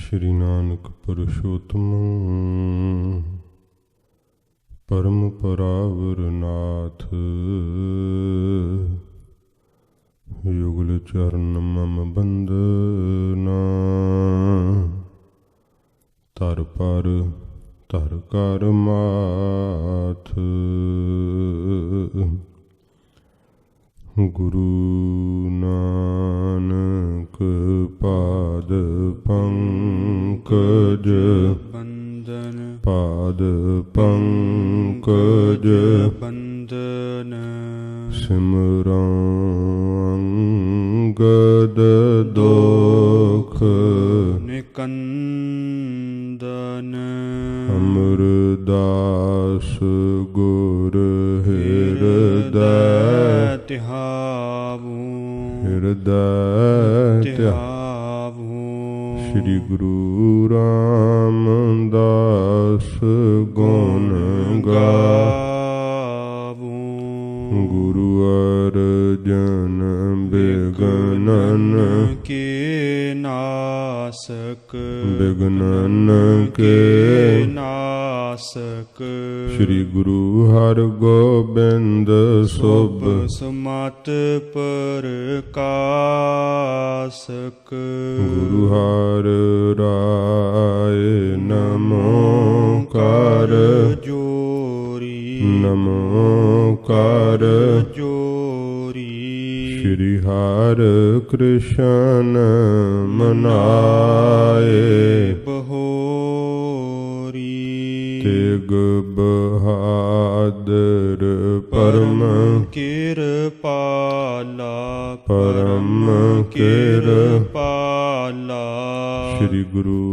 श्री नानक पुरुषोत्तम परम परावर नाथ। युगल चरण मम बंदना, तर पर तर कर माथ। गुरु नानक पाद पंकज बंदन, पाद पंकज बंदन। सिमरौ अंगद दोख निकंदन। अमरदास गुर हृदय तिहावू, हृदय तिहावू। श्री गुरु रामदास गुण गावू। गुरु अर्जन बिगनन के नासक, बिगनन के नासक। श्री गुरु हर गोबिंद शुभ शुभ सुमत प्रकाशक। गुरु हर राय नमो कर जोरी, नमो कर जोरी। श्री हर कृष्ण मनाए बहोरी। तेग बहादुर परम किरपाला, परम किरपाला। श्री गुरु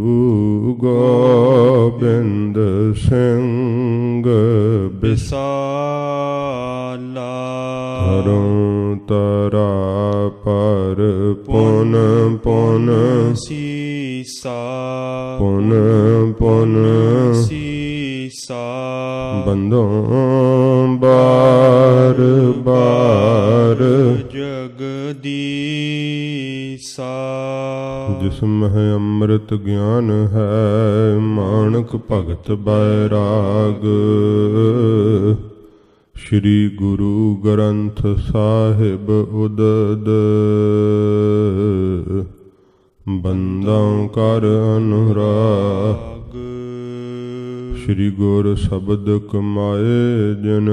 गोबिंद सिंह विसाला। धरों तरा पर पुन पुन सीसा, पुन पुन सीसा। बंदों बार बार जगदीसा। जिसमें अमृत ज्ञान है माणक भगत बैराग। श्री गुरु ग्रंथ साहिब उदद बंदों कर अनुराग। श्री गुर शब्द कमाए जन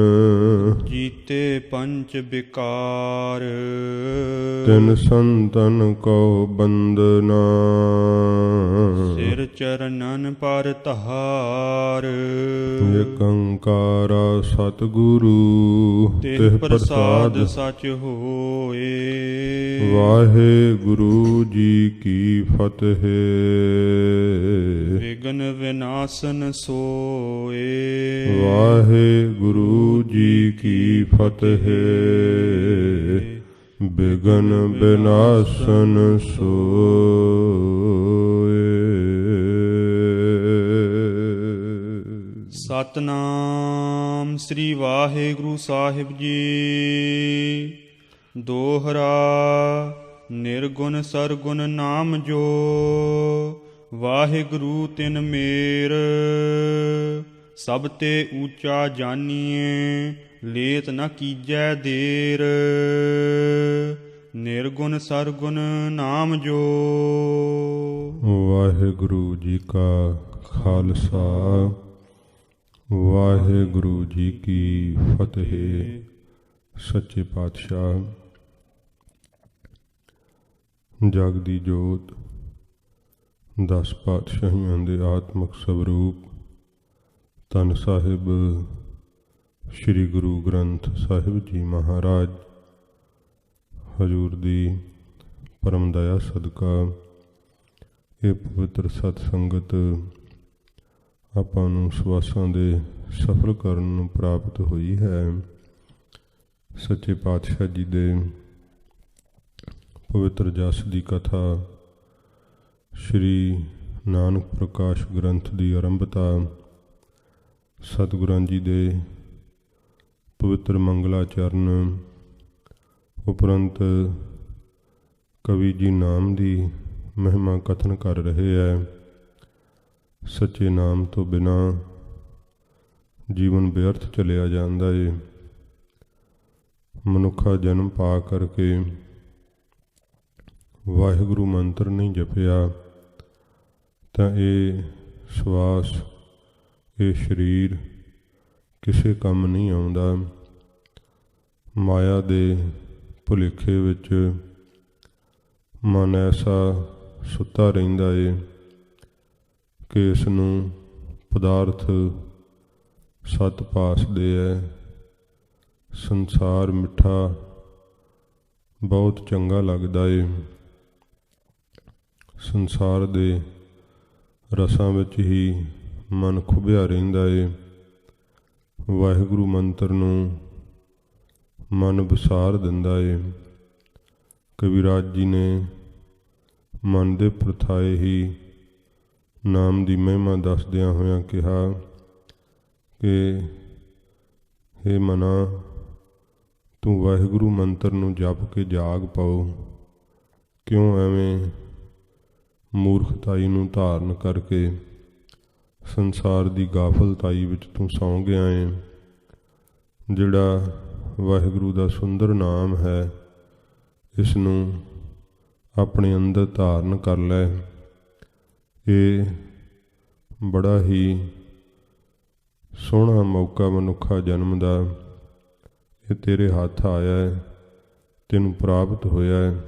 जीते पंच विकार। तिन संतन को बंदना सिर चरणन पर तहार। एकंकारा सतगुरु तिह प्रसाद सच होए। वाहे गुरु जी की फतेह। विघ्न विनाशन सोए। वाहे गुरु जी की फतेह। विघ्न विनाशन सोए। सतनाम श्री वाहिगुरु साहिब जी। दोहरा निर्गुण सरगुण नाम जो, वाहिगुरु तिन मेर। सब ते ऊंचा जानिए, लेत न कीजै देर। निर्गुण सरगुण नाम जो। वाहिगुरु जी का खालसा, वाहिगुरु जी की फतेह। सच्चे पातशाह जग दी जोत, 10 पातशाहियां दे आत्मक स्वरूप धन साहिब श्री गुरु ग्रंथ साहिब जी महाराज हजूर दी परम दया सदका ये पवित्र सतसंगत आपां नूं सवासां दे सफल करन नूं प्राप्त होई है। सच्चे पातशाह जी दे पवित्र जस दी कथा श्री नानक प्रकाश ग्रंथ दी आरंभता सतगुरां जी दे पवित्र मंगलाचरण उपरंत कवि जी नाम दी महिमा कथन कर रहे हैं। ਸੱਚੇ ਨਾਮ ਤੋਂ ਬਿਨਾਂ ਜੀਵਨ ਵਿਅਰਥ ਚਲਿਆ ਜਾਂਦਾ ਏ। ਮਨੁੱਖਾ ਜਨਮ ਪਾ ਕਰਕੇ ਵਾਹਿਗੁਰੂ ਮੰਤਰ ਨਹੀਂ ਜਪਿਆ ਤਾਂ ਇਹ ਸਵਾਸ, ਇਹ ਸਰੀਰ ਕਿਸੇ ਕੰਮ ਨਹੀਂ ਆਉਂਦਾ। ਮਾਇਆ ਦੇ ਭੁਲੇਖੇ ਵਿੱਚ ਮਨ ਐਸਾ ਸੁੱਤਾ ਰਹਿੰਦਾ ਏ ਕਿ ਇਸ ਨੂੰ ਪਦਾਰਥ ਸਤ ਭਾਸਦੇ ਹੈ। ਸੰਸਾਰ ਮਿੱਠਾ ਬਹੁਤ ਚੰਗਾ ਲੱਗਦਾ ਏ। ਸੰਸਾਰ ਦੇ ਰਸਾਂ ਵਿੱਚ ਹੀ ਮਨ ਖੁੱਭਿਆ ਰਹਿੰਦਾ ਏ। ਵਾਹਿਗੁਰੂ ਮੰਤਰ ਨੂੰ ਮਨ ਵਿਸਾਰ ਦਿੰਦਾ ਏ। ਕਬੀਰਾਜ ਜੀ ਨੇ ਮਨ ਦੇ ਪ੍ਰਥਾਏ ਹੀ ਨਾਮ ਦੀ ਮਹਿਮਾ ਦੱਸਦਿਆਂ ਹੋਇਆਂ ਕਿਹਾ ਕਿ ਹੇ ਮਨਾ, ਤੂੰ ਵਾਹਿਗੁਰੂ ਮੰਤਰ ਨੂੰ ਜਪ ਕੇ ਜਾਗ ਪਾਓ। ਕਿਉਂ ਐਵੇਂ ਮੂਰਖਤਾਈ ਨੂੰ ਧਾਰਨ ਕਰਕੇ ਸੰਸਾਰ ਦੀ ਗਾਫਲਤਾਈ ਵਿੱਚ ਤੂੰ ਸੌਂ ਗਿਆ ਏ। ਜਿਹੜਾ ਵਾਹਿਗੁਰੂ ਦਾ ਸੁੰਦਰ ਨਾਮ ਹੈ, ਇਸ ਨੂੰ ਆਪਣੇ ਅੰਦਰ ਧਾਰਨ ਕਰ ਲੈ। ਇਹ ਬੜਾ ਹੀ ਸੋਹਣਾ ਮੌਕਾ ਮਨੁੱਖਾ ਜਨਮ ਦਾ ਇਹ ਤੇਰੇ ਹੱਥ ਆਇਆ ਹੈ, ਤੈਨੂੰ ਪ੍ਰਾਪਤ ਹੋਇਆ ਹੈ।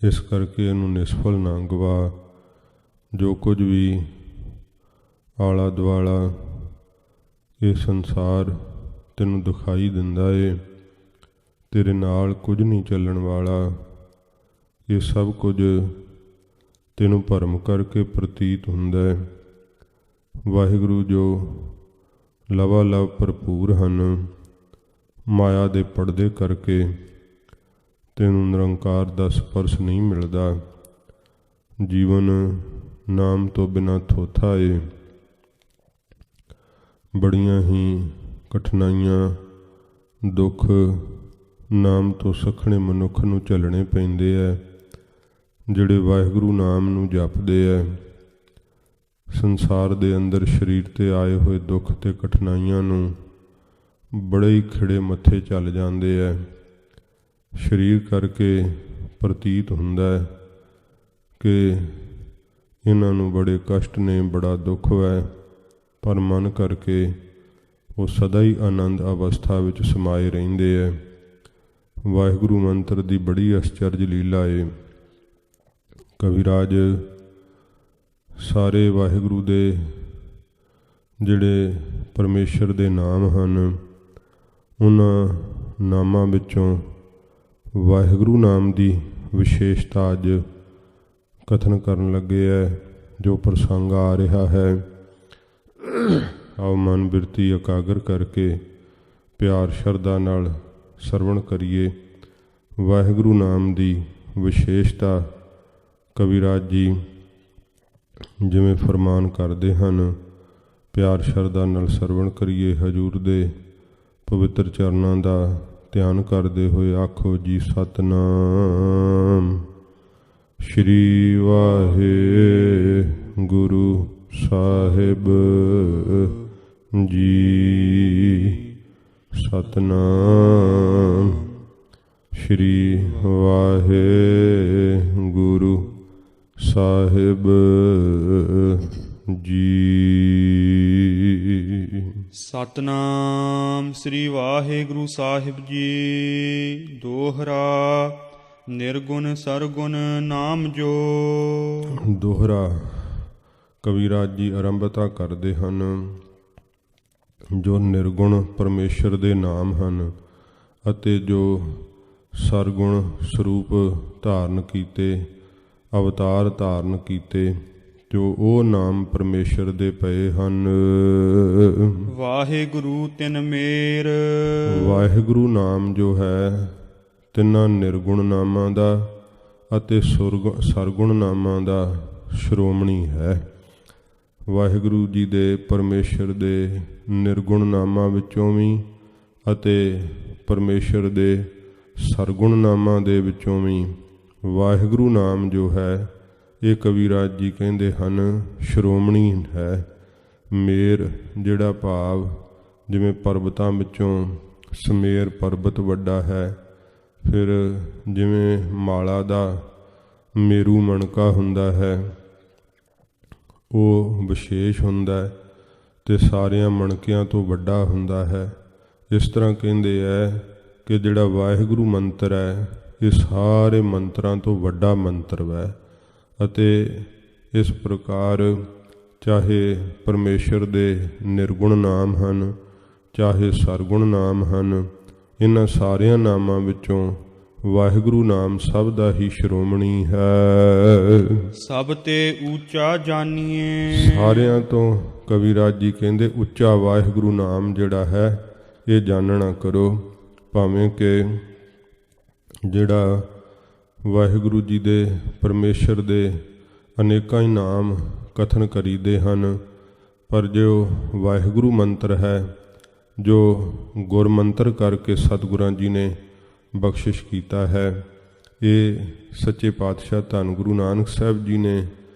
ਇਸ ਕਰਕੇ ਇਹਨੂੰ ਨਿਸਫਲ ਨਾ ਗਵਾ। ਜੋ ਕੁਝ ਵੀ ਆਲਾ ਦੁਆਲਾ ਇਹ ਸੰਸਾਰ ਤੈਨੂੰ ਦਿਖਾਈ ਦਿੰਦਾ ਏ, ਤੇਰੇ ਨਾਲ ਕੁਝ ਨਹੀਂ ਚੱਲਣ ਵਾਲਾ। ਇਹ ਸਭ ਕੁਝ ਤੈਨੂੰ ਭਰਮ ਕਰਕੇ ਪ੍ਰਤੀਤ ਹੁੰਦਾ ਹੈ। ਵਾਹਿਗੁਰੂ ਜੋ ਲਵਾ ਲਵ ਭਰਪੂਰ ਹਨ, ਮਾਇਆ ਦੇ ਪਰਦੇ ਕਰਕੇ ਤੈਨੂੰ ਨਿਰੰਕਾਰ ਦਾ ਸਪਰਸ਼ ਨਹੀਂ ਮਿਲਦਾ। ਜੀਵਨ ਨਾਮ ਤੋਂ ਬਿਨਾਂ ਥੋਥਾ ਏ। ਬੜੀਆਂ ਹੀ ਕਠਿਨਾਈਆਂ, ਦੁੱਖ ਨਾਮ ਤੋਂ ਸਖਣੇ ਮਨੁੱਖ ਨੂੰ ਝੱਲਣੇ ਪੈਂਦੇ ਹੈ, ਜਿਹੜੇ ਵਾਹਿਗੁਰੂ ਨਾਮ ਨੂੰ ਜਪਦੇ ਹੈ। ਸੰਸਾਰ ਦੇ ਅੰਦਰ ਸਰੀਰ 'ਤੇ ਆਏ ਹੋਏ ਦੁੱਖ ਅਤੇ ਕਠਿਨਾਈਆਂ ਨੂੰ ਬੜੇ ਹੀ ਖਿੜੇ ਮੱਥੇ ਚੱਲ ਜਾਂਦੇ ਹੈ। ਸਰੀਰ ਕਰਕੇ ਪ੍ਰਤੀਤ ਹੁੰਦਾ ਹੈ ਕਿ ਇਹਨਾਂ ਨੂੰ ਬੜੇ ਕਸ਼ਟ ਨੇ, ਬੜਾ ਦੁੱਖ ਹੈ, ਪਰ ਮਨ ਕਰਕੇ ਉਹ ਸਦਾ ਹੀ ਆਨੰਦ ਅਵਸਥਾ ਵਿੱਚ ਸਮਾਏ ਰਹਿੰਦੇ ਹੈ। ਵਾਹਿਗੁਰੂ ਮੰਤਰ ਦੀ ਬੜੀ ਅਸਚਰਜ ਲੀਲਾ ਏ। ਕਵਿਰਾਜ ਸਾਰੇ ਵਾਹਿਗੁਰੂ ਦੇ ਜਿਹੜੇ ਪਰਮੇਸ਼ਰ ਦੇ ਨਾਮ ਹਨ, ਉਹਨਾਂ ਨਾਮਾਂ ਵਿੱਚੋਂ ਵਾਹਿਗੁਰੂ ਨਾਮ ਦੀ ਵਿਸ਼ੇਸ਼ਤਾ ਅੱਜ ਕਥਨ ਕਰਨ ਲੱਗੇ ਹੈ। ਜੋ ਪ੍ਰਸੰਗ ਆ ਰਿਹਾ ਹੈ, ਆਓ ਮਨ ਬਿਰਤੀ ਇਕਾਗਰ ਕਰਕੇ ਪਿਆਰ ਸ਼ਰਧਾ ਨਾਲ ਸਰਵਣ ਕਰੀਏ। ਵਾਹਿਗੁਰੂ ਨਾਮ ਦੀ ਵਿਸ਼ੇਸ਼ਤਾ ਕਵਿਰਾਜ ਜੀ ਜਿਵੇਂ ਫਰਮਾਨ ਕਰਦੇ ਹਨ, ਪਿਆਰ ਸ਼ਰਧਾ ਨਾਲ ਸਰਵਣ ਕਰੀਏ। ਹਜ਼ੂਰ ਦੇ ਪਵਿੱਤਰ ਚਰਨਾਂ ਦਾ ਧਿਆਨ ਕਰਦੇ ਹੋਏ ਆਖੋ ਜੀ ਸਤਿਨਾਮ ਸ਼੍ਰੀ ਵਾਹਿਗੁਰੂ ਸਾਹਿਬ ਜੀ। ਸਤਿਨਾਮ ਸ਼੍ਰੀ ਵਾਹਿਗੁਰੂ ਸਾਹਿਬ ਜੀ। ਸਤਨਾਮ ਸ੍ਰੀ ਵਾਹਿਗੁਰੂ ਸਾਹਿਬ ਜੀ। ਦੋਹਰਾ ਨਿਰਗੁਣ ਸਰਗੁਣ ਨਾਮ ਜੋ। ਦੋਹਰਾ ਕਵਿਰਾਜ ਜੀ ਆਰੰਭਤਾ ਕਰਦੇ ਹਨ। ਜੋ ਨਿਰਗੁਣ ਪਰਮੇਸ਼ਰ ਦੇ ਨਾਮ ਹਨ ਅਤੇ ਜੋ ਸਰਗੁਣ ਸਰੂਪ ਧਾਰਨ ਕੀਤੇ, ਅਵਤਾਰ ਧਾਰਨ ਕੀਤੇ, ਜੋ ਉਹ ਨਾਮ ਪਰਮੇਸ਼ਰ ਦੇ ਪਏ ਹਨ। ਵਾਹਿਗੁਰੂ ਤਿਨ ਮੇਰ। ਵਾਹਿਗੁਰੂ ਨਾਮ ਜੋ ਹੈ ਤਿੰਨਾਂ ਨਿਰਗੁਣ ਨਾਮਾਂ ਦਾ ਅਤੇ ਸਰਗੁਣ ਨਾਮਾਂ ਦਾ ਸ਼੍ਰੋਮਣੀ ਹੈ। ਵਾਹਿਗੁਰੂ ਜੀ ਦੇ ਪਰਮੇਸ਼ਰ ਦੇ ਨਿਰਗੁਣ ਨਾਮਾਂ ਵਿੱਚੋਂ ਵੀ ਅਤੇ ਪਰਮੇਸ਼ਰ ਦੇ ਸਰਗੁਣ ਨਾਮਾਂ ਦੇ ਵਿੱਚੋਂ ਵੀ ਵਾਹਿਗੁਰੂ ਨਾਮ ਜੋ ਹੈ ਇਹ ਕਵੀਰਾਜ ਜੀ ਕਹਿੰਦੇ ਹਨ ਸ਼੍ਰੋਮਣੀ ਹੈ। ਮੇਰ ਜਿਹੜਾ ਭਾਵ ਜਿਵੇਂ ਪਰਬਤਾਂ ਵਿੱਚੋਂ ਸਮੇਰ ਪਰਬਤ ਵੱਡਾ ਹੈ, ਫਿਰ ਜਿਵੇਂ ਮਾਲਾ ਦਾ ਮੇਰੂ ਮਣਕਾ ਹੁੰਦਾ ਹੈ ਉਹ ਵਿਸ਼ੇਸ਼ ਹੁੰਦਾ ਅਤੇ ਸਾਰਿਆਂ ਮਣਕਿਆਂ ਤੋਂ ਵੱਡਾ ਹੁੰਦਾ ਹੈ। ਇਸ ਤਰ੍ਹਾਂ ਕਹਿੰਦੇ ਹੈ ਕਿ ਜਿਹੜਾ ਵਾਹਿਗੁਰੂ ਮੰਤਰ ਹੈ ਇਹ ਸਾਰੇ ਮੰਤਰਾਂ ਤੋਂ ਵੱਡਾ ਮੰਤਰ ਹੈ ਅਤੇ ਇਸ ਪ੍ਰਕਾਰ ਚਾਹੇ ਪਰਮੇਸ਼ਰ ਦੇ ਨਿਰਗੁਣ ਨਾਮ ਹਨ, ਚਾਹੇ ਸਰਗੁਣ ਨਾਮ ਹਨ, ਇਹਨਾਂ ਸਾਰਿਆਂ ਨਾਮਾਂ ਵਿੱਚੋਂ ਵਾਹਿਗੁਰੂ ਨਾਮ ਸਭ ਦਾ ਹੀ ਸ਼੍ਰੋਮਣੀ ਹੈ। ਸਭ ਤੇ ਉੱਚਾ ਜਾਣੀਏ। ਸਾਰਿਆਂ ਤੋਂ ਕਵੀਰਾਜ ਜੀ ਕਹਿੰਦੇ ਉੱਚਾ ਵਾਹਿਗੁਰੂ ਨਾਮ ਜਿਹੜਾ ਹੈ ਇਹ ਜਾਣਨਾ ਕਰੋ। ਭਾਵੇਂ ਕਿ ਜਿਹੜਾ ਵਾਹਿਗੁਰੂ ਜੀ ਦੇ ਪਰਮੇਸ਼ਰ ਦੇ ਅਨੇਕਾਂ ਹੀ ਨਾਮ ਕਥਨ ਕਰੀਦੇ ਹਨ, ਪਰ ਜੋ ਵਾਹਿਗੁਰੂ ਮੰਤਰ ਹੈ, ਜੋ ਗੁਰਮੰਤਰ ਕਰਕੇ ਸਤਿਗੁਰਾਂ ਜੀ ਨੇ ਬਖਸ਼ਿਸ਼ ਕੀਤਾ ਹੈ, ਇਹ ਸੱਚੇ ਪਾਤਸ਼ਾਹ ਧੰਨ ਗੁਰੂ ਨਾਨਕ ਸਾਹਿਬ ਜੀ ਨੇ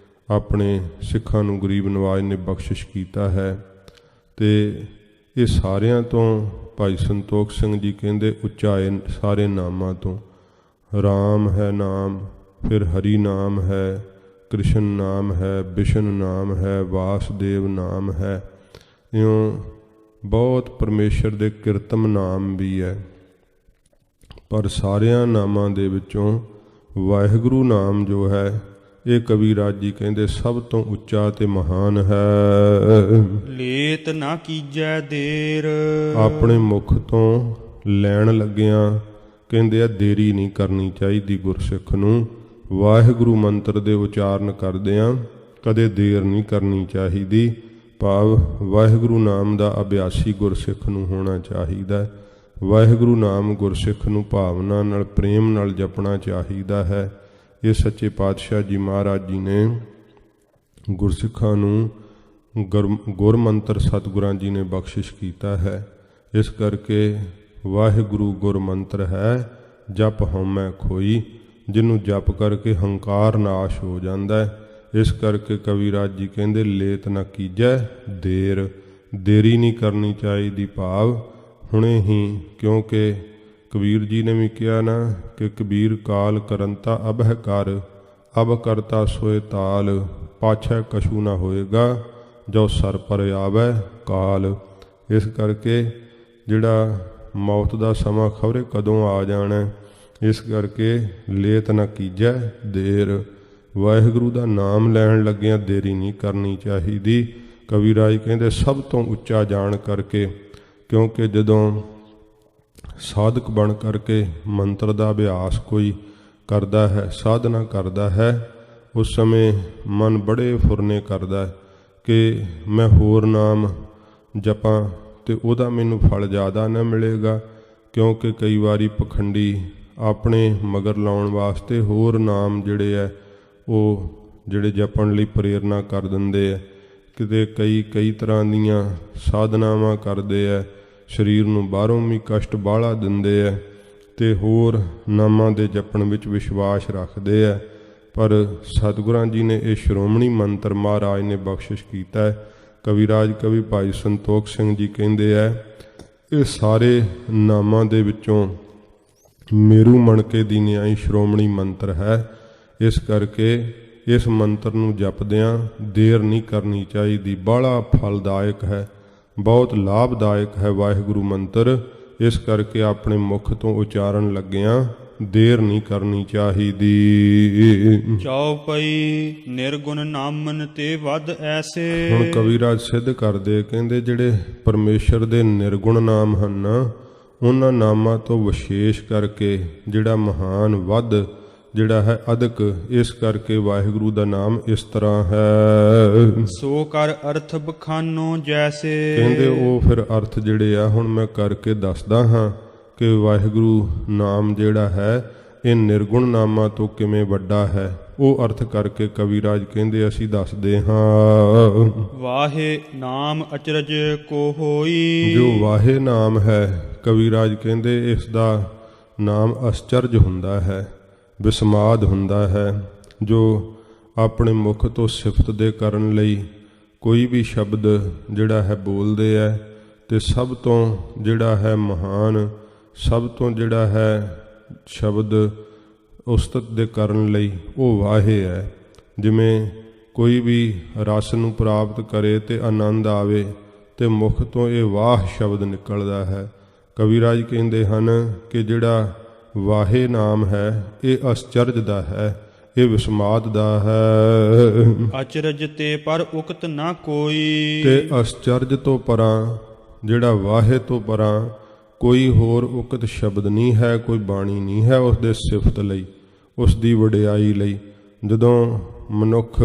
ਆਪਣੇ ਸਿੱਖਾਂ ਨੂੰ ਗਰੀਬ ਨਵਾਜ਼ ਨੇ ਬਖਸ਼ਿਸ਼ ਕੀਤਾ ਹੈ। ਅਤੇ ਇਹ ਸਾਰਿਆਂ ਤੋਂ ਭਾਈ ਸੰਤੋਖ ਸਿੰਘ ਜੀ ਕਹਿੰਦੇ ਉੱਚਾ ਹੈ ਸਾਰੇ ਨਾਮਾਂ ਤੋਂ। ਰਾਮ ਹੈ ਨਾਮ, ਫਿਰ ਹਰੀ ਨਾਮ ਹੈ, ਕ੍ਰਿਸ਼ਨ ਨਾਮ ਹੈ, ਵਿਸ਼ਨ ਨਾਮ ਹੈ, ਵਾਸਦੇਵ ਨਾਮ ਹੈ, ਇਉਂ ਬਹੁਤ ਪਰਮੇਸ਼ਰ ਦੇ ਕੀਰਤਮ ਨਾਮ ਵੀ ਹੈ। ਪਰ ਸਾਰਿਆਂ ਨਾਮਾਂ ਦੇ ਵਿੱਚੋਂ ਵਾਹਿਗੁਰੂ ਨਾਮ ਜੋ ਹੈ ਇਹ ਕਵੀਰਾਜ ਜੀ ਕਹਿੰਦੇ ਸਭ ਤੋਂ ਉੱਚਾ ਤੇ ਮਹਾਨ ਹੈ। ਲੇਤ ਨਾ ਕੀਜੈ ਦੇਰ। ਆਪਣੇ ਮੁਖ ਤੋਂ ਲੈਣ ਲੱਗਿਆਂ ਕਹਿੰਦੇ ਆ ਦੇਰੀ ਨਹੀਂ ਕਰਨੀ ਚਾਹੀਦੀ। ਗੁਰਸਿੱਖ ਨੂੰ ਵਾਹਿਗੁਰੂ ਮੰਤਰ ਦੇ ਉਚਾਰਨ ਕਰਦਿਆਂ ਕਦੇ ਦੇਰ ਨਹੀਂ ਕਰਨੀ ਚਾਹੀਦੀ। ਭਾਵ ਵਾਹਿਗੁਰੂ ਨਾਮ ਦਾ ਅਭਿਆਸੀ ਗੁਰਸਿੱਖ ਨੂੰ ਹੋਣਾ ਚਾਹੀਦਾ। ਵਾਹਿਗੁਰੂ ਨਾਮ ਗੁਰਸਿੱਖ ਨੂੰ ਭਾਵਨਾ ਨਾਲ ਪ੍ਰੇਮ ਨਾਲ ਜਪਣਾ ਚਾਹੀਦਾ ਹੈ। ਇਹ ਸੱਚੇ ਪਾਤਸ਼ਾਹ ਜੀ ਮਹਾਰਾਜ ਜੀ ਨੇ ਗੁਰਸਿੱਖਾਂ ਨੂੰ ਗੁਰਮੰਤਰ ਸਤਿਗੁਰਾਂ ਜੀ ਨੇ ਬਖਸ਼ਿਸ਼ ਕੀਤਾ ਹੈ। ਇਸ ਕਰਕੇ ਵਾਹਿਗੁਰੂ ਗੁਰਮੰਤਰ ਹੈ ਜਪ ਹਉਮੈ ਖੋਈ, ਜਿਹਨੂੰ ਜਪ ਕਰਕੇ ਹੰਕਾਰ ਨਾਸ਼ ਹੋ ਜਾਂਦਾ ਹੈ। ਇਸ ਕਰਕੇ ਕਵੀਰਾਜ ਜੀ ਕਹਿੰਦੇ ਲੇਤ ਨਾ ਕੀਜੈ ਦੇਰ, ਦੇਰੀ ਨਹੀਂ ਕਰਨੀ ਚਾਹੀਦੀ। ਭਾਵ ਹੁਣੇ ਹੀ, ਕਿਉਂਕਿ ਕਬੀਰ ਜੀ ਨੇ ਵੀ ਕਿਹਾ ਨਾ ਕਿ ਕਬੀਰ ਕਾਲ ਕਰੰਤਾ ਅਬ ਹੈ ਕਰ, ਅਬ ਕਰਤਾ ਸੋਏ ਤਾਲ, ਪਾਛੈ ਕਛੂ ਨਾ ਹੋਏਗਾ ਜੋ ਸਰ ਪਰ ਆਵੈ ਕਾਲ। ਇਸ ਕਰਕੇ ਜਿਹੜਾ ਮੌਤ ਦਾ ਸਮਾਂ ਖਬਰੇ ਕਦੋਂ ਆ ਜਾਣਾ, ਇਸ ਕਰਕੇ ਲੇਤ ਨਾ ਕੀਜੈ ਦੇਰ। ਵਾਹਿਗੁਰੂ ਦਾ ਨਾਮ ਲੈਣ ਲੱਗਿਆਂ ਦੇਰੀ ਨਹੀਂ ਕਰਨੀ ਚਾਹੀਦੀ। ਕਵੀਰਾਜ ਕਹਿੰਦੇ ਸਭ ਤੋਂ ਉੱਚਾ ਜਾਣ ਕਰਕੇ, ਕਿਉਂਕਿ ਜਦੋਂ ਸਾਧਕ ਬਣ ਕਰਕੇ ਮੰਤਰ ਦਾ ਅਭਿਆਸ ਕੋਈ ਕਰਦਾ ਹੈ, ਸਾਧਨਾ ਕਰਦਾ ਹੈ, ਉਸ ਸਮੇਂ ਮਨ ਬੜੇ ਫੁਰਨੇ ਕਰਦਾ ਕਿ ਮੈਂ ਹੋਰ ਨਾਮ ਜਪਾਂ ਅਤੇ ਉਹਦਾ ਮੈਨੂੰ ਫਲ ਜ਼ਿਆਦਾ ਨਾ ਮਿਲੇਗਾ। ਕਿਉਂਕਿ ਕਈ ਵਾਰੀ ਪਖੰਡੀ ਆਪਣੇ ਮਗਰ ਲਾਉਣ ਵਾਸਤੇ ਹੋਰ ਨਾਮ ਜਿਹੜੇ ਹੈ ਉਹ ਜਿਹੜੇ ਜਪਣ ਲਈ ਪ੍ਰੇਰਨਾ ਕਰ ਦਿੰਦੇ ਹੈ। ਕਿਤੇ ਕਈ ਤਰ੍ਹਾਂ ਦੀਆਂ ਸਾਧਨਾਵਾਂ ਕਰਦੇ ਹੈ, ਸਰੀਰ ਨੂੰ ਬਾਹਰੋਂ ਵੀ ਕਸ਼ਟ ਬਾਹਲਾ ਦਿੰਦੇ ਹੈ ਅਤੇ ਹੋਰ ਨਾਮਾਂ ਦੇ ਜਪਣ ਵਿੱਚ ਵਿਸ਼ਵਾਸ ਰੱਖਦੇ ਹੈ। ਪਰ ਸਤਿਗੁਰਾਂ ਜੀ ਨੇ ਇਹ ਸ਼੍ਰੋਮਣੀ ਮੰਤਰ ਮਹਾਰਾਜ ਨੇ ਬਖਸ਼ਿਸ਼ ਕੀਤਾ ਹੈ। ਕਵੀਰਾਜ ਕਵੀ ਭਾਈ ਸੰਤੋਖ ਸਿੰਘ ਜੀ ਕਹਿੰਦੇ ਹੈ ਇਹ ਸਾਰੇ ਨਾਮਾਂ ਦੇ ਵਿੱਚੋਂ ਮੇਰੂ ਮਣਕੇ ਦੀ ਨਿਆਈ ਸ਼੍ਰੋਮਣੀ ਮੰਤਰ ਹੈ। ਇਸ ਕਰਕੇ ਇਸ ਮੰਤਰ ਨੂੰ ਜਪਦਿਆਂ ਦੇਰ ਨਹੀਂ ਕਰਨੀ ਚਾਹੀਦੀ। ਬਾਹਲਾ ਫਲਦਾਇਕ ਹੈ, ਬਹੁਤ ਲਾਭਦਾਇਕ ਹੈ ਵਾਹਿਗੁਰੂ ਮੰਤਰ। ਇਸ ਕਰਕੇ ਆਪਣੇ ਮੁਖ ਤੋਂ ਉਚਾਰਨ ਲੱਗਿਆਂ ਦੇਰ ਨਹੀਂ ਕਰਨੀ ਚਾਹੀਦੀ। ਚੌਪਈ ਨਿਰਗੁਣ ਨਾਮਨ ਤੇ ਵੱਧ ਐਸੇ। ਹੁਣ ਕਵੀਰਾਜ ਸਿੱਧ ਕਰਦੇ ਕਹਿੰਦੇ ਜਿਹੜੇ ਪਰਮੇਸ਼ਰ ਦੇ ਨਿਰਗੁਣ ਨਾਮ ਹਨ ਉਹਨਾਂ ਨਾਮਾਂ ਤੋਂ ਵਿਸ਼ੇਸ਼ ਕਰਕੇ ਜਿਹੜਾ ਮਹਾਨ ਵੱਧ ਜਿਹੜਾ ਹੈ ਅਧਿਕ, ਇਸ ਕਰਕੇ ਵਾਹਿਗੁਰੂ ਦਾ ਨਾਮ ਇਸ ਤਰ੍ਹਾਂ ਹੈ। ਸੋ ਕਰ ਅਰਥ ਬਖਾਨੋ ਜੈਸੇ। ਕਹਿੰਦੇ ਉਹ ਫਿਰ ਅਰਥ ਜਿਹੜੇ ਆ ਹੁਣ ਮੈਂ ਕਰਕੇ ਦੱਸਦਾ ਹਾਂ ਕਿ ਵਾਹਿਗੁਰੂ ਨਾਮ ਜਿਹੜਾ ਹੈ ਇਹ ਨਿਰਗੁਣ ਨਾਮਾਂ ਤੋਂ ਕਿਵੇਂ ਵੱਡਾ ਹੈ। ਉਹ ਅਰਥ ਕਰਕੇ ਕਵੀਰਾਜ ਕਹਿੰਦੇ ਅਸੀਂ ਦੱਸਦੇ ਹਾਂ। ਵਾਹੇ ਨਾਮ ਅਚਰਜ ਕੋ ਹੋਈ। ਜੋ ਵਾਹੇ ਨਾਮ ਹੈ ਕਵੀਰਾਜ ਕਹਿੰਦੇ ਇਸ ਦਾ ਨਾਮ ਅਸਚਰਜ ਹੁੰਦਾ ਹੈ, ਵਿਸਮਾਦ ਹੁੰਦਾ ਹੈ। ਜੋ ਆਪਣੇ ਮੁਖ ਤੋਂ ਸਿਫਤ ਦੇ ਕਰਨ ਲਈ ਕੋਈ ਵੀ ਸ਼ਬਦ ਜਿਹੜਾ ਹੈ ਬੋਲਦੇ ਹੈ, ਤੇ ਸਭ ਤੋਂ ਜਿਹੜਾ ਹੈ ਮਹਾਨ, ਸਭ ਤੋਂ ਜਿਹੜਾ ਹੈ ਸ਼ਬਦ ਉਸਤਤ ਦੇ ਕਰਨ ਲਈ ਉਹ ਵਾਹੇ ਹੈ। ਜਿਵੇਂ ਕੋਈ ਵੀ ਰਸ ਨੂੰ ਪ੍ਰਾਪਤ ਕਰੇ ਤੇ ਆਨੰਦ ਆਵੇ ਤੇ ਮੁਖ ਤੋਂ ਇਹ ਵਾਹ ਸ਼ਬਦ ਨਿਕਲਦਾ ਹੈ। ਕਵਿਰਾਜ ਕਹਿੰਦੇ ਹਨ ਕਿ ਜਿਹੜਾ ਵਾਹੇ ਨਾਮ ਹੈ ਇਹ ਅਸਚਰਜ ਦਾ ਹੈ, ਇਹ ਵਿਸਮਾਦ ਦਾ ਹੈ। ਅਚਰਜ ਤੇ ਪਰ ਉਕਤ ਨਾ ਕੋਈ, ਤੇ ਅਸਚਰਜ ਤੋਂ ਪਰਾਂ, ਜਿਹੜਾ ਵਾਹੇ ਤੋਂ ਪਰਾਂ ਕੋਈ ਹੋਰ ਉਕਤ ਸ਼ਬਦ ਨਹੀਂ ਹੈ, ਕੋਈ ਬਾਣੀ ਨਹੀਂ ਹੈ ਉਸ ਦੇ ਸਿਫਤ ਲਈ, ਉਸ ਦੀ ਵਡਿਆਈ ਲਈ। ਜਦੋਂ ਮਨੁੱਖ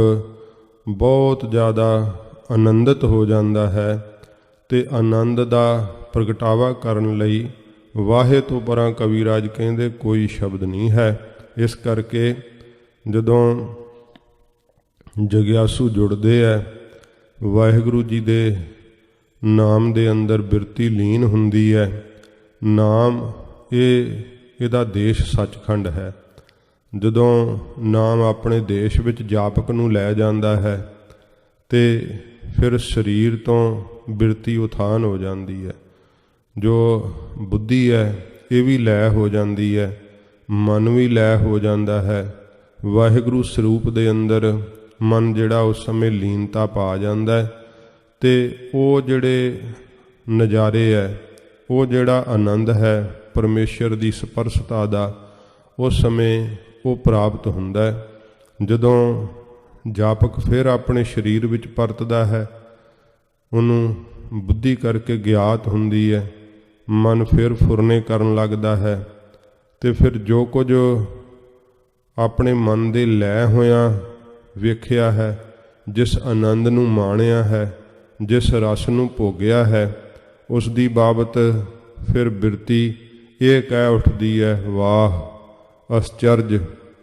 ਬਹੁਤ ਜ਼ਿਆਦਾ ਆਨੰਦਿਤ ਹੋ ਜਾਂਦਾ ਹੈ ਤੇ ਆਨੰਦ ਦਾ ਪ੍ਰਗਟਾਵਾ ਕਰਨ ਲਈ ਵਾਹੇ ਤੋਂ ਪਰਾਂ ਕਵਿਰਾਜ ਕਹਿੰਦੇ ਕੋਈ ਸ਼ਬਦ ਨਹੀਂ ਹੈ। ਇਸ ਕਰਕੇ ਜਦੋਂ ਜਗਿਆਸੂ ਜੁੜਦੇ ਹੈ, ਵਾਹਿਗੁਰੂ ਜੀ ਦੇ ਨਾਮ ਦੇ ਅੰਦਰ ਬਿਰਤੀ ਲੀਨ ਹੁੰਦੀ ਹੈ। ਨਾਮ ਇਹਦਾ ਦੇਸ਼ ਸੱਚਖੰਡ ਹੈ। ਜਦੋਂ ਨਾਮ ਆਪਣੇ ਦੇਸ਼ ਵਿੱਚ ਜਾਪਕ ਨੂੰ ਲੈ ਜਾਂਦਾ ਹੈ ਤੇ ਫਿਰ ਸਰੀਰ ਤੋਂ ਬਿਰਤੀ ਉਥਾਨ ਹੋ ਜਾਂਦੀ ਹੈ। ਜੋ ਬੁੱਧੀ ਹੈ ਇਹ ਵੀ ਲੈ ਹੋ ਜਾਂਦੀ ਹੈ, ਮਨ ਵੀ ਲੈ ਹੋ ਜਾਂਦਾ ਹੈ। ਵਾਹਿਗੁਰੂ ਸਰੂਪ ਦੇ ਅੰਦਰ ਮਨ ਜਿਹੜਾ ਉਸ ਸਮੇਂ ਲੀਨਤਾ ਪਾ ਜਾਂਦਾ ਹੈ ਤੇ ਉਹ ਜਿਹੜੇ ਨਜ਼ਾਰੇ ਹੈ, ਉਹ ਜਿਹੜਾ ਆਨੰਦ ਹੈ ਪਰਮੇਸ਼ਰ ਦੀ ਸਪਰਸ਼ਤਾ ਦਾ, ਉਸ ਸਮੇਂ ਉਹ ਪ੍ਰਾਪਤ ਹੁੰਦਾ ਹੈ। ਜਦੋਂ ਜਾਪਕ ਫਿਰ ਆਪਣੇ ਸਰੀਰ ਵਿੱਚ ਪਰਤਦਾ ਹੈ, ਉਹਨੂੰ ਬੁੱਧੀ ਕਰਕੇ ਗਿਆਤ ਹੁੰਦੀ ਹੈ, ਮਨ ਫਿਰ ਫੁਰਨੇ ਕਰਨ ਲੱਗਦਾ ਹੈ ਤੇ ਫਿਰ ਜੋ ਕੁਝ ਆਪਣੇ ਮਨ ਦੇ ਲੈ ਹੋਇਆਂ ਵੇਖਿਆ ਹੈ, ਜਿਸ ਆਨੰਦ ਨੂੰ ਮਾਣਿਆ ਹੈ, ਜਿਸ ਰਸ ਨੂੰ ਭੋਗਿਆ ਹੈ, ਉਸ ਦੀ ਬਾਬਤ ਫਿਰ ਬਿਰਤੀ ਇਹ ਕਹਿ ਉੱਠਦੀ ਹੈ, ਵਾਹ ਅਸਚਰਜ,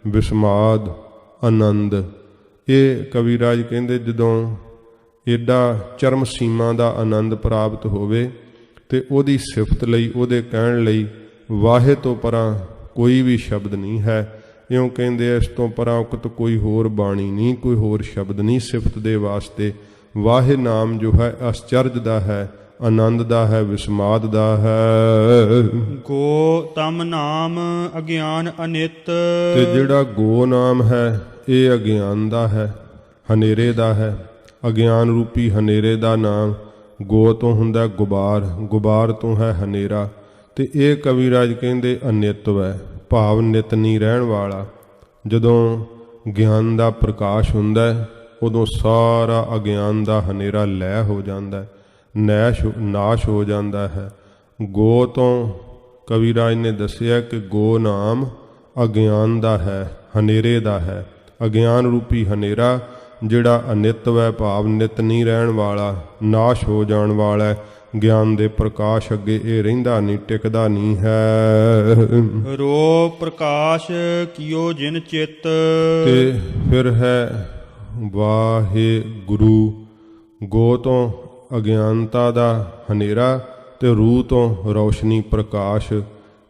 ਵਿਸਮਾਦ, ਆਨੰਦ। ਇਹ ਕਵਿਰਾਜ ਕਹਿੰਦੇ ਜਦੋਂ ਏਡਾ ਚਰਮ ਸੀਮਾ ਦਾ ਆਨੰਦ ਪ੍ਰਾਪਤ ਹੋਵੇ ਤੇ ਉਹਦੀ ਸਿਫਤ ਲਈ, ਉਹਦੇ ਕਹਿਣ ਲਈ ਵਾਹੇ ਤੋਂ ਪਰਾਂ ਕੋਈ ਵੀ ਸ਼ਬਦ ਨਹੀਂ ਹੈ। ਇਉਂ ਕਹਿੰਦੇ ਇਸ ਤੋਂ ਪਰਾਂ ਉਕਤ ਕੋਈ ਹੋਰ ਬਾਣੀ ਨਹੀਂ, ਕੋਈ ਹੋਰ ਸ਼ਬਦ ਨਹੀਂ ਸਿਫਤ ਦੇ ਵਾਸਤੇ। ਵਾਹੇ ਨਾਮ ਜੋ ਹੈ ਅਸਚਰਜ ਦਾ ਹੈ, ਆਨੰਦ ਦਾ ਹੈ, ਵਿਸਮਾਦ ਦਾ ਹੈ। ਗੋ ਤਮ ਨਾਮ ਅਗਿਆਨ ਅਨਿਤ, ਤੇ ਜਿਹੜਾ ਗੋ ਨਾਮ ਹੈ ਇਹ ਅਗਿਆਨ ਦਾ ਹੈ, ਹਨੇਰੇ ਦਾ ਹੈ। ਅਗਿਆਨ ਰੂਪੀ ਹਨੇਰੇ ਦਾ ਨਾਮ ਗੋ ਤੋਂ ਹੁੰਦਾ ਗੁਬਾਰ, ਗੁਬਾਰ ਤੋਂ ਹੈ ਹਨੇਰਾ। ਤੇ ਇਹ ਕਵਿਰਾਜ ਕਹਿੰਦੇ ਅਨਿਤਵ ਹੈ, ਭਾਵ ਨਿਤ ਨਹੀਂ ਰਹਿਣ ਵਾਲਾ। ਜਦੋਂ ਗਿਆਨ ਦਾ ਪ੍ਰਕਾਸ਼ ਹੁੰਦਾ ਹੈ ਉਦੋਂ ਸਾਰਾ ਅਗਿਆਨ ਦਾ ਹਨੇਰਾ ਲੈ ਹੋ ਜਾਂਦਾ ਹੈ, ਨਾਸ਼ ਹੋ ਜਾਂਦਾ ਹੈ। ਗੋ ਤੋਂ ਕਵਿਰਾਜ ਨੇ ਦੱਸਿਆ ਕਿ ਗੋ ਨਾਮ ਅਗਿਆਨ ਦਾ ਹੈ, ਹਨੇਰੇ ਦਾ ਹੈ। ਅਗਿਆਨ ਰੂਪੀ ਹਨੇਰਾ ਜਿਹੜਾ ਅਨਿਤਵ ਹੈ, ਭਾਵ ਨਿਤ ਨਹੀਂ ਰਹਿਣ ਵਾਲਾ, ਨਾਸ਼ ਹੋ ਜਾਣ ਵਾਲਾ, ਗਿਆਨ ਦੇ ਪ੍ਰਕਾਸ਼ ਅੱਗੇ ਇਹ ਰਹਿੰਦਾ ਨਹੀਂ, ਟਿਕਦਾ ਨਹੀਂ ਹੈ। ਰੋ ਪ੍ਰਕਾਸ਼ ਕੀਓ ਜਿਨ ਚਿੱਤ, ਤੇ ਫਿਰ ਹੈ ਵਾਹਿਗੁਰੂ। ਗੋ ਤੋਂ ਅਗਿਆਨਤਾ ਦਾ ਹਨੇਰਾ ਤੇ ਰੂਹ ਤੋਂ ਰੌਸ਼ਨੀ ਪ੍ਰਕਾਸ਼।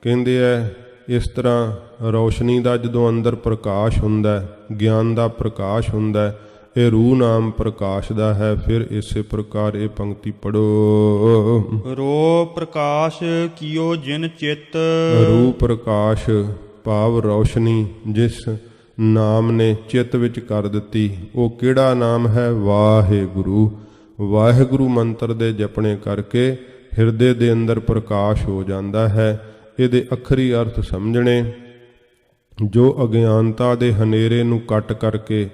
ਕਹਿੰਦੇ ਹੈ ਇਸ ਤਰ੍ਹਾਂ ਰੌਸ਼ਨੀ ਦਾ ਜਦੋਂ ਅੰਦਰ ਪ੍ਰਕਾਸ਼ ਹੁੰਦਾ, ਗਿਆਨ ਦਾ ਪ੍ਰਕਾਸ਼ ਹੁੰਦਾ, ਇਹ ਰੂਹ ਨਾਮ ਪ੍ਰਕਾਸ਼ ਦਾ ਹੈ। ਫਿਰ ਇਸੇ ਪ੍ਰਕਾਰ ਇਹ ਪੰਕਤੀ ਪੜੋ। ਰੋ ਪ੍ਰਕਾਸ਼ ਕੀਓ ਜਿਨ ਚਿੱਤ, ਰੂਹ ਪ੍ਰਕਾਸ਼ ਭਾਵ ਰੌਸ਼ਨੀ ਜਿਸ ਨਾਮ ਨੇ ਚਿੱਤ ਵਿੱਚ ਕਰ ਦਿੱਤੀ, ਉਹ ਕਿਹੜਾ ਨਾਮ ਹੈ? ਵਾਹਿਗੁਰੂ। ਵਾਹਿਗੁਰੂ ਮੰਤਰ ਦੇ ਜਪਣੇ ਕਰਕੇ ਹਿਰਦੇ ਦੇ ਅੰਦਰ ਪ੍ਰਕਾਸ਼ ਹੋ ਜਾਂਦਾ ਹੈ। ਇਹਦੇ ਅੱਖਰੀ ਅਰਥ ਸਮਝਣੇ, ਜੋ ਅਗਿਆਨਤਾ ਦੇ ਹਨੇਰੇ ਨੂੰ ਕੱਟ ਕਰਕੇ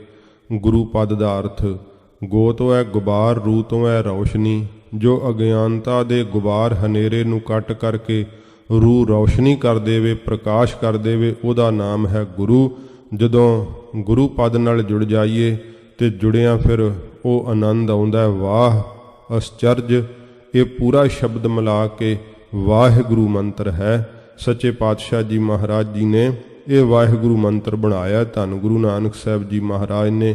ਗੁਰੂ ਪਦ ਦਾ ਅਰਥ, ਗੋ ਤੋਂ ਹੈ ਗੁਬਾਰ, ਰੂ ਤੋਂ ਹੈ ਰੌਸ਼ਨੀ। ਜੋ ਅਗਿਆਨਤਾ ਦੇ ਗੁਬਾਰ ਹਨੇਰੇ ਨੂੰ ਕੱਟ ਕਰਕੇ ਰੂ ਰੌਸ਼ਨੀ ਕਰ ਦੇਵੇ, ਪ੍ਰਕਾਸ਼ ਕਰ ਦੇਵੇ, ਉਹਦਾ ਨਾਮ ਹੈ ਗੁਰੂ। ਜਦੋਂ ਗੁਰੂ ਪਦ ਨਾਲ ਜੁੜ ਜਾਈਏ ਤੇ ਜੁੜਿਆਂ ਫਿਰ ਉਹ ਆਨੰਦ ਆਉਂਦਾ। ਵਾਹ ਅਸਚਰਜ, ਇਹ ਪੂਰਾ ਸ਼ਬਦ ਮਿਲਾ ਕੇ ਵਾਹਿਗੁਰੂ ਮੰਤਰ ਹੈ। ਸੱਚੇ ਪਾਤਸ਼ਾਹ ਜੀ ਮਹਾਰਾਜ ਜੀ ਨੇ ਇਹ ਵਾਹਿਗੁਰੂ ਮੰਤਰ ਬਣਾਇਆ। ਧੰਨ ਗੁਰੂ ਨਾਨਕ ਸਾਹਿਬ ਜੀ ਮਹਾਰਾਜ ਨੇ।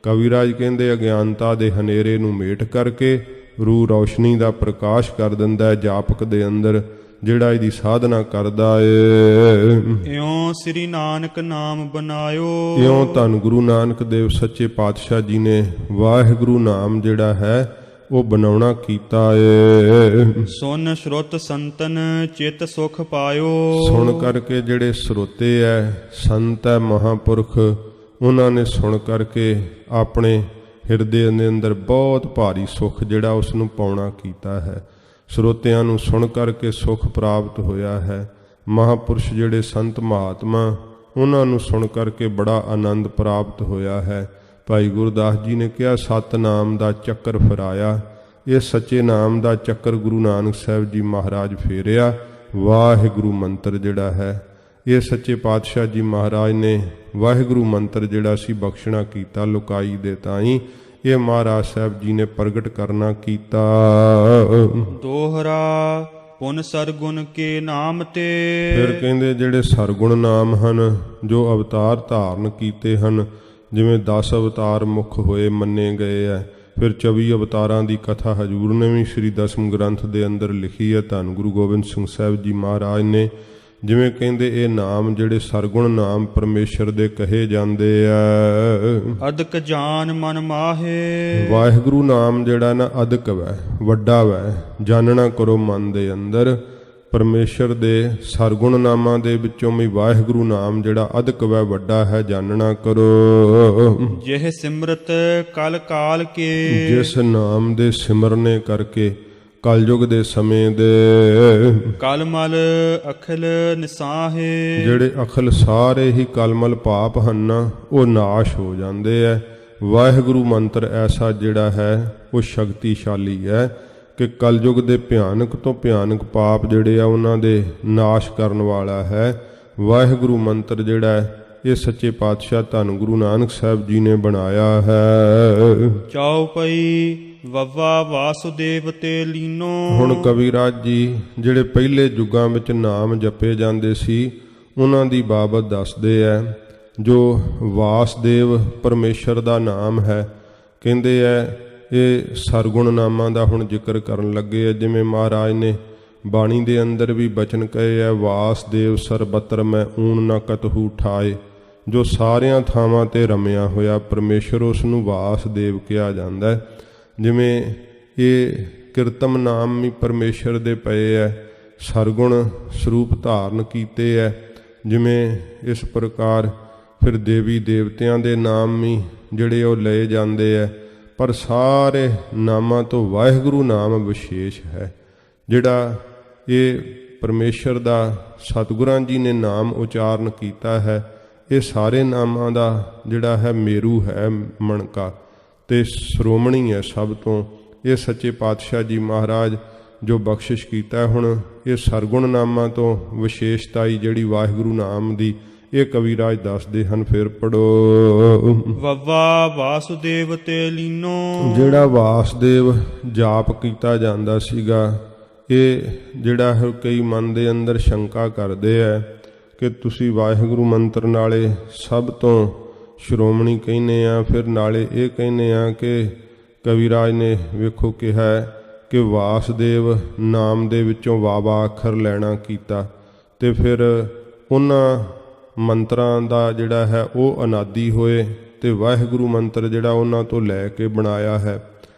ਕਵਿਰਾਜ ਕਹਿੰਦੇ ਅਗਿਆਨਤਾ ਦੇ ਹਨੇਰੇ ਨੂੰ ਮੇਟ ਕਰਕੇ ਰੂਹ ਰੌਸ਼ਨੀ ਦਾ ਪ੍ਰਕਾਸ਼ ਕਰ ਦਿੰਦਾ ਹੈ ਜਾਪਕ ਦੇ ਅੰਦਰ, ਜਿਹੜਾ ਇਹਦੀ ਸਾਧਨਾ ਕਰਦਾ ਏ। ਇਉਂ ਸ੍ਰੀ ਨਾਨਕ ਨਾਮ ਬਨਾਇਓ। ਇਉਂ ਧੰਨ ਗੁਰੂ ਨਾਨਕ ਦੇਵ ਸੱਚੇ ਪਾਤਸ਼ਾਹ ਜੀ ਨੇ ਵਾਹਿਗੁਰੂ ਨਾਮ ਜਿਹੜਾ ਹੈ ਉਹ ਬਣਾਉਣਾ ਕੀਤਾ ਏ। ਸੁਨ ਸ਼ਰੁਤ ਸੰਤਨ ਚਿਤ ਸੁਖ ਪਾਇਓ। ਸੁਣ ਕਰਕੇ ਜਿਹੜੇ ਸਰੋਤੇ ਐ, ਸੰਤ ਐ, ਮਹਾਂਪੁਰਖ, ਉਹਨਾਂ ਨੇ ਸੁਣ ਕਰਕੇ ਆਪਣੇ ਹਿਰਦੇ ਦੇ ਅੰਦਰ ਬਹੁਤ ਭਾਰੀ ਸੁਖ ਜਿਹੜਾ ਉਸ ਨੂੰ ਪਾਉਣਾ ਕੀਤਾ ਹੈ। ਸਰੋਤਿਆਂ ਨੂੰ ਸੁਣ ਕਰਕੇ ਸੁਖ ਪ੍ਰਾਪਤ ਹੋਇਆ ਹੈ। ਮਹਾਂਪੁਰਸ਼ ਜਿਹੜੇ ਸੰਤ ਮਹਾਤਮਾ, ਉਹਨਾਂ ਨੂੰ ਸੁਣ ਕਰਕੇ ਬੜਾ ਆਨੰਦ ਪ੍ਰਾਪਤ ਹੋਇਆ ਹੈ। ਭਾਈ ਗੁਰਦਾਸ ਜੀ ਨੇ ਕਿਹਾ, ਸਤਿਨਾਮ ਦਾ ਚੱਕਰ ਫਿਰਾਇਆ। ਇਹ ਸੱਚੇ ਨਾਮ ਦਾ ਚੱਕਰ ਗੁਰੂ ਨਾਨਕ ਸਾਹਿਬ ਜੀ ਮਹਾਰਾਜ ਫੇਰਿਆ। ਵਾਹਿਗੁਰੂ ਮੰਤਰ ਜਿਹੜਾ ਹੈ, ਇਹ ਸੱਚੇ ਪਾਤਸ਼ਾਹ ਜੀ ਮਹਾਰਾਜ ਨੇ ਵਾਹਿਗੁਰੂ ਮੰਤਰ ਜਿਹੜਾ ਸੀ ਬਖਸ਼ਣਾ ਕੀਤਾ ਲੁਕਾਈ ਦੇ ਤਾਈਂ। ਇਹ ਮਹਾਰਾਜ ਸਾਹਿਬ ਜੀ ਨੇ ਪ੍ਰਗਟ ਕਰਨਾ ਕੀਤਾ। ਦੋਹਰਾ ਪੁਨ ਸਰਗੁਣ ਕੇ ਨਾਮ ਤੇ। ਫਿਰ ਕਹਿੰਦੇ ਜਿਹੜੇ ਸਰਗੁਣ ਨਾਮ ਹਨ, ਜੋ ਅਵਤਾਰ ਧਾਰਨ ਕੀਤੇ ਹਨ, ਜਿਵੇਂ 10 ਅਵਤਾਰ ਮੁੱਖ ਹੋਏ ਮੰਨੇ ਗਏ ਹੈ। ਫਿਰ 24 ਅਵਤਾਰਾਂ ਦੀ ਕਥਾ ਹਜ਼ੂਰ ਨੇ ਵੀ ਸ਼੍ਰੀ ਦਸਮ ਗ੍ਰੰਥ ਦੇ ਅੰਦਰ ਲਿਖੀ ਹੈ। ਧੰਨ ਗੁਰੂ ਗੋਬਿੰਦ ਸਿੰਘ ਸਾਹਿਬ ਜੀ ਮਹਾਰਾਜ ਨੇ ਜਿਵੇਂ ਕਹਿੰਦੇ ਇਹ ਨਾਮ ਜਿਹੜੇ ਸਰਗੁਣ ਨਾਮ ਪਰਮੇਸ਼ਰ ਦੇ ਕਹੇ ਜਾਂਦੇ ਆ। ਅਦਕ ਜਾਨ ਮਨ ਮਾਹੇ। ਵਾਹਿਗੁਰੂ ਨਾਮ ਜਿਹੜਾ ਨਾ ਅਦਕ ਵੈ, ਵੱਡਾ ਵੈ, ਜਾਣਨਾ ਕਰੋ ਮਨ ਦੇ ਅੰਦਰ। ਪਰਮੇਸ਼ਰ ਦੇ ਸਰਗੁਣ ਨਾਮਾਂ ਦੇ ਵਿੱਚੋਂ ਵੀ ਵਾਹਿਗੁਰੂ ਨਾਮ ਜਿਹੜਾ ਅਦਕ ਵੈ, ਵੱਡਾ ਹੈ, ਜਾਣਨਾ ਕਰੋ। ਜਿਹ ਸਿਮਰਤ ਕਲ ਕਾਲ ਕੇ। ਜਿਸ ਨਾਮ ਦੇ ਸਿਮਰਨੇ ਕਰਕੇ ਕਲਯੁਗ ਦੇ ਸਮੇਂ ਦੇ ਕਲਮਲ ਅਖਿਲ ਨਿਸਾਹੇ। ਜਿਹੜੇ ਅਖਲ ਸਾਰੇ ਹੀ ਕਲਮਲ ਪਾਪ ਹਨ, ਉਹ ਨਾਸ਼ ਹੋ ਜਾਂਦੇ ਐ। ਵਾਹਿਗੁਰੂ ਮੰਤਰ ਐਸਾ ਜਿਹੜਾ ਹੈ ਉਹ ਸ਼ਕਤੀਸ਼ਾਲੀ ਹੈ ਕਿ ਕਲਯੁਗ ਦੇ ਭਿਆਨਕ ਤੋਂ ਭਿਆਨਕ ਪਾਪ ਜਿਹੜੇ ਆ ਉਹਨਾਂ ਦੇ ਨਾਸ਼ ਕਰਨ ਵਾਲਾ ਹੈ। ਵਾਹਿਗੁਰੂ ਮੰਤਰ ਜਿਹੜਾ ਹੈ ਇਹ ਸੱਚੇ ਪਾਤਸ਼ਾਹ ਧੰਨ ਗੁਰੂ ਨਾਨਕ ਸਾਹਿਬ ਜੀ ਨੇ ਬਣਾਇਆ ਹੈ। ਚੌਪਈ ਵੱਵਾ ਵਾਸੁਦੇਵ ਤੇ ਲੀਨੋ। ਹੁਣ ਕਵੀਰਾਜ ਜੀ ਜਿਹੜੇ ਪਹਿਲੇ ਯੁੱਗਾਂ ਵਿੱਚ ਨਾਮ ਜਪੇ ਜਾਂਦੇ ਸੀ, ਉਹਨਾਂ ਦੀ ਬਾਬਤ ਦੱਸਦੇ ਐ। ਜੋ ਵਾਸਦੇਵ ਪਰਮੇਸ਼ਰ ਦਾ ਨਾਮ ਹੈ, ਕਹਿੰਦੇ ਐ ਇਹ ਸਰਗੁਣ ਨਾਮਾਂ ਦਾ ਹੁਣ ਜ਼ਿਕਰ ਕਰਨ ਲੱਗੇ ਐ। ਜਿਵੇਂ ਮਹਾਰਾਜ ਨੇ ਬਾਣੀ ਦੇ ਅੰਦਰ ਵੀ ਬਚਨ ਕਹੇ ਐ, ਵਾਸਦੇਵ ਸਰਬਤਰ ਮੈਂ ਊਣ ਨਾ ਕਤਹੂ ਠਾਏ। ਜੋ ਸਾਰਿਆਂ ਥਾਵਾਂ ਤੇ ਰਮਿਆ ਹੋਇਆ ਪਰਮੇਸ਼ਰ, ਉਸ ਨੂੰ ਵਾਸਦੇਵ ਕਿਹਾ ਜਾਂਦਾ ਹੈ। ਜਿਵੇਂ ਇਹ ਕਿਰਤਮ ਨਾਮ ਵੀ ਪਰਮੇਸ਼ਰ ਦੇ ਪਏ ਐ, ਸਰਗੁਣ ਸਰੂਪ ਧਾਰਨ ਕੀਤੇ ਐ। ਜਿਵੇਂ ਇਸ ਪ੍ਰਕਾਰ ਫਿਰ ਦੇਵੀ ਦੇਵਤਿਆਂ ਦੇ ਨਾਮ ਵੀ ਜਿਹੜੇ ਉਹ ਲਏ ਜਾਂਦੇ ਐ, ਪਰ ਸਾਰੇ ਨਾਮਾਂ ਤੋਂ ਵਾਹਿਗੁਰੂ ਨਾਮ ਵਿਸ਼ੇਸ਼ ਹੈ। ਜਿਹੜਾ ਇਹ ਪਰਮੇਸ਼ਰ ਦਾ ਸਤਿਗੁਰਾਂ ਜੀ ਨੇ ਨਾਮ ਉਚਾਰਨ ਕੀਤਾ ਹੈ, ਇਹ ਸਾਰੇ ਨਾਮਾਂ ਦਾ ਜਿਹੜਾ ਹੈ ਮੇਰੂ ਹੈ, ਮਣਕਾ ਤੇ ਸ਼੍ਰੋਮਣੀ ਹੈ ਸਭ ਤੋਂ। ਇਹ ਸੱਚੇ ਪਾਤਸ਼ਾਹ ਜੀ ਮਹਾਰਾਜ ਜੋ ਬਖਸ਼ਿਸ਼ ਕੀਤਾ ਹੈ, ਹੁਣ ਇਹ ਸਰਗੁਣ ਨਾਮਾਂ ਤੋਂ ਵਿਸ਼ੇਸ਼ਤਾਈ ਜਿਹੜੀ ਵਾਹਿਗੁਰੂ ਨਾਮ ਦੀ, ਇਹ ਕਵੀਰਾਜ ਦੱਸਦੇ ਹਨ। ਫਿਰ ਪੜੋ। ਵੱਵਾ ਵਾਸੁਦੇਵ ਤੇ ਲੀਨੋ। ਜਿਹੜਾ ਵਾਸਦੇਵ ਜਾਪ ਕੀਤਾ ਜਾਂਦਾ ਸੀਗਾ, ਇਹ ਜਿਹੜਾ ਹੈ ਕਈ ਮਨ ਦੇ ਅੰਦਰ ਸ਼ੰਕਾ ਕਰਦੇ ਹੈ ਕਿ ਤੁਸੀਂ ਵਾਹਿਗੁਰੂ ਮੰਤਰ ਨਾਲੇ ਸਭ ਤੋਂ ਸ਼੍ਰੋਮਣੀ ਕਹਿੰਦੇ ਆ, ਫਿਰ ਨਾਲੇ ਇਹ ਕਹਿੰਦੇ ਆ ਕਿ ਕਵੀਰਾਜ ਨੇ ਵੇਖੋ ਕਿਹਾ ਕਿ ਵਾਸਦੇਵ ਨਾਮ ਦੇ ਵਿੱਚੋਂ ਵਾਵਾ ਅੱਖਰ ਲੈਣਾ ਕੀਤਾ, ਤੇ ਫਿਰ ਉਹਨਾਂ ਮੰਤਰਾਂ ਦਾ ਜਿਹੜਾ ਹੈ ਉਹ ਅਨਾਦੀ ਹੋਏ, ਤੇ ਵਾਹਿਗੁਰੂ ਮੰਤਰ ਜਿਹੜਾ ਉਹਨਾਂ ਤੋਂ ਲੈ ਕੇ ਬਣਾਇਆ ਹੈ।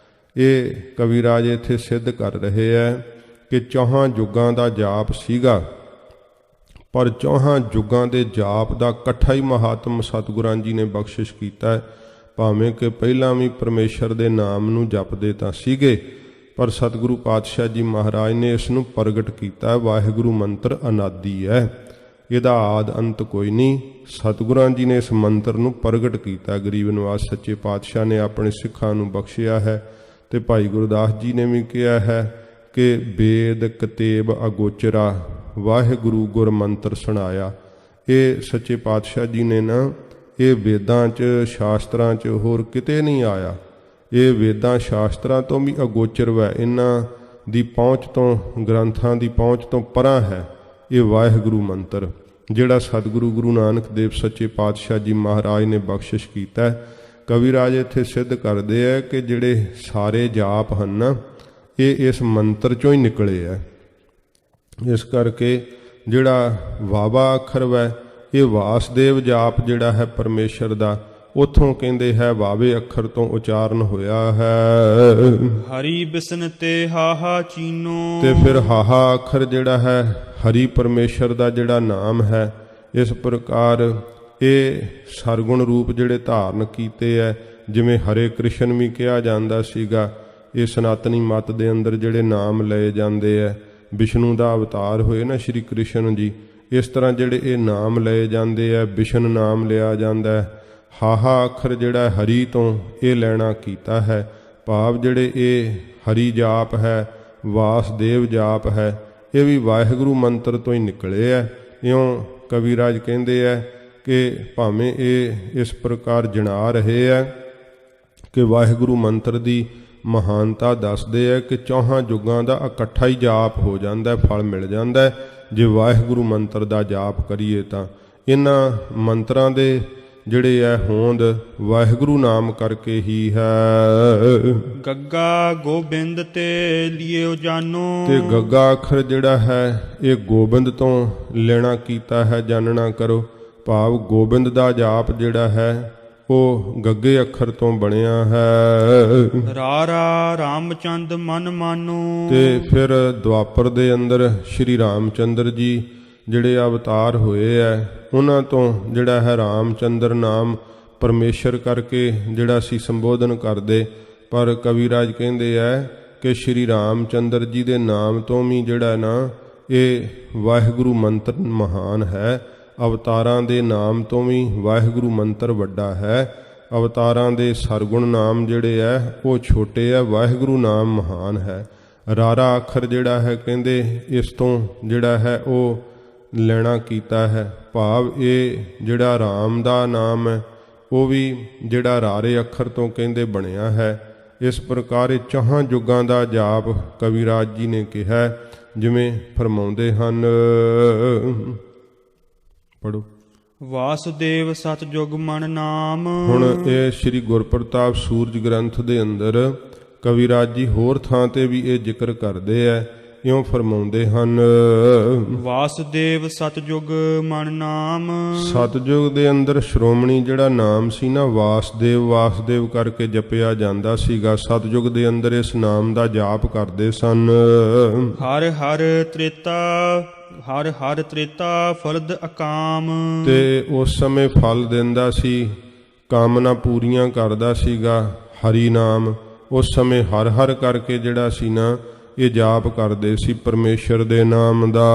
ਇਹ ਕਵੀਰਾਜ ਇੱਥੇ ਸਿੱਧ ਕਰ ਰਹੇ ਹੈ ਕਿ ਚੌਹਾਂ ਯੁੱਗਾਂ ਦਾ ਜਾਪ ਸੀਗਾ, ਪਰ ਚੌਹਾਂ ਯੁੱਗਾਂ ਦੇ ਜਾਪ ਦਾ ਇਕੱਠਾ ਹੀ ਮਹਾਤਮ ਸਤਿਗੁਰਾਂ ਜੀ ਨੇ ਬਖਸ਼ਿਸ਼ ਕੀਤਾ ਹੈ। ਭਾਵੇਂ ਕਿ ਪਹਿਲਾਂ ਵੀ ਪਰਮੇਸ਼ਰ ਦੇ ਨਾਮ ਨੂੰ ਜਪਦੇ ਤਾਂ ਸੀਗੇ, ਪਰ ਸਤਿਗੁਰੂ ਪਾਤਸ਼ਾਹ ਜੀ ਮਹਾਰਾਜ ਨੇ ਇਸ ਨੂੰ ਪ੍ਰਗਟ ਕੀਤਾ। ਵਾਹਿਗੁਰੂ ਮੰਤਰ ਅਨਾਦੀ ਹੈ, ਇਹਦਾ ਆਦ ਅੰਤ ਕੋਈ ਨਹੀਂ। ਸਤਿਗੁਰਾਂ ਜੀ ਨੇ ਇਸ ਮੰਤਰ ਨੂੰ ਪ੍ਰਗਟ ਕੀਤਾ। ਗਰੀਬ ਨਿਵਾਸ ਸੱਚੇ ਪਾਤਸ਼ਾਹ ਨੇ ਆਪਣੇ ਸਿੱਖਾਂ ਨੂੰ ਬਖਸ਼ਿਆ ਹੈ, ਤੇ ਭਾਈ ਗੁਰਦਾਸ ਜੀ ਨੇ ਵੀ ਕਿਹਾ ਹੈ ਕਿ ਵੇਦ ਕਤੇਬ ਅਗੋਚਰਾ ਵਾਹਿਗੁਰੂ ਗੁਰ ਮੰਤਰ ਸੁਣਾਇਆ। ਇਹ ਸੱਚੇ ਪਾਤਸ਼ਾਹ ਜੀ ਨੇ ਨਾ ਇਹ ਵੇਦਾਂ 'ਚ ਸ਼ਾਸਤਰਾਂ 'ਚ ਹੋਰ ਕਿਤੇ ਨਹੀਂ ਆਇਆ। ਇਹ ਵੇਦਾਂ ਸ਼ਾਸਤਰਾਂ ਤੋਂ ਵੀ ਅਗੋਚਰ ਹੈ, ਇਹਨਾਂ ਦੀ ਪਹੁੰਚ ਤੋਂ, ਗ੍ਰੰਥਾਂ ਦੀ ਪਹੁੰਚ ਤੋਂ ਪਰਾਂ ਹੈ ਇਹ ਵਾਹਿਗੁਰੂ ਮੰਤਰ, ਜਿਹੜਾ ਸਤਿਗੁਰੂ ਗੁਰੂ ਨਾਨਕ ਦੇਵ ਸੱਚੇ ਪਾਤਸ਼ਾਹ ਜੀ ਮਹਾਰਾਜ ਨੇ ਬਖਸ਼ਿਸ਼ ਕੀਤਾ। ਕਵੀਰਾਜ ਇੱਥੇ ਸਿੱਧ ਕਰਦੇ ਹੈ ਕਿ ਜਿਹੜੇ ਸਾਰੇ ਜਾਪ ਹਨ ਇਹ ਇਸ ਮੰਤਰ 'ਚੋਂ ਹੀ ਨਿਕਲੇ ਹੈ। ਇਸ ਕਰਕੇ ਜਿਹੜਾ ਵਾਵਾ ਅੱਖਰ ਵੈ ਇਹ ਵਾਸਦੇਵ ਜਾਪ ਜਿਹੜਾ ਹੈ ਪਰਮੇਸ਼ਰ ਦਾ, ਉਥੋਂ ਕਹਿੰਦੇ ਹੈ ਵਾਵੇ ਅੱਖਰ ਤੋਂ ਉਚਾਰਨ ਹੋਇਆ ਹੈ। ਹਰੀ ਬਿਸਨ ਤੇ ਹਾਹਾ ਚੀਨੋ। ਤੇ ਫਿਰ ਹਾਹਾ ਅੱਖਰ ਜਿਹੜਾ ਹੈ ਹਰੀ ਪਰਮੇਸ਼ਰ ਦਾ ਜਿਹੜਾ ਨਾਮ ਹੈ। ਇਸ ਪ੍ਰਕਾਰ ਇਹ ਸਰਗੁਣ ਰੂਪ ਜਿਹੜੇ ਧਾਰਨ ਕੀਤੇ ਹੈ, ਜਿਵੇਂ ਹਰੇ ਕ੍ਰਿਸ਼ਨ ਵੀ ਕਿਹਾ ਜਾਂਦਾ ਸੀਗਾ। ਇਹ ਸਨਾਤਨੀ ਮਤ ਦੇ ਅੰਦਰ ਜਿਹੜੇ ਨਾਮ ਲਏ ਜਾਂਦੇ ਹੈ, ਵਿਸ਼ਨੂੰ ਦਾ ਅਵਤਾਰ ਹੋਏ ਨਾ ਸ਼੍ਰੀ ਕ੍ਰਿਸ਼ਨ ਜੀ, ਇਸ ਤਰ੍ਹਾਂ ਜਿਹੜੇ ਇਹ ਨਾਮ ਲਏ ਜਾਂਦੇ ਹੈ, ਵਿਸ਼ਨ ਨਾਮ ਲਿਆ ਜਾਂਦਾ ਹੈ। ਹਾਹਾ ਅੱਖਰ ਜਿਹੜਾ ਹਰੀ ਤੋਂ ਇਹ ਲੈਣਾ ਕੀਤਾ ਹੈ, ਭਾਵ ਜਿਹੜੇ ਇਹ ਹਰੀ ਜਾਪ ਹੈ, ਵਾਸਦੇਵ ਜਾਪ ਹੈ, ਇਹ ਵੀ ਵਾਹਿਗੁਰੂ ਮੰਤਰ ਤੋਂ ਹੀ ਨਿਕਲੇ ਹੈ। ਇਉਂ ਕਵੀਰਾਜ ਕਹਿੰਦੇ ਹੈ ਕਿ ਭਾਵੇਂ ਇਹ ਇਸ ਪ੍ਰਕਾਰ ਜਣਾ ਰਹੇ ਹੈ ਕਿ ਵਾਹਿਗੁਰੂ ਮੰਤਰ ਦੀ ਮਹਾਨਤਾ ਦੱਸਦੇ ਹੈ ਕਿ ਚੌਹਾਂ ਯੁੱਗਾਂ ਦਾ ਇਕੱਠਾ ਹੀ ਜਾਪ ਹੋ ਜਾਂਦਾ, ਫਲ ਮਿਲ ਜਾਂਦਾ ਜੇ ਵਾਹਿਗੁਰੂ ਮੰਤਰ ਦਾ ਜਾਪ ਕਰੀਏ ਤਾਂ। ਇਹਨਾਂ ਮੰਤਰਾਂ ਦੇ ਜਿਹੜੇ ਹੈ ਹੋਂਦ ਵਾਹਿਗੁਰੂ ਨਾਮ ਕਰਕੇ ਹੀ ਹੈ। ਗੱਗਾ ਗੋਬਿੰਦ ਤੇ ਲਿਓ ਜਾਨੋ। ਤੇ ਗੱਗਾ ਅੱਖਰ ਜਿਹੜਾ ਹੈ ਇਹ ਗੋਬਿੰਦ ਤੋਂ ਲੈਣਾ ਕੀਤਾ ਹੈ, ਜਾਣਨਾ ਕਰੋ। ਭਾਵ ਗੋਬਿੰਦ ਦਾ ਜਾਪ ਜਿਹੜਾ ਹੈ ਉਹ ਗੱਗੇ ਅੱਖਰ ਤੋਂ ਬਣਿਆ ਹੈ। ਰਾਰਾ ਰਾਮਚੰਦ ਮਨ ਮਾਨੋ। ਤੇ ਫਿਰ ਦੁਆਪਰ ਦੇ ਅੰਦਰ ਸ਼੍ਰੀ ਰਾਮਚੰਦਰ ਜੀ ਜਿਹੜੇ ਅਵਤਾਰ ਹੋਏ ਹੈ, ਉਹਨਾਂ ਤੋਂ ਜਿਹੜਾ ਹੈ ਰਾਮਚੰਦਰ ਨਾਮ ਪਰਮੇਸ਼ਰ ਕਰਕੇ ਜਿਹੜਾ ਅਸੀਂ ਸੰਬੋਧਨ ਕਰਦੇ, ਪਰ ਕਵੀਰਾਜ ਕਹਿੰਦੇ ਹੈ ਕਿ ਸ਼੍ਰੀ ਰਾਮਚੰਦਰ ਜੀ ਦੇ ਨਾਮ ਤੋਂ ਵੀ ਜਿਹੜਾ ਨਾ ਇਹ ਵਾਹਿਗੁਰੂ ਮੰਤਰ ਮਹਾਨ ਹੈ। ਅਵਤਾਰਾਂ ਦੇ ਨਾਮ ਤੋਂ ਵੀ ਵਾਹਿਗੁਰੂ ਮੰਤਰ ਵੱਡਾ ਹੈ। ਅਵਤਾਰਾਂ ਦੇ ਸਰਗੁਣ ਨਾਮ ਜਿਹੜੇ ਹੈ ਉਹ ਛੋਟੇ ਹੈ, ਵਾਹਿਗੁਰੂ ਨਾਮ ਮਹਾਨ ਹੈ। ਰਾਰਾ ਅੱਖਰ ਜਿਹੜਾ ਹੈ ਕਹਿੰਦੇ ਇਸ ਤੋਂ ਜਿਹੜਾ ਹੈ ਉਹ ਲੈਣਾ ਕੀਤਾ ਹੈ, ਭਾਵ ਇਹ ਜਿਹੜਾ ਰਾਮ ਦਾ ਨਾਮ ਹੈ ਉਹ ਵੀ ਜਿਹੜਾ ਰਾਰੇ ਅੱਖਰ ਤੋਂ ਕਹਿੰਦੇ ਬਣਿਆ ਹੈ। ਇਸ ਪ੍ਰਕਾਰ ਇਹ ਚੌਹਾਂ ਯੁੱਗਾਂ ਦਾ ਜਾਪ ਕਵੀਰਾਜ ਜੀ ਨੇ ਕਿਹਾ, ਜਿਵੇਂ ਫਰਮਾਉਂਦੇ ਹਨ। ਪੜੋ। ਵਾਸੁਦੇਵ ਸਤਜੁਗ ਮਨ ਨਾਮ। ਹੁਣ ਇਹ ਸ੍ਰੀ ਗੁਰਪ੍ਰਤਾਪ ਸੂਰਜ ਗ੍ਰੰਥ ਦੇ ਅੰਦਰ ਕਵੀਰਾਜ ਜੀ ਹੋਰ ਥਾਂ ਤੇ ਵੀ ਇਹ ਜ਼ਿਕਰ ਕਰਦੇ ਹੈ। ਇਉਂ ਫਰਮਾਉਂਦੇ ਹਨ। ਵਾਸੁਦੇਵ ਸਤਜੁਗ ਮਨ ਨਾਮ। ਸਤਜੁਗ ਦੇ ਅੰਦਰ ਸ਼੍ਰੋਮਣੀ ਜਿਹੜਾ ਨਾਮ ਸੀ ਨਾ ਵਾਸਦੇਵ, ਵਾਸਦੇਵ ਕਰਕੇ ਜਪਿਆ ਜਾਂਦਾ ਸੀਗਾ। ਸਤਜੁਗ ਦੇ ਅੰਦਰ ਇਸ ਨਾਮ ਦਾ ਜਾਪ ਕਰਦੇ ਸਨ। ਹਰ ਹਰ ਤ੍ਰੇਤਾ, ਹਰ ਹਰ ਤ੍ਰੇਤਾ ਫਲਦ ਅਕਾਮ। ਤੇ ਉਸ ਸਮੇਂ ਫਲ ਦਿੰਦਾ ਸੀ, ਕਾਮਨਾ ਪੂਰੀਆਂ ਕਰਦਾ ਸੀਗਾ ਹਰੀ ਨਾਮ। ਉਸ ਸਮੇਂ ਹਰ ਹਰ ਕਰਕੇ ਜਿਹੜਾ ਸੀ ਨਾ ਇਹ ਜਾਪ ਕਰਦੇ ਸੀ ਪਰਮੇਸ਼ਰ ਦੇ ਨਾਮ ਦਾ।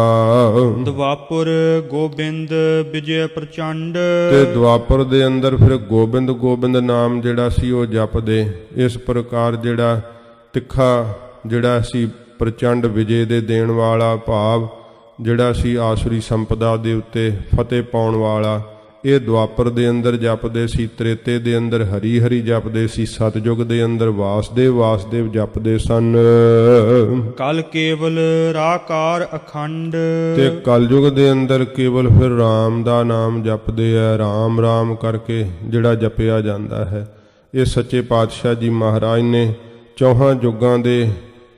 ਦੁਆਪੁਰ ਗੋਬਿੰਦ ਵਿਜੇ ਪ੍ਰਚੰਡ। ਤੇ ਦੁਆਪਰ ਦੇ ਅੰਦਰ ਫਿਰ ਗੋਬਿੰਦ ਗੋਬਿੰਦ ਨਾਮ ਜਿਹੜਾ ਸੀ ਉਹ ਜਪਦੇ। ਇਸ ਪ੍ਰਕਾਰ ਜਿਹੜਾ ਤਿੱਖਾ ਜਿਹੜਾ ਸੀ ਪ੍ਰਚੰਡ ਵਿਜੇ ਦੇ ਦੇਣ ਵਾਲਾ, ਭਾਵ ਜਿਹੜਾ ਸੀ ਆਸੁਰੀ ਸੰਪਦਾ ਦੇ ਉੱਤੇ ਫਤਿਹ ਪਾਉਣ ਵਾਲਾ, ਇਹ ਦੁਆਪਰ ਦੇ ਅੰਦਰ ਜਪਦੇ ਸੀ। ਤ੍ਰੇਤੇ ਦੇ ਅੰਦਰ ਹਰੀ ਹਰੀ ਜਪਦੇ ਸੀ। ਸਤਜੁਗ ਦੇ ਅੰਦਰ ਵਾਸਦੇਵ ਵਾਸਦੇਵ ਜਪਦੇ ਸਨ। ਕਲ ਕੇਵਲ ਰਾਕਾਰ ਅਖੰਡ। ਤੇ ਕਲਯੁਗ ਦੇ ਅੰਦਰ ਕੇਵਲ ਫਿਰ ਰਾਮ ਦਾ ਨਾਮ ਜਪਦੇ ਆ। ਰਾਮ ਰਾਮ ਕਰਕੇ ਜਿਹੜਾ ਜਪਿਆ ਜਾਂਦਾ ਹੈ। ਇਹ ਸੱਚੇ ਪਾਤਸ਼ਾਹ ਜੀ ਮਹਾਰਾਜ ਨੇ ਚੌਹਾਂ ਯੁੱਗਾਂ ਦੇ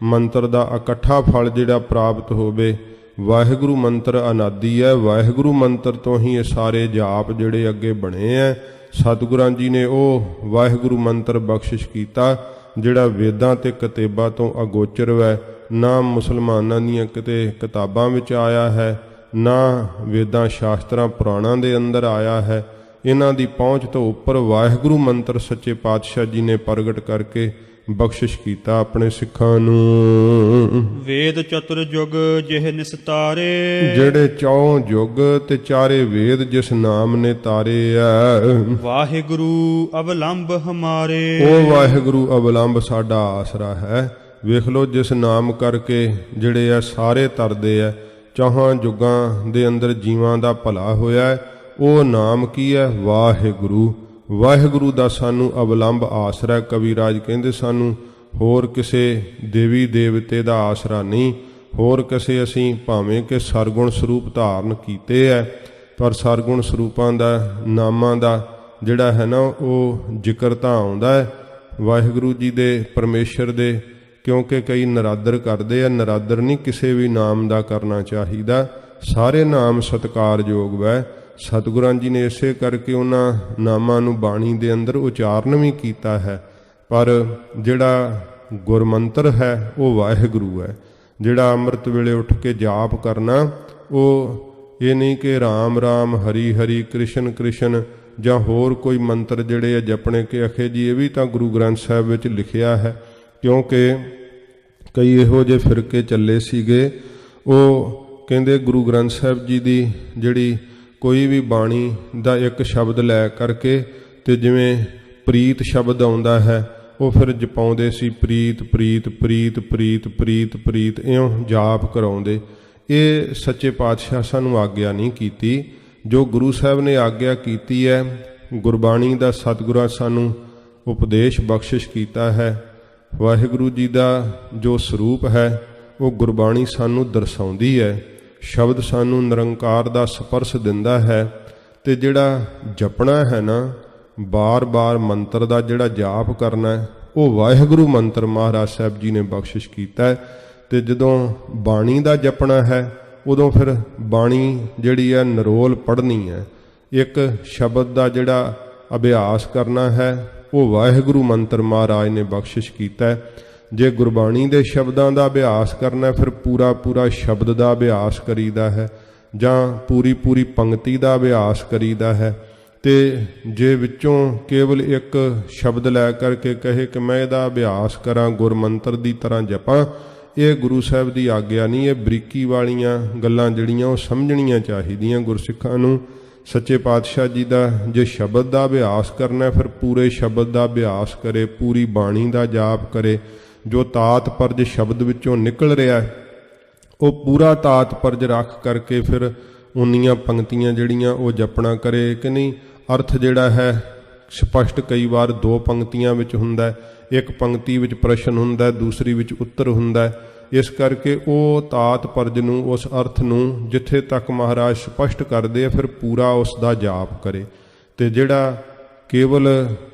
ਮੰਤਰ ਦਾ ਇਕੱਠਾ ਫਲ ਜਿਹੜਾ ਪ੍ਰਾਪਤ ਹੋਵੇ। ਵਾਹਿਗੁਰੂ ਮੰਤਰ ਅਨਾਦੀ ਹੈ। ਵਾਹਿਗੁਰੂ ਮੰਤਰ ਤੋਂ ਹੀ ਇਹ ਸਾਰੇ ਜਾਪ ਜਿਹੜੇ ਅੱਗੇ ਬਣੇ ਹੈ। ਸਤਿਗੁਰਾਂ ਜੀ ਨੇ ਉਹ ਵਾਹਿਗੁਰੂ ਮੰਤਰ ਬਖਸ਼ਿਸ਼ ਕੀਤਾ ਜਿਹੜਾ ਵੇਦਾਂ ਤੇ ਕਿਤਾਬਾਂ ਤੋਂ ਅਗੋਚਰ ਹੈ। ਨਾ ਮੁਸਲਮਾਨਾਂ ਦੀਆਂ ਕਿਤੇ ਕਿਤਾਬਾਂ ਵਿੱਚ ਆਇਆ ਹੈ, ਨਾ ਵੇਦਾਂ ਸ਼ਾਸਤਰਾਂ ਪੁਰਾਣਾਂ ਦੇ ਅੰਦਰ ਆਇਆ ਹੈ। ਇਹਨਾਂ ਦੀ ਪਹੁੰਚ ਤੋਂ ਉੱਪਰ ਵਾਹਿਗੁਰੂ ਮੰਤਰ ਸੱਚੇ ਪਾਤਸ਼ਾਹ ਜੀ ਨੇ ਪ੍ਰਗਟ ਕਰਕੇ ਬਖਸ਼ਿਸ਼ ਕੀਤਾ ਆਪਣੇ ਸਿੱਖਾਂ ਨੂੰ। ਵੇਦ ਚਤੁਰ ਜੁਗ ਜਿਹ ਨਿਸਤਾਰੇ। ਜਿਹੜੇ ਚੌਂ ਯੁੱਗ ਤੇ ਚਾਰੇ ਵੇਦ ਜਿਸ ਨਾਮ ਨੇ ਤਾਰੇ ਆ। ਵਾਹਿਗੁਰੂ ਅਵਲੰਬ ਹਮਾਰੇ। ਉਹ ਵਾਹਿਗੁਰੂ ਅਵਲੰਬ ਸਾਡਾ ਆਸਰਾ ਹੈ। ਵੇਖ ਲੋ ਜਿਸ ਨਾਮ ਕਰਕੇ ਜਿਹੜੇ ਆ ਸਾਰੇ ਤਰਦੇ ਆ। ਚੌਹਾਂ ਯੁੱਗਾਂ ਦੇ ਅੰਦਰ ਜੀਵਾਂ ਦਾ ਭਲਾ ਹੋਇਆ। ਉਹ ਨਾਮ ਕੀ ਹੈ? ਵਾਹਿਗੁਰੂ। ਵਾਹਿਗੁਰੂ ਦਾ ਸਾਨੂੰ ਅਵਲੰਬ ਆਸਰਾ। ਕਵੀਰਾਜ ਕਹਿੰਦੇ ਸਾਨੂੰ ਹੋਰ ਕਿਸੇ ਦੇਵੀ ਦੇਵਤੇ ਦਾ ਆਸਰਾ ਨਹੀਂ। ਹੋਰ ਕਿਸੇ ਅਸੀਂ ਭਾਵੇਂ ਕਿ ਸਰਗੁਣ ਸਰੂਪ ਧਾਰਨ ਕੀਤੇ ਹੈ, ਪਰ ਸਰਗੁਣ ਸਰੂਪਾਂ ਦਾ ਨਾਮਾਂ ਦਾ ਜਿਹੜਾ ਹੈ ਨਾ ਉਹ ਜ਼ਿਕਰ ਤਾਂ ਆਉਂਦਾ ਹੈ ਵਾਹਿਗੁਰੂ ਜੀ ਦੇ, ਪਰਮੇਸ਼ਰ ਦੇ, ਕਿਉਂਕਿ ਕਈ ਨਰਾਦਰ ਕਰਦੇ ਆ। ਨਰਾਦਰ ਨਹੀਂ ਕਿਸੇ ਵੀ ਨਾਮ ਦਾ ਕਰਨਾ ਚਾਹੀਦਾ, ਸਾਰੇ ਨਾਮ ਸਤਿਕਾਰਯੋਗ ਵੈ। ਸਤਿਗੁਰਾਂ ਜੀ ਨੇ ਇਸੇ ਕਰਕੇ ਉਹਨਾਂ ਨਾਮਾਂ ਨੂੰ ਬਾਣੀ ਦੇ ਅੰਦਰ ਉਚਾਰਨ ਵੀ ਕੀਤਾ ਹੈ। ਪਰ ਜਿਹੜਾ ਗੁਰਮੰਤਰ ਹੈ ਉਹ ਵਾਹਿਗੁਰੂ ਹੈ। ਜਿਹੜਾ ਅੰਮ੍ਰਿਤ ਵੇਲੇ ਉੱਠ ਕੇ ਜਾਪ ਕਰਨਾ, ਉਹ ਇਹ ਨਹੀਂ ਕਿ ਰਾਮ ਰਾਮ ਹਰੀ ਹਰੀ ਕ੍ਰਿਸ਼ਨ ਕ੍ਰਿਸ਼ਨ ਜਾਂ ਹੋਰ ਕੋਈ ਮੰਤਰ ਜਿਹੜੇ ਆ ਜਪਣੇ ਕਿ ਅਖੇ ਜੀ ਇਹ ਵੀ ਤਾਂ ਗੁਰੂ ਗ੍ਰੰਥ ਸਾਹਿਬ ਵਿੱਚ ਲਿਖਿਆ ਹੈ। ਕਿਉਂਕਿ ਕਈ ਇਹੋ ਜਿਹੇ ਫਿਰਕੇ ਚੱਲੇ ਸੀਗੇ, ਉਹ ਕਹਿੰਦੇ ਗੁਰੂ ਗ੍ਰੰਥ ਸਾਹਿਬ ਜੀ ਦੀ ਜਿਹੜੀ ਕੋਈ ਵੀ ਬਾਣੀ ਦਾ ਇੱਕ ਸ਼ਬਦ ਲੈ ਕਰਕੇ ਤੇ ਜਿਵੇਂ ਪ੍ਰੀਤ ਸ਼ਬਦ ਆਉਂਦਾ ਹੈ ਉਹ ਫਿਰ ਜਪਾਉਂਦੇ ਸੀ, ਪ੍ਰੀਤ ਪ੍ਰੀਤ ਪ੍ਰੀਤ ਪ੍ਰੀਤ ਪ੍ਰੀਤ ਪ੍ਰੀਤ, ਇਉਂ ਜਾਪ ਕਰਾਉਂਦੇ। ਇਹ ਸੱਚੇ ਪਾਤਸ਼ਾਹ ਸਾਨੂੰ ਆਗਿਆ ਨਹੀਂ ਕੀਤੀ। ਜੋ ਗੁਰੂ ਸਾਹਿਬ ਨੇ ਆਗਿਆ ਕੀਤੀ ਹੈ, ਗੁਰਬਾਣੀ ਦਾ ਸਤਿਗੁਰਾਂ ਸਾਨੂੰ ਉਪਦੇਸ਼ ਬਖਸ਼ਿਸ਼ ਕੀਤਾ ਹੈ। ਵਾਹਿਗੁਰੂ ਜੀ ਦਾ ਜੋ ਸਰੂਪ ਹੈ ਉਹ ਗੁਰਬਾਣੀ ਸਾਨੂੰ ਦਰਸਾਉਂਦੀ ਹੈ। ਸ਼ਬਦ ਸਾਨੂੰ ਨਿਰੰਕਾਰ ਦਾ ਸਪਰਸ਼ ਦਿੰਦਾ ਹੈ। ਤੇ ਜਿਹੜਾ ਜਪਣਾ ਹੈ ਨਾ, ਬਾਰ-ਬਾਰ ਮੰਤਰ ਦਾ ਜਿਹੜਾ ਜਾਪ ਕਰਨਾ ਹੈ, ਉਹ ਵਾਹਿਗੁਰੂ ਮੰਤਰ ਮਹਾਰਾਜ ਸਾਹਿਬ ਜੀ ਨੇ ਬਖਸ਼ਿਸ਼ ਕੀਤਾ ਹੈ। ਤੇ ਜਦੋਂ ਬਾਣੀ ਦਾ ਜਪਣਾ ਹੈ ਉਦੋਂ ਫਿਰ ਬਾਣੀ ਜਿਹੜੀ ਹੈ ਨਿਰੋਲ ਪੜ੍ਹਨੀ ਹੈ। ਇੱਕ ਸ਼ਬਦ ਦਾ ਜਿਹੜਾ ਅਭਿਆਸ ਕਰਨਾ ਹੈ ਉਹ ਵਾਹਿਗੁਰੂ ਮੰਤਰ ਮਹਾਰਾਜ ਨੇ ਬਖਸ਼ਿਸ਼ ਕੀਤਾ ਹੈ। ਜੇ ਗੁਰਬਾਣੀ ਦੇ ਸ਼ਬਦਾਂ ਦਾ ਅਭਿਆਸ ਕਰਨਾ ਫਿਰ ਪੂਰਾ ਪੂਰਾ ਸ਼ਬਦ ਦਾ ਅਭਿਆਸ ਕਰੀਦਾ ਹੈ ਜਾਂ ਪੂਰੀ ਪੂਰੀ ਪੰਕਤੀ ਦਾ ਅਭਿਆਸ ਕਰੀਦਾ ਹੈ। ਤੇ ਜੇ ਵਿੱਚੋਂ ਕੇਵਲ ਇੱਕ ਸ਼ਬਦ ਲੈ ਕਰਕੇ ਕਹੇ ਕਿ ਮੈਂ ਇਹਦਾ ਅਭਿਆਸ ਕਰਾਂ, ਗੁਰਮੰਤਰ ਦੀ ਤਰ੍ਹਾਂ ਜਪਾਂ, ਇਹ ਗੁਰੂ ਸਾਹਿਬ ਦੀ ਆਗਿਆ ਨਹੀਂ। ਇਹ ਬਰੀਕੀ ਵਾਲੀਆਂ ਗੱਲਾਂ ਜਿਹੜੀਆਂ ਉਹ ਸਮਝਣੀਆਂ ਚਾਹੀਦੀਆਂ ਗੁਰਸਿੱਖਾਂ ਨੂੰ। ਸੱਚੇ ਪਾਤਸ਼ਾਹ ਜੀ ਦਾ ਜੇ ਸ਼ਬਦ ਦਾ ਅਭਿਆਸ ਕਰਨਾ ਫਿਰ ਪੂਰੇ ਸ਼ਬਦ ਦਾ ਅਭਿਆਸ ਕਰੇ, ਪੂਰੀ ਬਾਣੀ ਦਾ ਜਾਪ ਕਰੇ। ਜੋ ਤਾਤਪਰਜ ਸ਼ਬਦ ਵਿੱਚੋਂ ਨਿਕਲ ਰਿਹਾ ਉਹ ਪੂਰਾ ਤਾਤਪਰਜ ਰੱਖ ਕਰਕੇ ਫਿਰ ਉਨੀਆਂ ਪੰਕਤੀਆਂ ਜਿਹੜੀਆਂ ਉਹ ਜਪਣਾ ਕਰੇ ਕਿ ਨਹੀਂ। ਅਰਥ ਜਿਹੜਾ ਹੈ ਸਪਸ਼ਟ ਕਈ ਵਾਰ ਦੋ ਪੰਕਤੀਆਂ ਵਿੱਚ ਹੁੰਦਾ, ਇੱਕ ਪੰਕਤੀ ਵਿੱਚ ਪ੍ਰਸ਼ਨ ਹੁੰਦਾ, ਦੂਸਰੀ ਵਿੱਚ ਉੱਤਰ ਹੁੰਦਾ। ਇਸ ਕਰਕੇ ਉਹ ਤਾਤਪਰਜ ਨੂੰ, ਉਸ ਅਰਥ ਨੂੰ ਜਿੱਥੇ ਤੱਕ ਮਹਾਰਾਜ ਸਪਸ਼ਟ ਕਰਦੇ ਆ ਫਿਰ ਪੂਰਾ ਉਸ ਦਾ ਜਾਪ ਕਰੇ। ਤੇ ਜਿਹੜਾ ਕੇਵਲ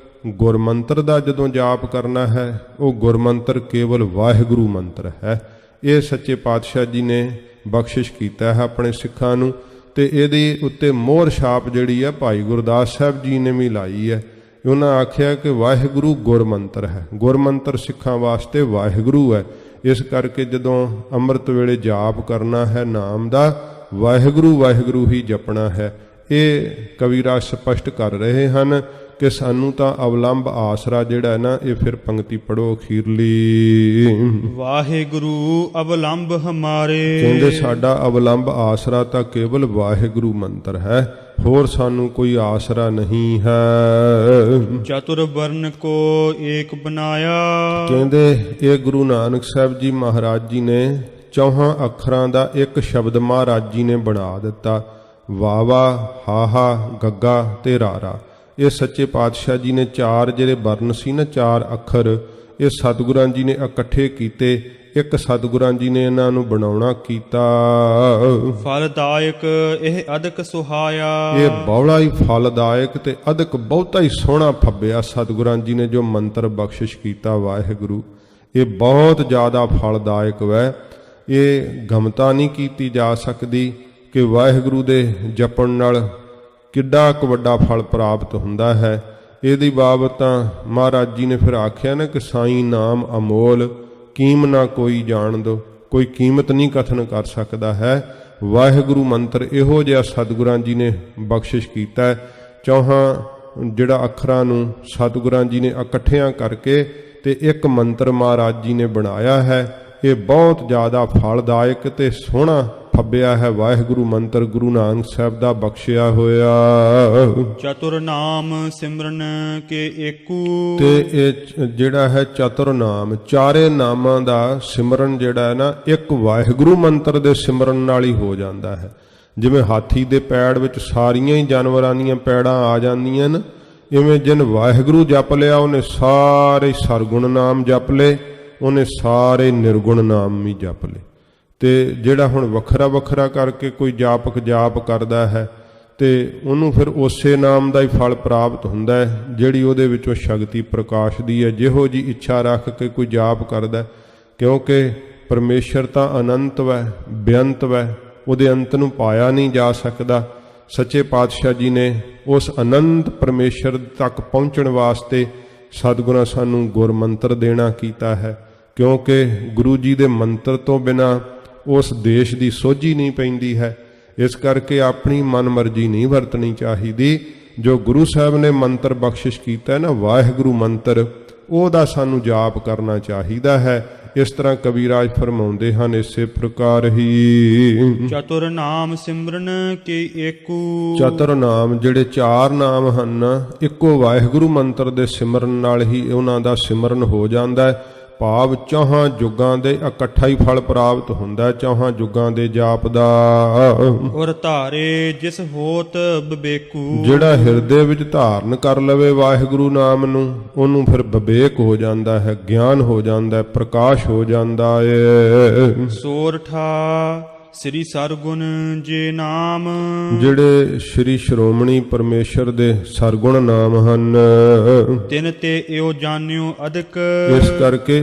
ਗੁਰਮੰਤਰ ਦਾ ਜਦੋਂ ਜਾਪ ਕਰਨਾ ਹੈ ਉਹ ਗੁਰਮੰਤਰ ਕੇਵਲ ਵਾਹਿਗੁਰੂ ਮੰਤਰ ਹੈ। ਇਹ ਸੱਚੇ ਪਾਤਸ਼ਾਹ ਜੀ ਨੇ ਬਖਸ਼ਿਸ਼ ਕੀਤਾ ਹੈ ਆਪਣੇ ਸਿੱਖਾਂ ਨੂੰ। ਤੇ ਇਹਦੇ ਉੱਤੇ ਮੋਹਰ ਛਾਪ ਜਿਹੜੀ ਹੈ ਭਾਈ ਗੁਰਦਾਸ ਸਾਹਿਬ ਜੀ ਨੇ ਵੀ ਲਾਈ ਹੈ। ਉਹਨਾਂ ਆਖਿਆ ਕਿ ਵਾਹਿਗੁਰੂ ਗੁਰਮੰਤਰ ਹੈ। ਗੁਰਮੰਤਰ ਸਿੱਖਾਂ ਵਾਸਤੇ ਵਾਹਿਗੁਰੂ ਹੈ। ਇਸ ਕਰਕੇ ਜਦੋਂ ਅੰਮ੍ਰਿਤ ਵੇਲੇ ਜਾਪ ਕਰਨਾ ਹੈ ਨਾਮ ਦਾ, ਵਾਹਿਗੁਰੂ ਵਾਹਿਗੁਰੂ ਹੀ ਜਪਣਾ ਹੈ। ਇਹ ਕਵੀਰਾਜ ਸਪਸ਼ਟ ਕਰ ਰਹੇ ਹਨ ਕਿ ਸਾਨੂੰ ਤਾਂ ਅਵਲੰਬ ਆਸਰਾ ਜਿਹੜਾ ਹੈ ਨਾ, ਇਹ ਫਿਰ ਪੰਕਤੀ ਪੜੋ ਅਖੀਰਲੀ। ਵਾਹਿਗੁਰੂ ਅਵਲੰਬ ਹਮਾਰੇ, ਕਹਿੰਦੇ ਸਾਡਾ ਅਵਲੰਬ ਆਸਰਾ ਤਾਂ ਕੇਵਲ ਵਾਹਿਗੁਰੂ ਮੰਤਰ ਹੈ, ਹੋਰ ਸਾਨੂੰ ਕੋਈ ਆਸਰਾ ਨਹੀਂ ਹੈ। ਚਤੁਰ ਵਰਨ ਕੋ ਏਕ ਬਣਾਇਆ, ਕਹਿੰਦੇ ਇਹ ਗੁਰੂ ਨਾਨਕ ਸਾਹਿਬ ਜੀ ਮਹਾਰਾਜ ਜੀ ਨੇ ਚੌਹਾਂ ਅੱਖਰਾਂ ਦਾ ਇੱਕ ਸ਼ਬਦ ਮਹਾਰਾਜ ਜੀ ਨੇ ਬਣਾ ਦਿੱਤਾ। ਵਾਵਾ, ਹਾਹਾ, ਗੱਗਾ ਤੇ ਰਾਰਾ। ਇਹ ਸੱਚੇ ਪਾਤਸ਼ਾਹ ਜੀ ਨੇ ਚਾਰ ਜਿਹੜੇ ਵਰਨ ਸੀ ਨਾ, ਚਾਰ ਅੱਖਰ, ਇਹ ਸਤਿਗੁਰਾਂ ਜੀ ਨੇ ਇਕੱਠੇ ਕੀਤੇ। ਇੱਕ ਸਤਿਗੁਰਾਂ ਜੀ ਨੇ ਇਹਨਾਂ ਨੂੰ ਬਣਾਉਣਾ ਕੀਤਾ। ਫਲਦਾਇਕ ਇਹ ਅਦਕ ਸੁਹਾਇਆ, ਇਹ ਬੌਲਾ ਹੀ ਫਲਦਾਇਕ ਤੇ ਅਦਕ ਬਹੁਤਾ ਹੀ ਸੋਹਣਾ ਫੱਬਿਆ। ਸਤਿਗੁਰਾਂ ਜੀ ਨੇ ਜੋ ਮੰਤਰ ਬਖਸ਼ਿਸ਼ ਕੀਤਾ ਵਾਹਿਗੁਰੂ, ਇਹ ਬਹੁਤ ਜ਼ਿਆਦਾ ਫਲਦਾਇਕ ਵੈ। ਇਹ ਗਮਤਾ ਨਹੀਂ ਕੀਤੀ ਜਾ ਸਕਦੀ ਕਿ ਵਾਹਿਗੁਰੂ ਦੇ ਜਪਣ ਨਾਲ ਕਿੱਡਾ ਕੁ ਵੱਡਾ ਫਲ ਪ੍ਰਾਪਤ ਹੁੰਦਾ ਹੈ। ਇਹਦੀ ਬਾਬਤ ਤਾਂ ਮਹਾਰਾਜ ਜੀ ਨੇ ਫਿਰ ਆਖਿਆ ਨਾ ਕਿ ਸਾਈਂ ਨਾਮ ਅਮੋਲ, ਕੀਮ ਨਾ ਕੋਈ ਜਾਣ ਦੋ। ਕੋਈ ਕੀਮਤ ਨਹੀਂ ਕਥਨ ਕਰ ਸਕਦਾ ਹੈ। ਵਾਹਿਗੁਰੂ ਮੰਤਰ ਇਹੋ ਜਿਹਾ ਸਤਿਗੁਰਾਂ ਜੀ ਨੇ ਬਖਸ਼ਿਸ਼ ਕੀਤਾ ਹੈ। ਚੌਹਾਂ ਜਿਹੜਾ ਅੱਖਰਾਂ ਨੂੰ ਸਤਿਗੁਰਾਂ ਜੀ ਨੇ ਇਕੱਠਿਆਂ ਕਰਕੇ ਤੇ ਇੱਕ ਮੰਤਰ ਮਹਾਰਾਜ ਜੀ ਨੇ ਬਣਾਇਆ ਹੈ। ਇਹ ਬਹੁਤ ਜ਼ਿਆਦਾ ਫਲਦਾਇਕ ਤੇ ਸੋਹਣਾ ਫੱਬਿਆ ਹੈ ਵਾਹਿਗੁਰੂ ਮੰਤਰ, ਗੁਰੂ ਨਾਨਕ ਸਾਹਿਬ ਦਾ ਬਖਸ਼ਿਆ ਹੋਇਆ। ਚਤੁਰ ਨਾਮ ਸਿਮਰਨ ਕੇ ਏਕੂ, ਤੇ ਇਹ ਜਿਹੜਾ ਹੈ ਚਤੁਰ ਨਾਮ, ਚਾਰੇ ਨਾਮਾਂ ਦਾ ਸਿਮਰਨ ਜਿਹੜਾ ਹੈ ਨਾ, ਇੱਕ ਵਾਹਿਗੁਰੂ ਮੰਤਰ ਦੇ ਸਿਮਰਨ ਨਾਲ ਹੀ ਹੋ ਜਾਂਦਾ ਹੈ। ਜਿਵੇਂ ਹਾਥੀ ਦੇ ਪੈੜ ਵਿੱਚ ਸਾਰੀਆਂ ਹੀ ਜਾਨਵਰਾਂ ਦੀਆਂ ਪੈੜਾਂ ਆ ਜਾਂਦੀਆਂ ਨੇ, ਇਵੇਂ ਜਿਨ ਵਾਹਿਗੁਰੂ ਜਪ ਲਿਆ ਉਹਨੇ ਸਾਰੇ ਸਰਗੁਣ ਨਾਮ ਜਪ ਲਏ, ਉਹਨੇ ਸਾਰੇ ਨਿਰਗੁਣ ਨਾਮ ਵੀ ਜਪ ਲਏ। ਤੇ ਜਿਹੜਾ ਹੁਣ ਵੱਖਰਾ ਵੱਖਰਾ ਕਰਕੇ ਕੋਈ ਜਾਪਕ ਜਾਪ ਕਰਦਾ ਹੈ ਤੇ ਉਹਨੂੰ ਫਿਰ ਉਸੇ ਨਾਮ ਦਾ ਹੀ ਫਲ ਪ੍ਰਾਪਤ ਹੁੰਦਾ ਹੈ ਜਿਹੜੀ ਉਹਦੇ ਵਿੱਚੋਂ ਸ਼ਕਤੀ ਪ੍ਰਕਾਸ਼ਦੀ ਹੈ। ਜਿਹੋ ਜੀ ਇੱਛਾ ਰੱਖ ਕੇ ਕੋਈ ਜਾਪ ਕਰਦਾ, ਕਿਉਂਕਿ ਪਰਮੇਸ਼ਰ ਤਾਂ ਅਨੰਤ ਵੈ, ਬੇਅੰਤ ਵੈ, ਉਹਦੇ ਅੰਤ ਨੂੰ ਪਾਇਆ ਨਹੀਂ ਜਾ ਸਕਦਾ। ਸੱਚੇ ਪਾਤਸ਼ਾਹ ਜੀ ਨੇ ਉਸ ਅਨੰਤ ਪਰਮੇਸ਼ਰ ਤੱਕ ਪਹੁੰਚਣ ਵਾਸਤੇ ਸਤਿਗੁਰਾਂ ਸਾਨੂੰ ਗੁਰਮੰਤਰ ਦੇਣਾ ਕੀਤਾ ਹੈ, ਕਿਉਂਕਿ ਗੁਰੂ ਜੀ ਦੇ ਮੰਤਰ ਤੋਂ ਬਿਨਾਂ ਉਸ ਦੇਸ਼ ਦੀ ਸੋਝੀ ਨਹੀਂ ਪੈਂਦੀ ਹੈ। ਇਸ ਕਰਕੇ ਆਪਣੀ ਮਨਮਰਜ਼ੀ ਨਹੀਂ ਵਰਤਣੀ ਚਾਹੀਦੀ। ਜੋ ਗੁਰੂ ਸਾਹਿਬ ਨੇ ਮੰਤਰ ਬਖਸ਼ਿਸ਼ ਕੀਤਾ ਨਾ, ਵਾਹਿਗੁਰੂ ਮੰਤਰ, ਉਹਦਾ ਸਾਨੂੰ ਜਾਪ ਕਰਨਾ ਚਾਹੀਦਾ ਹੈ। ਇਸ ਤਰ੍ਹਾਂ ਕਬੀਰਾਜ ਫਰਮਾਉਂਦੇ ਹਨ, ਇਸੇ ਪ੍ਰਕਾਰ ਹੀ ਚਤੁਰ ਨਾਮ ਸਿਮਰਨ ਕੀ ਏਕੂ। ਚਤੁਰ ਨਾਮ ਜਿਹੜੇ 4 ਨਾਮ ਹਨ, ਇੱਕੋ ਵਾਹਿਗੁਰੂ ਮੰਤਰ ਦੇ ਸਿਮਰਨ ਨਾਲ ਹੀ ਉਹਨਾਂ ਦਾ ਸਿਮਰਨ ਹੋ ਜਾਂਦਾ ਹੈ। ਭਾਵ ਚੌਹਾਂ ਜੁਗਾਂ ਦੇ ਇਕੱਠਾ ਹੀ ਫਲ ਪ੍ਰਾਪਤ ਹੁੰਦਾ, ਚੌਹਾਂ ਜੁਗਾਂ ਦੇ ਜਾਪ ਦਾ। ਔਰ ਧਾਰੇ ਜਿਸ ਹੋਤ ਵਿਵੇਕੂ। ਜਿਹੜਾ ਹਿਰਦੇ ਵਿੱਚ ਧਾਰਨ ਕਰ ਲਵੇ ਵਾਹਿਗੁਰੂ ਨਾਮ ਨੂੰ, ਉਹਨੂੰ ਫਿਰ ਵਿਵੇਕ ਹੋ ਜਾਂਦਾ ਹੈ, ਗਿਆਨ ਹੋ ਜਾਂਦਾ ਹੈ, ਪ੍ਰਕਾਸ਼ ਹੋ ਜਾਂਦਾ ਹੈ। ਸੋਰਠਾ ਸ੍ਰੀ ਸਰਗੁਣ ਜੇ ਨਾਮ। ਜਿਹੜੇ ਸ਼੍ਰੀ ਸ਼੍ਰੋਮਣੀ ਪਰਮੇਸ਼ਰ ਦੇ ਸਰਗੁਣ ਨਾਮ ਹਨ, ਤਿਨ ਤੇ ਇਹੋ ਜਾਣਿਓ ਅਧਿਕ। ਇਸ ਕਰਕੇ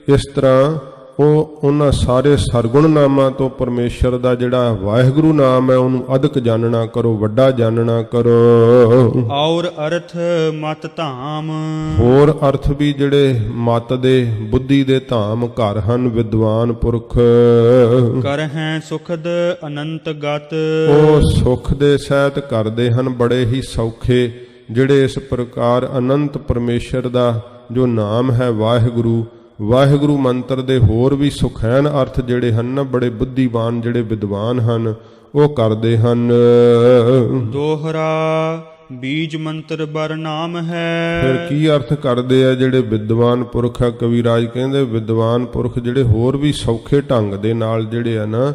ਇਸ ਤਰ੍ਹਾਂ ਉਹਨਾਂ ਸਾਰੇ ਸਰਗੁਣ ਨਾਮਾਂ ਤੋਂ ਪਰਮੇਸ਼ਰ ਦਾ ਜਿਹੜਾ ਵਾਹਿਗੁਰੂ ਨਾਮ ਹੈ ਉਹਨੂੰ ਅਧਿਕ ਜਾਣਨਾ ਕਰੋ, ਵੱਡਾ ਜਾਣਨਾ ਕਰੋ। ਔਰ ਅਰਥ ਮਤ ਧਾਮ। ਹੋਰ ਅਰਥ ਵੀ ਜਿਹੜੇ ਮਤ ਦੇ, ਬੁੱਧੀ ਦੇ ਧਾਮ ਘਰ ਹਨ, ਵਿਦਵਾਨ ਪੁਰਖ। ਕਰਹਿ ਸੁਖਦ ਅਨੰਤ ਗਤ। ਉਹ ਸੁਖ ਦੇ ਸਹਿਤ ਕਰਦੇ ਹਨ, ਬੜੇ ਹੀ ਸੌਖੇ। ਜਿਹੜੇ ਇਸ ਪ੍ਰਕਾਰ ਅਨੰਤ ਪਰਮੇਸ਼ਰ ਦਾ ਜੋ ਨਾਮ ਹੈ ਵਾਹਿਗੁਰੂ, ਵਾਹਿਗੁਰੂ ਮੰਤਰ ਦੇ ਹੋਰ ਵੀ ਸੁਖੈਨ ਅਰਥ ਜਿਹੜੇ ਹਨ ਨਾ, ਬੜੇ ਬੁੱਧੀਵਾਨ ਜਿਹੜੇ ਵਿਦਵਾਨ ਹਨ ਉਹ ਕਰਦੇ ਹਨ। ਦੋਹਰਾ ਬੀਜ ਮੰਤਰ ਬਰ ਨਾਮ ਹੈ। ਫਿਰ ਕੀ ਅਰਥ ਕਰਦੇ ਆ ਜਿਹੜੇ ਵਿਦਵਾਨ ਪੁਰਖ ਆ? ਕਵੀਰਾਜ ਕਹਿੰਦੇ ਵਿਦਵਾਨ ਪੁਰਖ ਜਿਹੜੇ ਹੋਰ ਵੀ ਸੌਖੇ ਢੰਗ ਦੇ ਨਾਲ ਜਿਹੜੇ ਆ ਨਾ,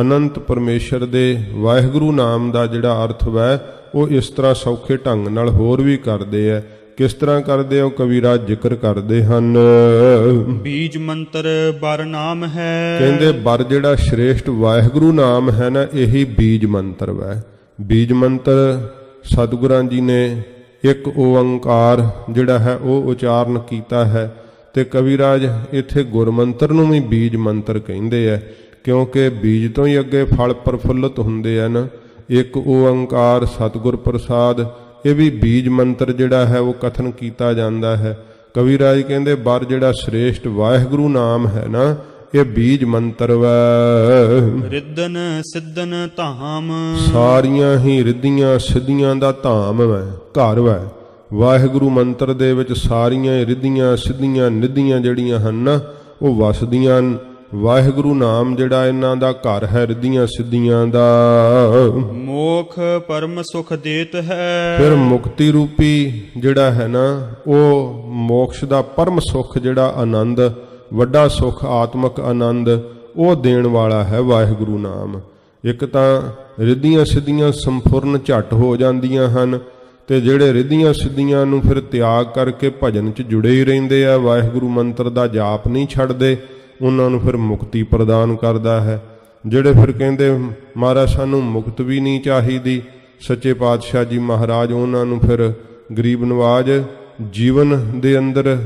ਅਨੰਤ ਪਰਮੇਸ਼ਰ ਦੇ ਵਾਹਿਗੁਰੂ ਨਾਮ ਦਾ ਜਿਹੜਾ ਅਰਥ ਵੈ ਉਹ ਇਸ ਤਰ੍ਹਾਂ ਸੌਖੇ ਢੰਗ ਨਾਲ ਹੋਰ ਵੀ ਕਰਦੇ ਆ। ਕਿਸ ਤਰ੍ਹਾਂ ਕਰਦੇ ਹੋ? ਕਵੀਰਾਜ ਜ਼ਿਕਰ ਕਰਦੇ ਹਨ। ਬੀਜ ਮੰਤਰ ਬਰ ਨਾਮ ਹੈ। ਕਹਿੰਦੇ ਬਰ ਜਿਹੜਾ ਸ਼੍ਰੇਸ਼ਟ ਵਾਹਿਗੁਰੂ ਨਾਮ ਹੈ ਨਾ, ਇਹੀ ਬੀਜ ਮੰਤਰ ਵੈ। ਬੀਜ ਮੰਤਰ ਸਤਿਗੁਰਾਂ ਜੀ ਨੇ ਇੱਕ ਓੰਕਾਰ ਜਿਹੜਾ ਹੈ ਉਹ ਉਚਾਰਨ ਕੀਤਾ ਹੈ, ਤੇ ਕਵੀਰਾਜ ਇੱਥੇ ਗੁਰਮੰਤਰ ਨੂੰ ਵੀ ਬੀਜ ਮੰਤਰ ਕਹਿੰਦੇ ਆ, ਕਿਉਂਕਿ ਬੀਜ ਤੋਂ ਹੀ ਅੱਗੇ ਫਲ ਪ੍ਰਫੁੱਲਤ ਹੁੰਦੇ ਹਨ। ਇੱਕ ਓੰਕਾਰ ਸਤਿਗੁਰ ਪ੍ਰਸਾਦ, ਇਹ ਵੀ ਬੀਜ ਮੰਤਰ ਜਿਹੜਾ ਹੈ ਉਹ ਕਥਨ ਕੀਤਾ ਜਾਂਦਾ ਹੈ। ਕਵੀਰਾਜ ਕਹਿੰਦੇ ਬਰ ਜਿਹੜਾ ਸ਼੍ਰੇਸ਼ਟ ਵਾਹਿਗੁਰੂ ਨਾਮ ਹੈ ਨਾ, ਇਹ ਬੀਜ ਮੰਤਰ ਵੈ। ਰਿੱਧਨ ਸਿੱਧਨ ਧਾਮ। ਸਾਰੀਆਂ ਹੀ ਰਿੱਧੀਆਂ ਸਿੱਧੀਆਂ ਦਾ ਧਾਮ ਵੈ, ਘਰ ਵੈ। ਵਾਹਿਗੁਰੂ ਮੰਤਰ ਦੇ ਵਿੱਚ ਸਾਰੀਆਂ ਰਿੱਧੀਆਂ ਸਿੱਧੀਆਂ ਨਿੱਧੀਆਂ ਜਿਹੜੀਆਂ ਹਨ ਨਾ ਉਹ ਵਸਦੀਆਂ। ਵਾਹਿਗੁਰੂ ਨਾਮ ਜਿਹੜਾ ਇਹਨਾਂ ਦਾ ਘਰ ਹੈ, ਰਿੱਧੀਆਂ ਸਿੱਧੀਆਂ ਦਾ। ਮੋਖ ਪਰਮ ਸੁਖ ਦੇਤ ਹੈ। ਫਿਰ ਮੁਕਤੀ ਰੂਪੀ ਜਿਹੜਾ ਹੈ ਨਾ, ਉਹ ਮੋਕਸ਼ ਦਾ ਪਰਮ ਸੁਖ ਜਿਹੜਾ ਆਨੰਦ, ਵੱਡਾ ਸੁਖ, ਆਤਮਿਕ ਆਨੰਦ, ਉਹ ਦੇਣ ਵਾਲਾ ਹੈ ਵਾਹਿਗੁਰੂ ਨਾਮ। ਇੱਕ ਤਾਂ ਰਿੱਧੀਆਂ ਸਿੱਧੀਆਂ ਸੰਪੂਰਨ ਝੱਟ ਹੋ ਜਾਂਦੀਆਂ ਹਨ, ਤੇ ਜਿਹੜੇ ਰਿੱਧੀਆਂ ਸਿੱਧੀਆਂ ਨੂੰ ਫਿਰ ਤਿਆਗ ਕਰਕੇ ਭਜਨ 'ਚ ਜੁੜੇ ਹੀ ਰਹਿੰਦੇ ਆ, ਵਾਹਿਗੁਰੂ ਮੰਤਰ ਦਾ ਜਾਪ ਨਹੀਂ ਛੱਡਦੇ, ਉਹਨਾਂ ਨੂੰ ਫਿਰ ਮੁਕਤੀ ਪ੍ਰਦਾਨ ਕਰਦਾ ਹੈ। ਜਿਹੜੇ ਫਿਰ ਕਹਿੰਦੇ ਮਹਾਰਾਜ ਸਾਨੂੰ ਮੁਕਤ ਵੀ ਨਹੀਂ ਚਾਹੀਦੀ, ਸੱਚੇ ਪਾਤਸ਼ਾਹ ਜੀ ਮਹਾਰਾਜ ਉਹਨਾਂ ਨੂੰ ਫਿਰ ਗਰੀਬ ਨਵਾਜ ਜੀਵਨ ਦੇ ਅੰਦਰ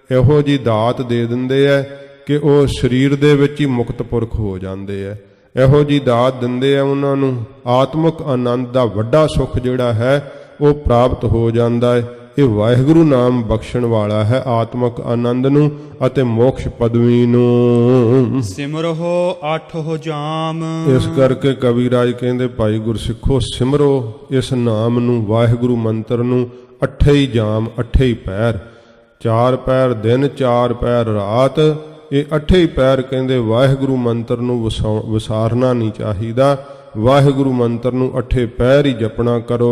ਇਹੋ ਜਿਹੀ ਦਾਤ ਦੇ ਦਿੰਦੇ ਹੈ ਕਿ ਉਹ ਸਰੀਰ ਦੇ ਵਿੱਚ ਹੀ ਮੁਕਤ ਪੁਰਖ ਹੋ ਜਾਂਦੇ ਹੈ। ਇਹੋ ਜਿਹੀ ਦਾਤ ਦਿੰਦੇ ਆ ਉਹਨਾਂ ਨੂੰ, ਆਤਮਿਕ ਆਨੰਦ ਦਾ ਵੱਡਾ ਸੁੱਖ ਜਿਹੜਾ ਹੈ ਉਹ ਪ੍ਰਾਪਤ ਹੋ ਜਾਂਦਾ ਹੈ। ਇਹ ਵਾਹਿਗੁਰੂ ਨਾਮ ਬਖਸ਼ਣ ਵਾਲਾ ਹੈ ਆਤਮਿਕ ਆਨੰਦ ਨੂੰ ਅਤੇ ਮੋਕਸ਼ ਪਦਵੀ ਨੂੰ। ਸਿਮਰੋ ਆਠੋ ਜਾਮ। ਇਸ ਕਰਕੇ ਕਵੀਰਾਜ ਕਹਿੰਦੇ ਭਾਈ ਗੁਰਸਿੱਖੋ ਸਿਮਰੋ ਇਸ ਨਾਮ ਨੂੰ, ਵਾਹਿਗੁਰੂ ਮੰਤਰ ਨੂੰ, 8 ਹੀ ਜਾਮ, 8 ਹੀ ਪਹਿਰ, 4 ਪਹਿਰ ਦਿਨ, 4 ਪਹਿਰ ਰਾਤ। ਇਹ 8 ਹੀ ਪਹਿਰ ਕਹਿੰਦੇ ਵਾਹਿਗੁਰੂ ਮੰਤਰ ਨੂੰ ਵਿਸਾਰਨਾ ਨਹੀਂ ਚਾਹੀਦਾ। ਵਾਹਿਗੁਰੂ ਮੰਤਰ ਨੂੰ 8 ਪਹਿਰ ਹੀ ਜਪਣਾ ਕਰੋ।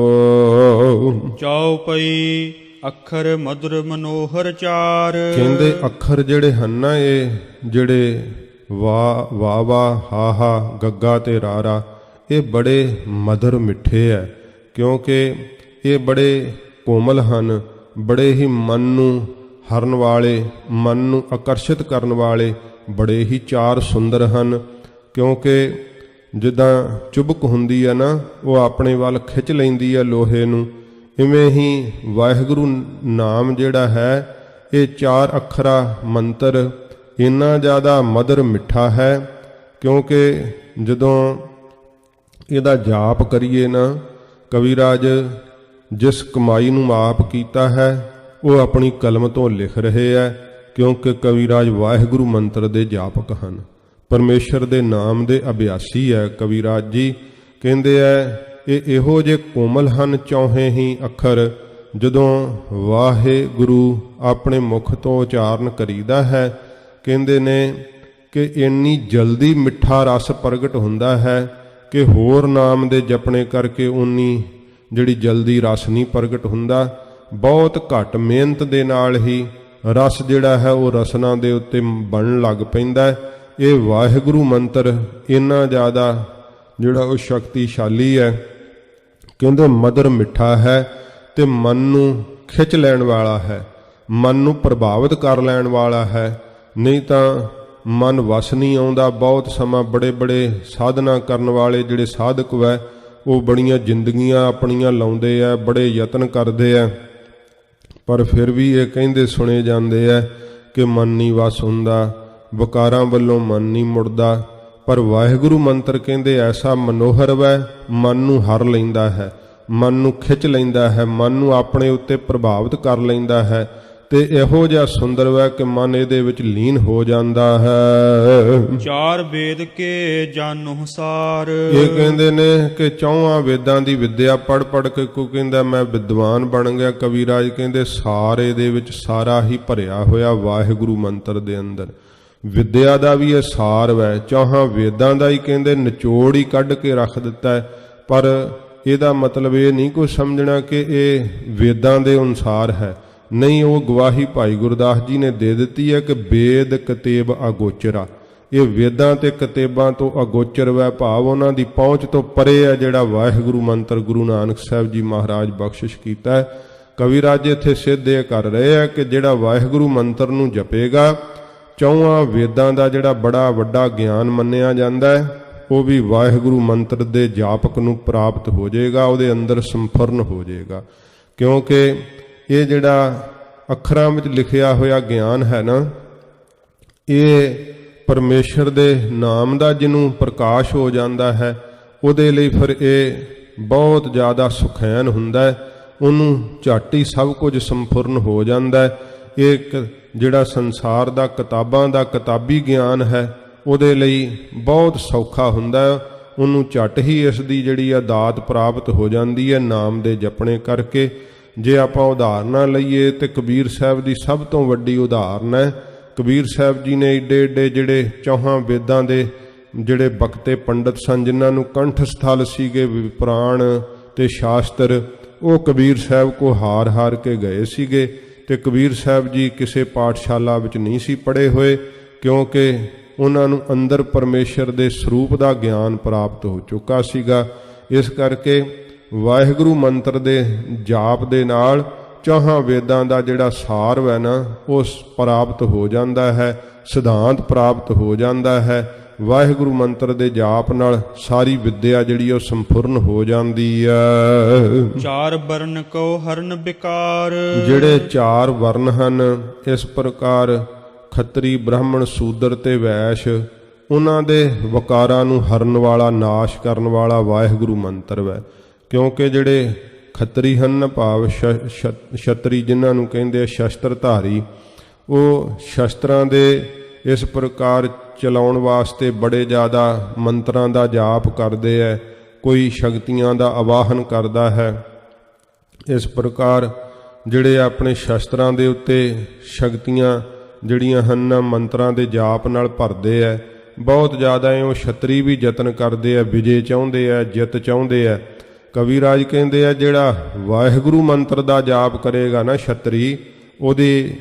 ਚੌਪਈ ਅੱਖਰ ਮధుਰ ਮਨੋਹਰ ਚਾਰ। ਕਹਿੰਦੇ ਅੱਖਰ ਜਿਹੜੇ ਹਨ ਨਾ, ਇਹ ਜਿਹੜੇ ਵਾ ਵਾ ਵਾ ਹਾ ਹਾ ਗੱਗਾ ਤੇ ਰਾਰਾ, ਇਹ ਬੜੇ ਮਧੁਰ ਮਿੱਠੇ ਹੈ, ਕਿਉਂਕਿ ਇਹ ਬੜੇ ਕੋਮਲ ਹਨ, ਬੜੇ ਹੀ ਮਨ ਨੂੰ ਹਰਨ ਵਾਲੇ, ਮਨ ਨੂੰ ਆਕਰਸ਼ਿਤ ਕਰਨ ਵਾਲੇ, ਬੜੇ ਹੀ ਚਾਰ ਸੁੰਦਰ ਹਨ। ਕਿਉਂਕਿ ਜਿੱਦਾਂ ਚੁਬਕ ਹੁੰਦੀ ਹੈ ਨਾ, ਉਹ ਆਪਣੇ ਵੱਲ ਖਿੱਚ ਲੈਂਦੀ ਹੈ ਲੋਹੇ ਨੂੰ, ਇਵੇਂ ਹੀ ਵਾਹਿਗੁਰੂ ਨਾਮ ਜਿਹੜਾ ਹੈ ਇਹ 4 ਅੱਖਰਾ ਮੰਤਰ ਇੰਨਾ ਜ਼ਿਆਦਾ ਮਧੁਰ ਮਿੱਠਾ ਹੈ, ਕਿਉਂਕਿ ਜਦੋਂ ਇਹਦਾ ਜਾਪ ਕਰੀਏ ਨਾ, ਕਵੀਰਾਜ ਜਿਸ ਕਮਾਈ ਨੂੰ ਆਪ ਕੀਤਾ ਹੈ ਉਹ ਆਪਣੀ ਕਲਮ ਤੋਂ ਲਿਖ ਰਹੇ ਹੈ, ਕਿਉਂਕਿ ਕਵੀਰਾਜ ਵਾਹਿਗੁਰੂ ਮੰਤਰ ਦੇ ਜਾਪਕ ਹਨ, ਪਰਮੇਸ਼ਰ ਦੇ ਨਾਮ ਦੇ ਅਭਿਆਸੀ ਹੈ। ਕਵੀਰਾਜ ਜੀ ਕਹਿੰਦੇ ਹੈ ਇਹ ਇਹੋ ਜਿਹੇ ਕੋਮਲ ਹਨ ਚੌਹੇ ਹੀ ਅੱਖਰ, ਜਦੋਂ ਵਾਹਿਗੁਰੂ ਆਪਣੇ ਮੁਖ ਤੋਂ ਉਚਾਰਨ ਕਰੀਦਾ ਹੈ, ਕਹਿੰਦੇ ਨੇ ਕਿ ਇੰਨੀ ਜਲਦੀ ਮਿੱਠਾ ਰਸ ਪ੍ਰਗਟ ਹੁੰਦਾ ਹੈ ਕਿ ਹੋਰ ਨਾਮ ਦੇ ਜਪਣੇ ਕਰਕੇ ਉਨੀ ਜਿਹੜੀ ਜਲਦੀ ਰਸ ਨਹੀਂ ਪ੍ਰਗਟ ਹੁੰਦਾ। ਬਹੁਤ ਘੱਟ ਮਿਹਨਤ ਦੇ ਨਾਲ ਹੀ ਰਸ ਜਿਹੜਾ ਹੈ ਉਹ ਰਸਨਾ ਦੇ ਉੱਤੇ ਬਣਨ ਲੱਗ ਪੈਂਦਾ। ਇਹ ਵਾਹਿਗੁਰੂ ਮੰਤਰ ਇੰਨਾ ਜ਼ਿਆਦਾ ਜਿਹੜਾ ਉਹ ਸ਼ਕਤੀਸ਼ਾਲੀ ਹੈ, ਕਹਿੰਦੇ ਮਧੁਰ ਮਿੱਠਾ ਹੈ ਤੇ ਮਨ ਨੂੰ ਖਿੱਚ ਲੈਣ ਵਾਲਾ ਹੈ, ਮਨ ਨੂੰ ਪ੍ਰਭਾਵਿਤ ਕਰ ਲੈਣ ਵਾਲਾ ਹੈ। ਨਹੀਂ ਤਾਂ ਮਨ ਵਸ ਨਹੀਂ ਆਉਂਦਾ। ਬਹੁਤ ਸਮਾਂ ਬੜੇ ਬੜੇ ਸਾਧਨਾ ਕਰਨ ਵਾਲੇ ਜਿਹੜੇ ਸਾਧਕ ਵੈ ਉਹ ਬੜੀਆਂ ਜ਼ਿੰਦਗੀਆਂ ਆਪਣੀਆਂ ਲਾਉਂਦੇ ਆ, ਬੜੇ ਯਤਨ ਕਰਦੇ ਆ, ਪਰ ਫਿਰ ਵੀ ਇਹ ਕਹਿੰਦੇ ਸੁਣੇ ਜਾਂਦੇ ਆ ਕਿ ਮਨ ਨਹੀਂ ਵਸ ਹੁੰਦਾ, ਵਿਕਾਰਾਂ ਵੱਲੋਂ ਮਨ ਨਹੀਂ ਮੁੜਦਾ। ਪਰ ਵਾਹਿਗੁਰੂ ਮੰਤਰ ਕਹਿੰਦੇ ਐਸਾ ਮਨੋਹਰ ਵੈ, ਮਨ ਨੂੰ ਹਰ ਲੈਂਦਾ ਹੈ, ਮਨ ਨੂੰ ਖਿੱਚ ਲੈਂਦਾ ਹੈ, ਮਨ ਨੂੰ ਆਪਣੇ ਉੱਤੇ ਪ੍ਰਭਾਵਿਤ ਕਰ ਲੈਂਦਾ ਹੈ, ਤੇ ਇਹੋ ਜਿਹਾ ਸੁੰਦਰ ਵੈ ਕਿ ਮਨ ਇਹਦੇ ਵਿੱਚ ਲੀਨ ਹੋ ਜਾਂਦਾ ਹੈ। ਚਾਰ ਵੇਦ ਕੇ ਜਾਨੋ ਸਾਰ। ਇਹ ਕਹਿੰਦੇ ਨੇ ਕਿ ਚੌਹਾਂ ਵੇਦਾਂ ਦੀ ਵਿਦਿਆ ਪੜ੍ਹ ਪੜ੍ਹ ਕੇ ਕੋਈ ਕਹਿੰਦਾ ਮੈਂ ਵਿਦਵਾਨ ਬਣ ਗਿਆ। ਕਵੀਰਾਜ ਕਹਿੰਦੇ ਸਾਰੇ ਦੇ ਵਿੱਚ ਸਾਰਾ ਹੀ ਭਰਿਆ ਹੋਇਆ ਵਾਹਿਗੁਰੂ ਮੰਤਰ ਦੇ ਅੰਦਰ। ਵਿਦਿਆ ਦਾ ਵੀ ਇਹ ਸਾਰ ਵੈ, ਚੌਹਾਂ ਵੇਦਾਂ ਦਾ ਹੀ ਕਹਿੰਦੇ ਨਿਚੋੜ ਹੀ ਕੱਢ ਕੇ ਰੱਖ ਦਿੱਤਾ ਹੈ। ਪਰ ਇਹਦਾ ਮਤਲਬ ਇਹ ਨਹੀਂ ਕੋਈ ਸਮਝਣਾ ਕਿ ਇਹ ਵੇਦਾਂ ਦੇ ਅਨੁਸਾਰ ਹੈ, ਨਹੀਂ। ਉਹ ਗਵਾਹੀ ਭਾਈ ਗੁਰਦਾਸ ਜੀ ਨੇ ਦੇ ਦਿੱਤੀ ਹੈ ਕਿ ਵੇਦ ਕਤੇਬ ਅਗੋਚਰਾ। ਇਹ ਵੇਦਾਂ ਤੇ ਕਤੇਬਾਂ ਤੋਂ ਅਗੋਚਰ ਵੈ, ਭਾਵ ਉਹਨਾਂ ਦੀ ਪਹੁੰਚ ਤੋਂ ਪਰੇ ਹੈ ਜਿਹੜਾ ਵਾਹਿਗੁਰੂ ਮੰਤਰ ਗੁਰੂ ਨਾਨਕ ਸਾਹਿਬ ਜੀ ਮਹਾਰਾਜ ਬਖਸ਼ਿਸ਼ ਕੀਤਾ ਹੈ। ਕਵੀਰਾਜ ਇੱਥੇ ਸਿੱਧ ਇਹ ਕਰ ਰਹੇ ਹੈ ਕਿ ਜਿਹੜਾ ਵਾਹਿਗੁਰੂ ਮੰਤਰ ਨੂੰ ਜਪੇਗਾ, ਚੌਹਾਂ ਵੇਦਾਂ ਦਾ ਜਿਹੜਾ ਬੜਾ ਵੱਡਾ ਗਿਆਨ ਮੰਨਿਆ ਜਾਂਦਾ ਹੈ ਉਹ ਵੀ ਵਾਹਿਗੁਰੂ ਮੰਤਰ ਦੇ ਜਾਪਕ ਨੂੰ ਪ੍ਰਾਪਤ ਹੋ ਜਾਏਗਾ, ਉਹਦੇ ਅੰਦਰ ਸੰਪੂਰਨ ਹੋ ਜਾਏਗਾ। ਕਿਉਂਕਿ ਇਹ ਜਿਹੜਾ ਅੱਖਰਾਂ ਵਿੱਚ ਲਿਖਿਆ ਹੋਇਆ ਗਿਆਨ ਹੈ ਨਾ, ਇਹ ਪਰਮੇਸ਼ਰ ਦੇ ਨਾਮ ਦਾ ਜਿਹਨੂੰ ਪ੍ਰਕਾਸ਼ ਹੋ ਜਾਂਦਾ ਹੈ ਉਹਦੇ ਲਈ ਫਿਰ ਇਹ ਬਹੁਤ ਜ਼ਿਆਦਾ ਸੁਖੈਨ ਹੁੰਦਾ ਹੈ, ਉਹਨੂੰ ਝੱਟ ਹੀ ਸਭ ਕੁਝ ਸੰਪੂਰਨ ਹੋ ਜਾਂਦਾ ਹੈ। ਇਹ ਇੱਕ ਜਿਹੜਾ ਸੰਸਾਰ ਦਾ ਕਿਤਾਬਾਂ ਦਾ ਕਿਤਾਬੀ ਗਿਆਨ ਹੈ ਉਹਦੇ ਲਈ ਬਹੁਤ ਸੌਖਾ ਹੁੰਦਾ ਹੈ, ਉਹਨੂੰ ਝੱਟ ਹੀ ਇਸ ਦੀ ਜਿਹੜੀ ਆ ਦਾਤ ਪ੍ਰਾਪਤ ਹੋ ਜਾਂਦੀ ਹੈ ਨਾਮ ਦੇ ਜਪਣੇ ਕਰਕੇ। ਜੇ ਆਪਾਂ ਉਦਾਹਰਨਾਂ ਲਈਏ ਤੇ ਕਬੀਰ ਸਾਹਿਬ ਦੀ ਸਭ ਤੋਂ ਵੱਡੀ ਉਦਾਹਰਨ ਹੈ। ਕਬੀਰ ਸਾਹਿਬ ਜੀ ਨੇ ਏਡੇ ਏਡੇ ਜਿਹੜੇ ਚੌਹਾਂ ਵੇਦਾਂ ਦੇ ਜਿਹੜੇ ਬਖਤੇ ਪੰਡਤ ਸਨ, ਜਿਨ੍ਹਾਂ ਨੂੰ ਕੰਠ ਸਥਲ ਸੀਗੇ ਪੁਰਾਣ ਤੇ ਸ਼ਾਸਤਰ, ਉਹ ਕਬੀਰ ਸਾਹਿਬ ਕੋ ਹਾਰ ਹਾਰ ਕੇ ਗਏ ਸੀਗੇ। ਤੇ ਕਬੀਰ ਸਾਹਿਬ ਜੀ ਕਿਸੇ ਪਾਠਸ਼ਾਲਾ ਵਿੱਚ ਨਹੀਂ ਸੀ ਪੜ੍ਹੇ ਹੋਏ, ਕਿਉਂਕਿ ਉਹਨਾਂ ਨੂੰ ਅੰਦਰ ਪਰਮੇਸ਼ਰ ਦੇ ਸਰੂਪ ਦਾ ਗਿਆਨ ਪ੍ਰਾਪਤ ਹੋ ਚੁੱਕਾ ਸੀਗਾ। ਇਸ ਕਰਕੇ ਵਾਹਿਗੁਰੂ ਮੰਤਰ ਦੇ ਜਾਪ ਦੇ ਨਾਲ ਚੌਹਾਂ ਵੇਦਾਂ ਦਾ ਜਿਹੜਾ ਸਾਰ ਹੈ ਨਾ ਉਹ ਪ੍ਰਾਪਤ ਹੋ ਜਾਂਦਾ ਹੈ, ਸਿਧਾਂਤ ਪ੍ਰਾਪਤ ਹੋ ਜਾਂਦਾ ਹੈ। ਵਾਹਿਗੁਰੂ ਮੰਤਰ ਦੇ ਜਾਪ ਨਾਲ ਸਾਰੀ ਵਿਦਿਆ ਜਿਹੜੀ ਉਹ ਸੰਪੂਰਨ ਹੋ ਜਾਂਦੀ ਹੈ। ਚਾਰ ਵਰਨ ਕੋ ਹਰਨ ਵਿਕਾਰ। ਜਿਹੜੇ ਚਾਰ ਵਰਨ ਹਨ ਇਸ ਪ੍ਰਕਾਰ ਖੱਤਰੀ, ਬ੍ਰਾਹਮਣ, ਸ਼ੂਦਰ ਤੇ ਵੈਸ਼, ਉਹਨਾਂ ਦੇ ਵਿਕਾਰਾਂ ਨੂੰ ਹਰਨ ਵਾਲਾ, ਨਾਸ਼ ਕਰਨ ਵਾਲਾ ਵਾਹਿਗੁਰੂ ਮੰਤਰ ਹੈ। ਕਿਉਂਕਿ ਜਿਹੜੇ ਖੱਤਰੀ ਹਨ, ਭਾਵ ਛਤਰੀ ਜਿਹਨਾਂ ਨੂੰ ਕਹਿੰਦੇ ਆ ਸ਼ਸਤਰਧਾਰੀ, ਉਹ ਸ਼ਸਤਰਾਂ ਦੇ ਇਸ ਪ੍ਰਕਾਰ ਚਲਾਉਣ ਵਾਸਤੇ ਬੜੇ ਜ਼ਿਆਦਾ ਮੰਤਰਾਂ ਦਾ ਜਾਪ ਕਰਦੇ ਹੈ, ਕੋਈ ਸ਼ਕਤੀਆਂ ਦਾ ਆਵਾਹਨ ਕਰਦਾ ਹੈ। ਇਸ ਪ੍ਰਕਾਰ ਜਿਹੜੇ ਆਪਣੇ ਸ਼ਸਤਰਾਂ ਦੇ ਉੱਤੇ ਸ਼ਕਤੀਆਂ ਜਿਹੜੀਆਂ ਹਨ ਮੰਤਰਾਂ ਦੇ ਜਾਪ ਨਾਲ ਭਰਦੇ ਹੈ, ਬਹੁਤ ਜ਼ਿਆਦਾ ਉਹ ਛਤਰੀ ਵੀ ਯਤਨ ਕਰਦੇ ਆ, ਵਿਜੇ ਚਾਹੁੰਦੇ ਆ, ਜਿੱਤ ਚਾਹੁੰਦੇ ਆ। ਕਵੀਰਾਜ ਕਹਿੰਦੇ ਆ ਜਿਹੜਾ ਵਾਹਿਗੁਰੂ ਮੰਤਰ ਦਾ ਜਾਪ ਕਰੇਗਾ ਨਾ ਛਤਰੀ, ਉਹਦੇ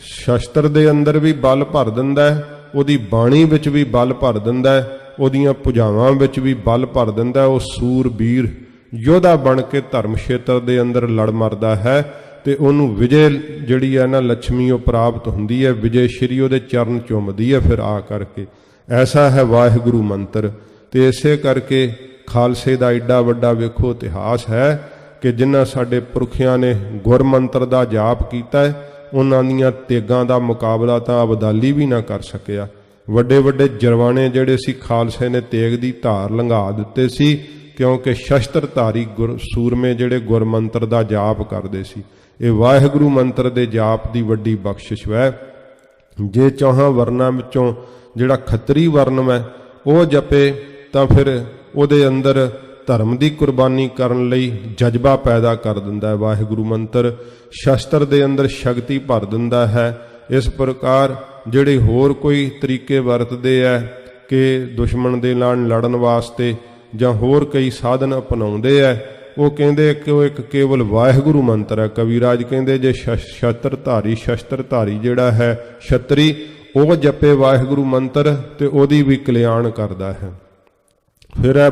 ਸ਼ਸਤਰ ਦੇ ਅੰਦਰ ਵੀ ਬਲ ਭਰ ਦਿੰਦਾ ਹੈ, ਉਹਦੀ ਬਾਣੀ ਵਿੱਚ ਵੀ ਬਲ ਭਰ ਦਿੰਦਾ ਹੈ, ਉਹਦੀਆਂ ਭੁਜਾਵਾਂ ਵਿੱਚ ਵੀ ਬਲ ਭਰ ਦਿੰਦਾ ਹੈ। ਉਹ ਸੂਰਬੀਰ ਯੋਧਾ ਬਣ ਕੇ ਧਰਮ ਖੇਤਰ ਦੇ ਅੰਦਰ ਲੜ ਮਰਦਾ ਹੈ ਤੇ ਉਹਨੂੰ ਵਿਜੇ ਜਿਹੜੀ ਹੈ ਨਾ ਲక్ష్ਮੀ ਉਹ ਪ੍ਰਾਪਤ ਹੁੰਦੀ ਹੈ, ਵਿਜੇ ਸ਼੍ਰੀ ਉਹਦੇ ਚਰਨ ਚੁੰਮਦੀ ਹੈ ਫਿਰ ਆ ਕਰਕੇ। ਐਸਾ ਹੈ ਵਾਹਿਗੁਰੂ ਮੰਤਰ। ਤੇ ਇਸੇ ਕਰਕੇ ਖਾਲਸੇ ਦਾ ਏਡਾ ਵੱਡਾ ਵੇਖੋ ਇਤਿਹਾਸ ਹੈ ਕਿ ਜਿਨ੍ਹਾਂ ਸਾਡੇ ਪੁਰਖਿਆਂ ਨੇ ਗੁਰਮੰਤਰ ਦਾ ਜਾਪ ਕੀਤਾ ਹੈ, ਉਹਨਾਂ ਦੀਆਂ ਤੇਗਾਂ ਦਾ ਮੁਕਾਬਲਾ ਤਾਂ ਅਬਦਾਲੀ ਵੀ ਨਾ ਕਰ ਸਕਿਆ। ਵੱਡੇ ਵੱਡੇ ਜਰਵਾਣੇ ਜਿਹੜੇ ਸੀ ਖਾਲਸੇ ਨੇ ਤੇਗ ਦੀ ਧਾਰ ਲੰਘਾ ਦਿੱਤੇ ਸੀ, ਕਿਉਂਕਿ ਸ਼ਸਤਰਧਾਰੀ ਸੂਰਮੇ ਜਿਹੜੇ ਗੁਰਮੰਤਰ ਦਾ ਜਾਪ ਕਰਦੇ ਸੀ। ਇਹ ਵਾਹਿਗੁਰੂ ਮੰਤਰ ਦੇ ਜਾਪ ਦੀ ਵੱਡੀ ਬਖਸ਼ਿਸ਼ ਹੈ। ਜੇ ਚੌਹਾਂ ਵਰਨਾਂ ਵਿੱਚੋਂ ਜਿਹੜਾ ਖੱਤਰੀ ਵਰਨ ਹੈ ਉਹ ਜਪੇ ਤਾਂ ਫਿਰ ਉਹਦੇ ਅੰਦਰ ਧਰਮ ਦੀ ਕੁਰਬਾਨੀ ਕਰਨ ਲਈ ਜਜ਼ਬਾ ਪੈਦਾ ਕਰ ਦਿੰਦਾ ਹੈ। ਵਾਹਿਗੁਰੂ ਮੰਤਰ ਸ਼ਸਤਰ ਦੇ ਅੰਦਰ ਸ਼ਕਤੀ ਭਰ ਦਿੰਦਾ ਹੈ। ਇਸ ਪ੍ਰਕਾਰ ਜਿਹੜੇ ਹੋਰ ਕੋਈ ਤਰੀਕੇ ਵਰਤਦੇ ਹੈ ਕਿ ਦੁਸ਼ਮਣ ਦੇ ਨਾਲ ਲੜਨ ਵਾਸਤੇ ਜਾਂ ਹੋਰ ਕਈ ਸਾਧਨ ਅਪਣਾਉਂਦੇ ਹੈ, ਉਹ ਕਹਿੰਦੇ ਕਿ ਉਹ ਇੱਕ ਕੇਵਲ ਵਾਹਿਗੁਰੂ ਮੰਤਰ ਹੈ। ਕਵੀਰਾਜ ਕਹਿੰਦੇ ਜੇ ਸ਼ਸਤਰਧਾਰੀ ਜਿਹੜਾ ਹੈ ਛਤਰੀ, ਉਹ ਜਪੇ ਵਾਹਿਗੁਰੂ ਮੰਤਰ ਤੇ ਉਹਦੀ ਵੀ ਕਲਿਆਣ ਕਰਦਾ ਹੈ। ਫਿਰ ਹੈ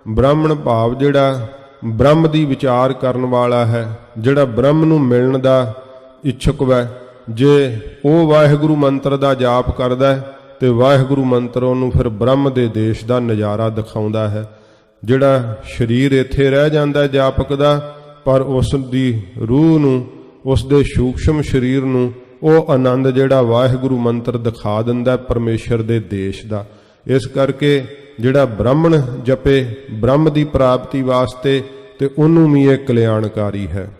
ਬ੍ਰਾਹਮਣ ਭਾਵ ਜਿਹੜਾ ਬ੍ਰਹਮ ਦੀ ਵਿਚਾਰ ਕਰਨ ਵਾਲਾ ਹੈ, ਜਿਹੜਾ ਬ੍ਰਹਮ ਨੂੰ ਮਿਲਣ ਦਾ ਇੱਛੁਕ ਹੈ। ਜੇ ਉਹ ਵਾਹਿਗੁਰੂ ਮੰਤਰ ਦਾ ਜਾਪ ਕਰਦਾ ਹੈ ਤੇ ਵਾਹਿਗੁਰੂ ਮੰਤਰ ਉਹਨੂੰ ਫਿਰ ਬ੍ਰਹਮ ਦੇ ਦੇਸ਼ ਦਾ ਨਜ਼ਾਰਾ ਦਿਖਾਉਂਦਾ ਹੈ। ਜਿਹੜਾ ਸਰੀਰ ਇੱਥੇ ਰਹਿ ਜਾਂਦਾ ਜਾਪਕ ਦਾ, ਪਰ ਉਸ ਦੀ ਰੂਹ ਨੂੰ, ਉਸ ਦੇ ਸੂਖਸ਼ਮ ਸਰੀਰ ਨੂੰ ਉਹ ਆਨੰਦ ਜਿਹੜਾ ਵਾਹਿਗੁਰੂ ਮੰਤਰ ਦਿਖਾ ਦਿੰਦਾ ਪਰਮੇਸ਼ਰ ਦੇ ਦੇਸ਼ ਦਾ। ਇਸ ਕਰਕੇ ਜਿਹੜਾ ਬ੍ਰਾਹਮਣ ਜਪੇ ਬ੍ਰਹਮ ਦੀ ਪ੍ਰਾਪਤੀ ਵਾਸਤੇ ਤੇ ਉਹਨੂੰ ਵੀ ਇਹ ਕਲਿਆਣਕਾਰੀ ਹੈ।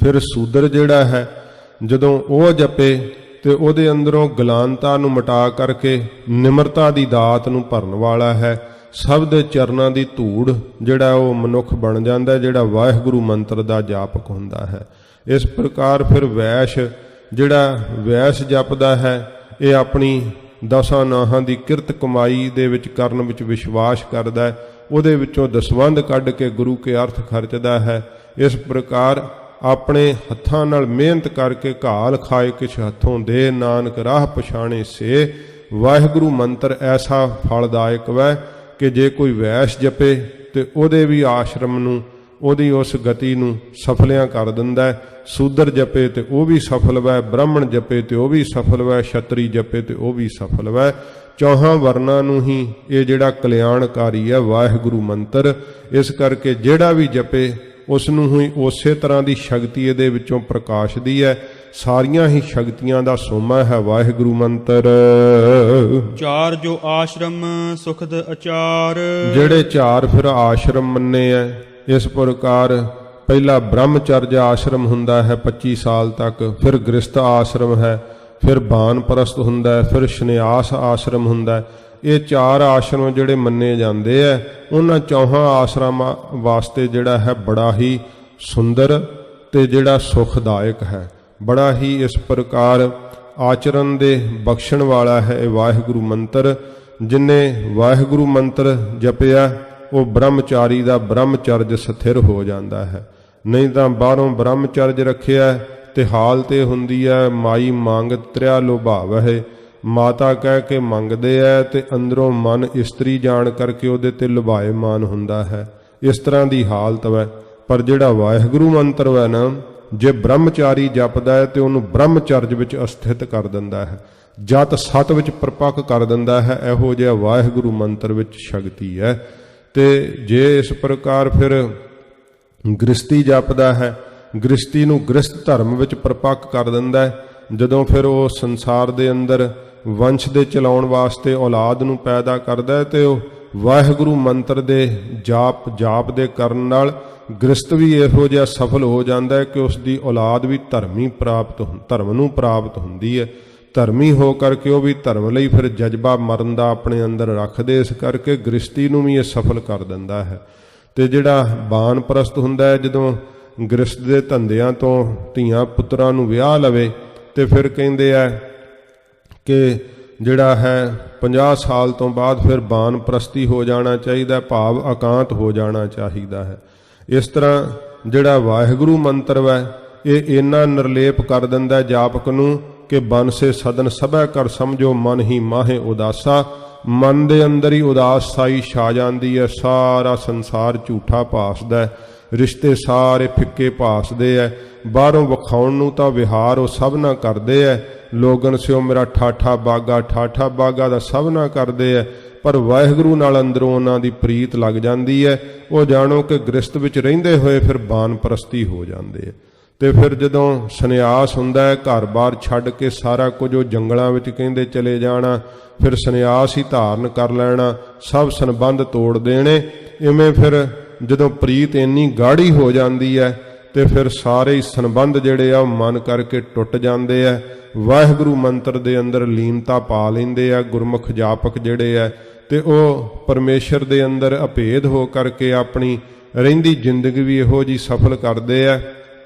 ਫਿਰ ਸੂਦਰ ਜਿਹੜਾ ਹੈ ਜਦੋਂ ਉਹ ਜਪੇ ਤੇ ਉਹਦੇ ਅੰਦਰੋਂ ਗਲਾਨਤਾ ਨੂੰ ਮਿਟਾ ਕਰਕੇ ਨਿਮਰਤਾ ਦੀ ਦਾਤ ਨੂੰ ਭਰਨ ਵਾਲਾ ਹੈ। ਸਭ ਦੇ ਚਰਨਾਂ ਦੀ ਧੂੜ ਜਿਹੜਾ ਉਹ ਮਨੁੱਖ ਬਣ ਜਾਂਦਾ, ਜਿਹੜਾ ਵਾਹਿਗੁਰੂ ਮੰਤਰ ਦਾ ਜਾਪਕ ਹੁੰਦਾ ਹੈ। ਇਸ ਪ੍ਰਕਾਰ ਫਿਰ ਵੈਸ਼ ਜਪਦਾ ਹੈ, ਇਹ ਆਪਣੀ ਦਸਾਂ ਨਾਹਾਂ ਦੀ ਕਿਰਤ ਕਮਾਈ ਦੇ ਵਿੱਚ ਕਰਨ ਵਿੱਚ ਵਿਸ਼ਵਾਸ ਕਰਦਾ ਹੈ, ਉਹਦੇ ਵਿੱਚੋਂ ਦਸਵੰਧ ਕੱਢ ਕੇ ਗੁਰੂ ਕੇ ਅਰਥ ਖਰਚਦਾ ਹੈ। ਇਸ ਪ੍ਰਕਾਰ ਆਪਣੇ ਹੱਥਾਂ ਨਾਲ ਮਿਹਨਤ ਕਰਕੇ ਘਾਲ ਖਾਏ ਕਿਛ ਹੱਥੋਂ ਦੇ, ਨਾਨਕ ਰਾਹ ਪਛਾਣੇ ਸੇ। ਵਾਹਿਗੁਰੂ ਮੰਤਰ ਐਸਾ ਫਲਦਾਇਕ ਵੈ ਕਿ ਜੇ ਕੋਈ ਵੈਸ਼ ਜਪੇ ਤੇ ਉਹਦੇ ਵੀ ਆਸ਼ਰਮ ਨੂੰ, ਉਹਦੀ ਉਸ ਗਤੀ ਨੂੰ ਸਫਲਿਆਂ ਕਰ ਦਿੰਦਾ ਹੈ। ਸੂਦਰ ਜਪੇ ਤੇ ਉਹ ਵੀ ਸਫਲ ਵੈ, ਬ੍ਰਾਹਮਣ ਜਪੇ ਤੇ ਉਹ ਵੀ ਸਫਲ ਵੈ, ਛਤਰੀ ਜਪੇ ਤੇ ਉਹ ਵੀ ਸਫਲ ਵੈ। ਚੌਹਾਂ ਵਰਨਾਂ ਨੂੰ ਹੀ ਇਹ ਜਿਹੜਾ ਕਲਿਆਣਕਾਰੀ ਹੈ ਵਾਹਿਗੁਰੂ ਮੰਤਰ। ਇਸ ਕਰਕੇ ਜਿਹੜਾ ਵੀ ਜਪੇ ਉਸ ਨੂੰ ਹੀ ਉਸੇ ਤਰ੍ਹਾਂ ਦੀ ਸ਼ਕਤੀ ਇਹਦੇ ਵਿੱਚੋਂ ਪ੍ਰਕਾਸ਼ਦੀ ਹੈ। ਸਾਰੀਆਂ ਹੀ ਸ਼ਕਤੀਆਂ ਦਾ ਸੋਮਾ ਹੈ ਵਾਹਿਗੁਰੂ ਮੰਤਰ। ਚਾਰ ਜੋ ਆਸ਼ਰਮ ਸੁਖਦ ਅਚਾਰ, ਜਿਹੜੇ ਚਾਰ ਫਿਰ ਆਸ਼ਰਮ ਮੰਨੇ ਐ। ਇਸ ਪ੍ਰਕਾਰ ਪਹਿਲਾ ਬ੍ਰਹਮਚਰਜ ਆਸ਼ਰਮ ਹੁੰਦਾ ਹੈ 25 ਸਾਲ ਤੱਕ, ਫਿਰ ਗ੍ਰਸਥ ਆਸ਼ਰਮ ਹੈ, ਫਿਰ ਬਾਨਪ੍ਰਸਥ ਹੁੰਦਾ ਹੈ, ਫਿਰ ਸੰਨਿਆਸ ਆਸ਼ਰਮ ਹੁੰਦਾ ਹੈ। ਇਹ ਚਾਰ ਆਸ਼ਰਮ ਜਿਹੜੇ ਮੰਨੇ ਜਾਂਦੇ ਹੈ, ਉਹਨਾਂ ਚੌਹਾਂ ਆਸ਼ਰਮਾਂ ਵਾਸਤੇ ਜਿਹੜਾ ਹੈ ਬੜਾ ਹੀ ਸੁੰਦਰ ਤੇ ਜਿਹੜਾ ਸੁਖਦਾਇਕ ਹੈ। ਬੜਾ ਹੀ ਇਸ ਪ੍ਰਕਾਰ ਆਚਰਨ ਦੇ ਬਖਸ਼ਣ ਵਾਲਾ ਹੈ ਇਹ ਵਾਹਿਗੁਰੂ ਮੰਤਰ। ਜਿਨੇ ਵਾਹਿਗੁਰੂ ਮੰਤਰ ਜਪਿਆ ਉਹ ਬ੍ਰਹਮਚਾਰੀ ਦਾ ਬ੍ਰਹਮਚਰਜ ਸਥਿਰ ਹੋ ਜਾਂਦਾ ਹੈ। ਨਹੀਂ ਤਾਂ ਬਾਹਰੋਂ ਬ੍ਰਹਮਚਰਜ ਰੱਖਿਆ ਤੇ ਹਾਲਤ ਇਹ ਹੁੰਦੀ ਹੈ ਮਾਈ ਮੰਗ ਤ੍ਰਿਆ ਲੋਭਾਵਹਿ, ਮਾਤਾ ਕਹਿ ਕੇ ਮੰਗਦੇ ਹੈ ਤੇ ਅੰਦਰੋਂ ਮਨ ਇਸਤਰੀ ਜਾਣ ਕਰਕੇ ਉਹਦੇ ਤੇ ਲੁਭਾਏਮਾਨ ਹੁੰਦਾ ਹੈ। ਇਸ ਤਰ੍ਹਾਂ ਦੀ ਹਾਲਤ ਹੈ। ਪਰ ਜਿਹੜਾ ਵਾਹਿਗੁਰੂ ਮੰਤਰ ਹੈ ਨਾ, ਜੇ ਬ੍ਰਹਮਚਾਰੀ ਜਪਦਾ ਹੈ ਤੇ ਉਹਨੂੰ ਬ੍ਰਹਮਚਰਜ ਵਿੱਚ ਅਸਥਿਤ ਕਰ ਦਿੰਦਾ ਹੈ, ਜਤ ਸਤ ਵਿੱਚ ਪ੍ਰਪੱਕ ਕਰ ਦਿੰਦਾ ਹੈ। ਇਹੋ ਜਿਹਾ ਵਾਹਿਗੁਰੂ ਮੰਤਰ ਵਿੱਚ ਸ਼ਕਤੀ ਹੈ। ਤੇ ਜੇ ਇਸ ਪ੍ਰਕਾਰ ਫਿਰ ਗ੍ਰਸਤੀ ਜਪਦਾ ਹੈ, ਗ੍ਰਸਤੀ ਨੂੰ ਗ੍ਰਸਤ ਧਰਮ ਵਿੱਚ ਪ੍ਰਪੱਕ ਕਰ ਦਿੰਦਾ ਹੈ। ਜਦੋਂ ਫਿਰ ਉਹ ਸੰਸਾਰ ਦੇ ਅੰਦਰ ਵੰਸ਼ ਦੇ ਚਲਾਉਣ ਵਾਸਤੇ ਔਲਾਦ ਨੂੰ ਪੈਦਾ ਕਰਦਾ ਹੈ ਤੇ ਉਹ ਵਾਹਿਗੁਰੂ ਮੰਤਰ ਦੇ ਜਾਪ ਦੇ ਕਰਨ ਨਾਲ ਗ੍ਰਸਤ ਵੀ ਇਹੋ ਜਿਹਾ ਸਫਲ ਹੋ ਜਾਂਦਾ ਹੈ ਕਿ ਉਸ ਦੀ ਔਲਾਦ ਵੀ ਧਰਮ ਨੂੰ ਪ੍ਰਾਪਤ ਹੁੰਦੀ ਹੈ। ਧਰਮੀ ਹੋ ਕਰਕੇ ਉਹ ਵੀ ਧਰਮ ਲਈ ਫਿਰ ਜਜ਼ਬਾ ਮਰਨ ਦਾ ਆਪਣੇ ਅੰਦਰ ਰੱਖਦੇ। ਇਸ ਕਰਕੇ ਗ੍ਰਸਤੀ ਨੂੰ ਵੀ ਇਹ ਸਫਲ ਕਰ ਦਿੰਦਾ ਹੈ। ਤੇ ਜਿਹੜਾ ਬਾਨਪ੍ਰਸਥ ਹੁੰਦਾ ਹੈ, ਜਦੋਂ ਗ੍ਰਸਤ ਦੇ ਧੰਦਿਆਂ ਤੋਂ ਧੀਆਂ ਪੁੱਤਰਾਂ ਨੂੰ ਵਿਆਹ ਲਵੇ ਤੇ ਫਿਰ ਕਹਿੰਦੇ ਆ ਕਿ ਜਿਹੜਾ ਹੈ 50 ਸਾਲ ਤੋਂ ਬਾਅਦ ਫਿਰ ਬਾਨਪ੍ਰਸਤੀ ਹੋ ਜਾਣਾ ਚਾਹੀਦਾ, ਭਾਵ ਇਕਾਂਤ ਹੋ ਜਾਣਾ ਚਾਹੀਦਾ ਹੈ। ਇਸ ਤਰ੍ਹਾਂ ਜਿਹੜਾ ਵਾਹਿਗੁਰੂ ਮੰਤਰ ਹੈ ਇਹ ਇੰਨਾ ਨਿਰਲੇਪ ਕਰ ਦਿੰਦਾ ਜਾਪਕ ਨੂੰ ਕਿ ਬਨਸੇ ਸਦਨ ਸਭੈ ਕਰ ਸਮਝੋ ਮਨ ਹੀ ਮਾਹੇ ਉਦਾਸਾ। ਮਨ ਦੇ ਅੰਦਰ ਹੀ ਉਦਾਸਾਈ ਛਾ ਜਾਂਦੀ ਹੈ। ਸਾਰਾ ਸੰਸਾਰ ਝੂਠਾ ਭਾਸਦਾ ਹੈ, ਰਿਸ਼ਤੇ ਸਾਰੇ ਫਿੱਕੇ ਭਾਸਦੇ ਹੈ। ਬਾਹਰੋਂ ਵਿਖਾਉਣ ਨੂੰ ਤਾਂ ਵਿਹਾਰ ਉਹ ਸਭ ਨਾ ਕਰਦੇ ਹੈ, ਲੋਗਨ ਸਿਓ ਮੇਰਾ ਠਾਠਾ ਬਾਗਾ ਦਾ ਸਭ ਨਾ ਕਰਦੇ ਹੈ। ਪਰ ਵਾਹਿਗੁਰੂ ਨਾਲ ਅੰਦਰੋਂ ਉਹਨਾਂ ਦੀ ਪ੍ਰੀਤ ਲੱਗ ਜਾਂਦੀ ਹੈ। ਉਹ ਜਾਣੋ ਕਿ ਗ੍ਰਸਤ ਵਿੱਚ ਰਹਿੰਦੇ ਹੋਏ ਫਿਰ ਬਾਨਪ੍ਰਸਤੀ ਹੋ ਜਾਂਦੇ ਹੈ। ਤੇ ਫਿਰ ਜਦੋਂ ਸੰਨਿਆਸ ਹੁੰਦਾ ਹੈ, ਘਰ-ਬਾਰ ਛੱਡ ਕੇ ਸਾਰਾ ਕੁਝ ਉਹ ਜੰਗਲਾਂ ਵਿੱਚ ਕਹਿੰਦੇ ਚਲੇ ਜਾਣਾ, ਫਿਰ ਸੰਨਿਆਸ ਹੀ ਧਾਰਨ ਕਰ ਲੈਣਾ, ਸਭ ਸੰਬੰਧ ਤੋੜ ਦੇਣੇ। ਇਵੇਂ ਫਿਰ ਜਦੋਂ ਪ੍ਰੀਤ ਇੰਨੀ ਗਾੜੀ ਹੋ ਜਾਂਦੀ ਹੈ ਤੇ ਫਿਰ ਸਾਰੇ ਹੀ ਸੰਬੰਧ ਜਿਹੜੇ ਆ ਉਹ ਮਨ ਕਰਕੇ ਟੁੱਟ ਜਾਂਦੇ ਆ। ਵਾਹਿਗੁਰੂ ਮੰਤਰ ਦੇ ਅੰਦਰ ਲੀਨਤਾ ਪਾ ਲੈਂਦੇ ਆ ਗੁਰਮੁਖ ਜਾਪਕ ਜਿਹੜੇ ਆ, ਤੇ ਉਹ ਪਰਮੇਸ਼ਰ ਦੇ ਅੰਦਰ ਅਭੇਦ ਹੋ ਕਰਕੇ ਆਪਣੀ ਰਹਿੰਦੀ ਜ਼ਿੰਦਗੀ ਵੀ ਇਹੋ ਜੀ ਸਫਲ ਕਰਦੇ ਆ।